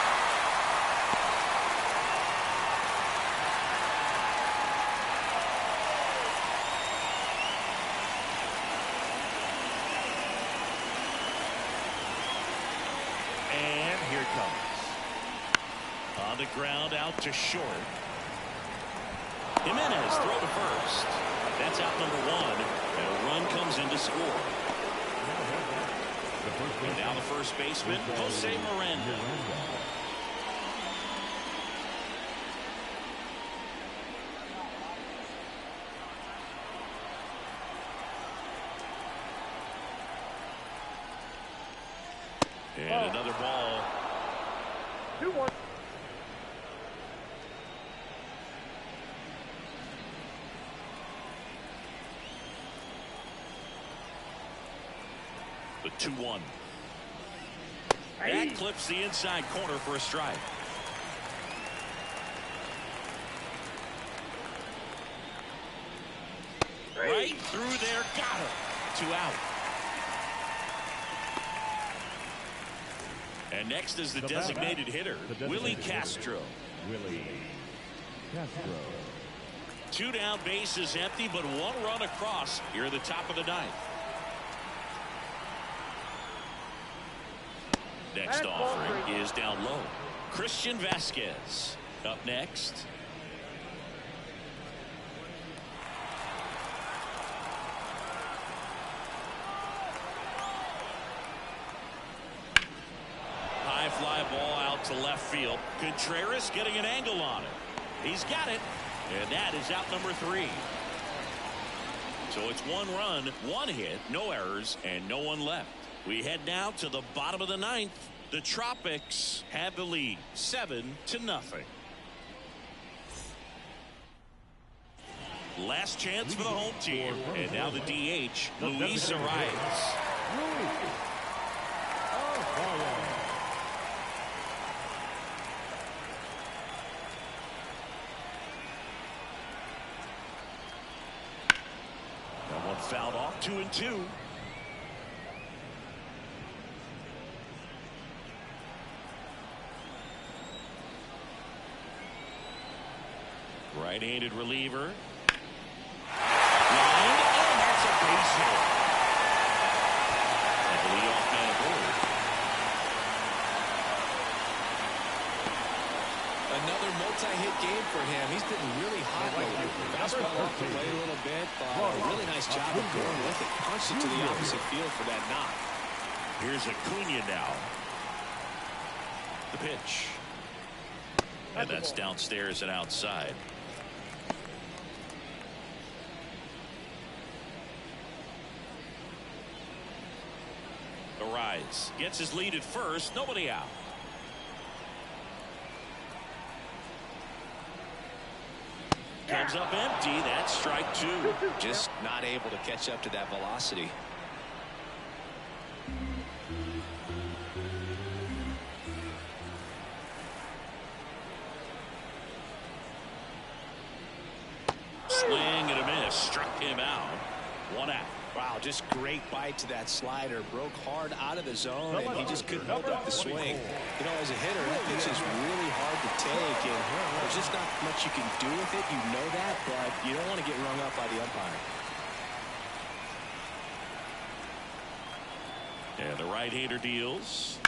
And here it comes. On the ground, out to short. Jimenez throw to first. That's out number 1. And a run comes in to score. And now the first baseman, Jose Miranda. And another ball. 2-1. The 2-1. That clips the inside corner for a strike. Right through there, got him. 2 out. And next is the designated hitter, Willie Castro. Willie Castro. 2 down, bases empty, but 1 run across here at the top of the 9th. Next offering is down low. Christian Vasquez up next. High fly ball out to left field. Contreras getting an angle on it. He's got it. And that is out number 3. So it's 1 run, 1 hit, no errors, and no one left. We head now to the bottom of the 9th. The Tropics have the lead, 7-0. Last chance for the home team. And now the DH, Luis Arias. That one fouled off, 2-2. Right-handed reliever. Line, and that's a base hit. And the leadoff man aboard. Another multi-hit game for him. He's been really hot lately. Fastball off the way a little bit, but a really nice job of going with it. Punched it to the opposite field for that knock. Here's Acuna now. The pitch. And that's downstairs and outside. Arise gets his lead at first. Nobody out. Comes up empty. That's strike 2. Just not able to catch up to that velocity. Swing and a miss. Struck him out. 1 out. Wow, just great bite to that slider. Broke hard out of the zone, and he just couldn't hold up the swing. You know, as a hitter, that pitch is really hard to take, and there's just not much you can do with it. You know that, but you don't want to get rung up by the umpire. And the right-hander deals,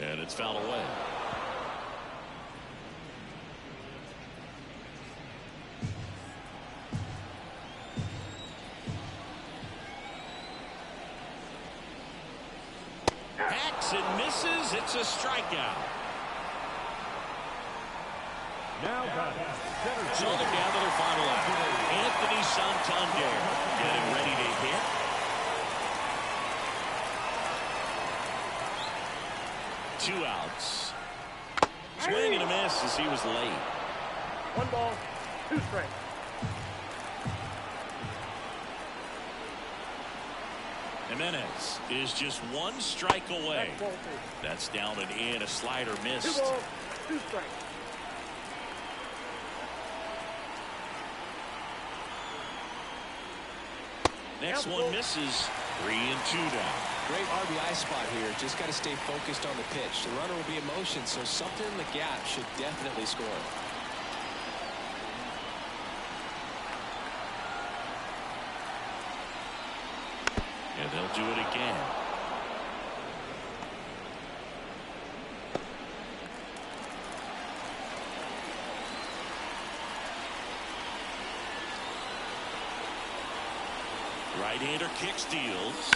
and it's fouled away. And misses. It's a strikeout. Now batting, So they're down to their final out. Anthony Santander getting ready to hit. Two outs. Swing and a miss as he was late. 1 ball, 2 strikes. Jimenez is just 1 strike away. That's down and in. A slider 2 missed. balls, 2 strikes. Next one misses. 3-2 down. Great RBI spot here. Just got to stay focused on the pitch. The runner will be in motion, so something in the gap should definitely score. And they'll do it again. Right-hander kick steals.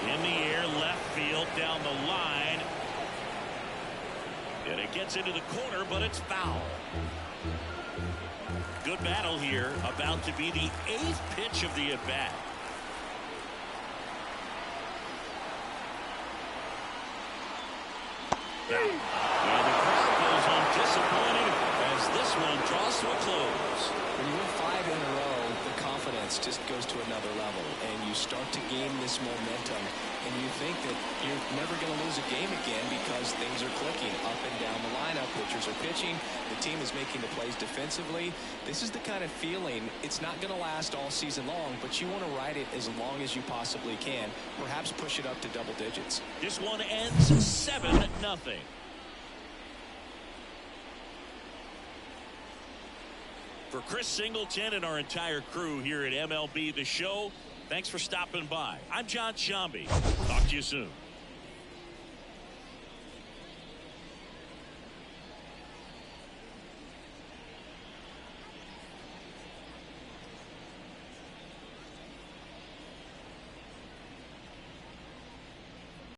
In the air, left field, down the line. And it gets into the corner, but it's foul. Good battle here. About to be the 8th pitch of the at-bat. And the crowd goes on disappointed as this one draws to a close. When you win 5 in a row, the confidence just goes to another level, and you start to gain this momentum, and you think that you're never going to lose a game again because things are clicking up and down the lineup. Pitchers are pitching. The team is making the plays defensively. This is the kind of feeling, it's not going to last all season long, but you want to ride it as long as you possibly can. Perhaps push it up to double digits. This one ends 7-0. For Chris Singleton and our entire crew here at MLB The Show, thanks for stopping by. I'm John Shambi. Talk to you soon.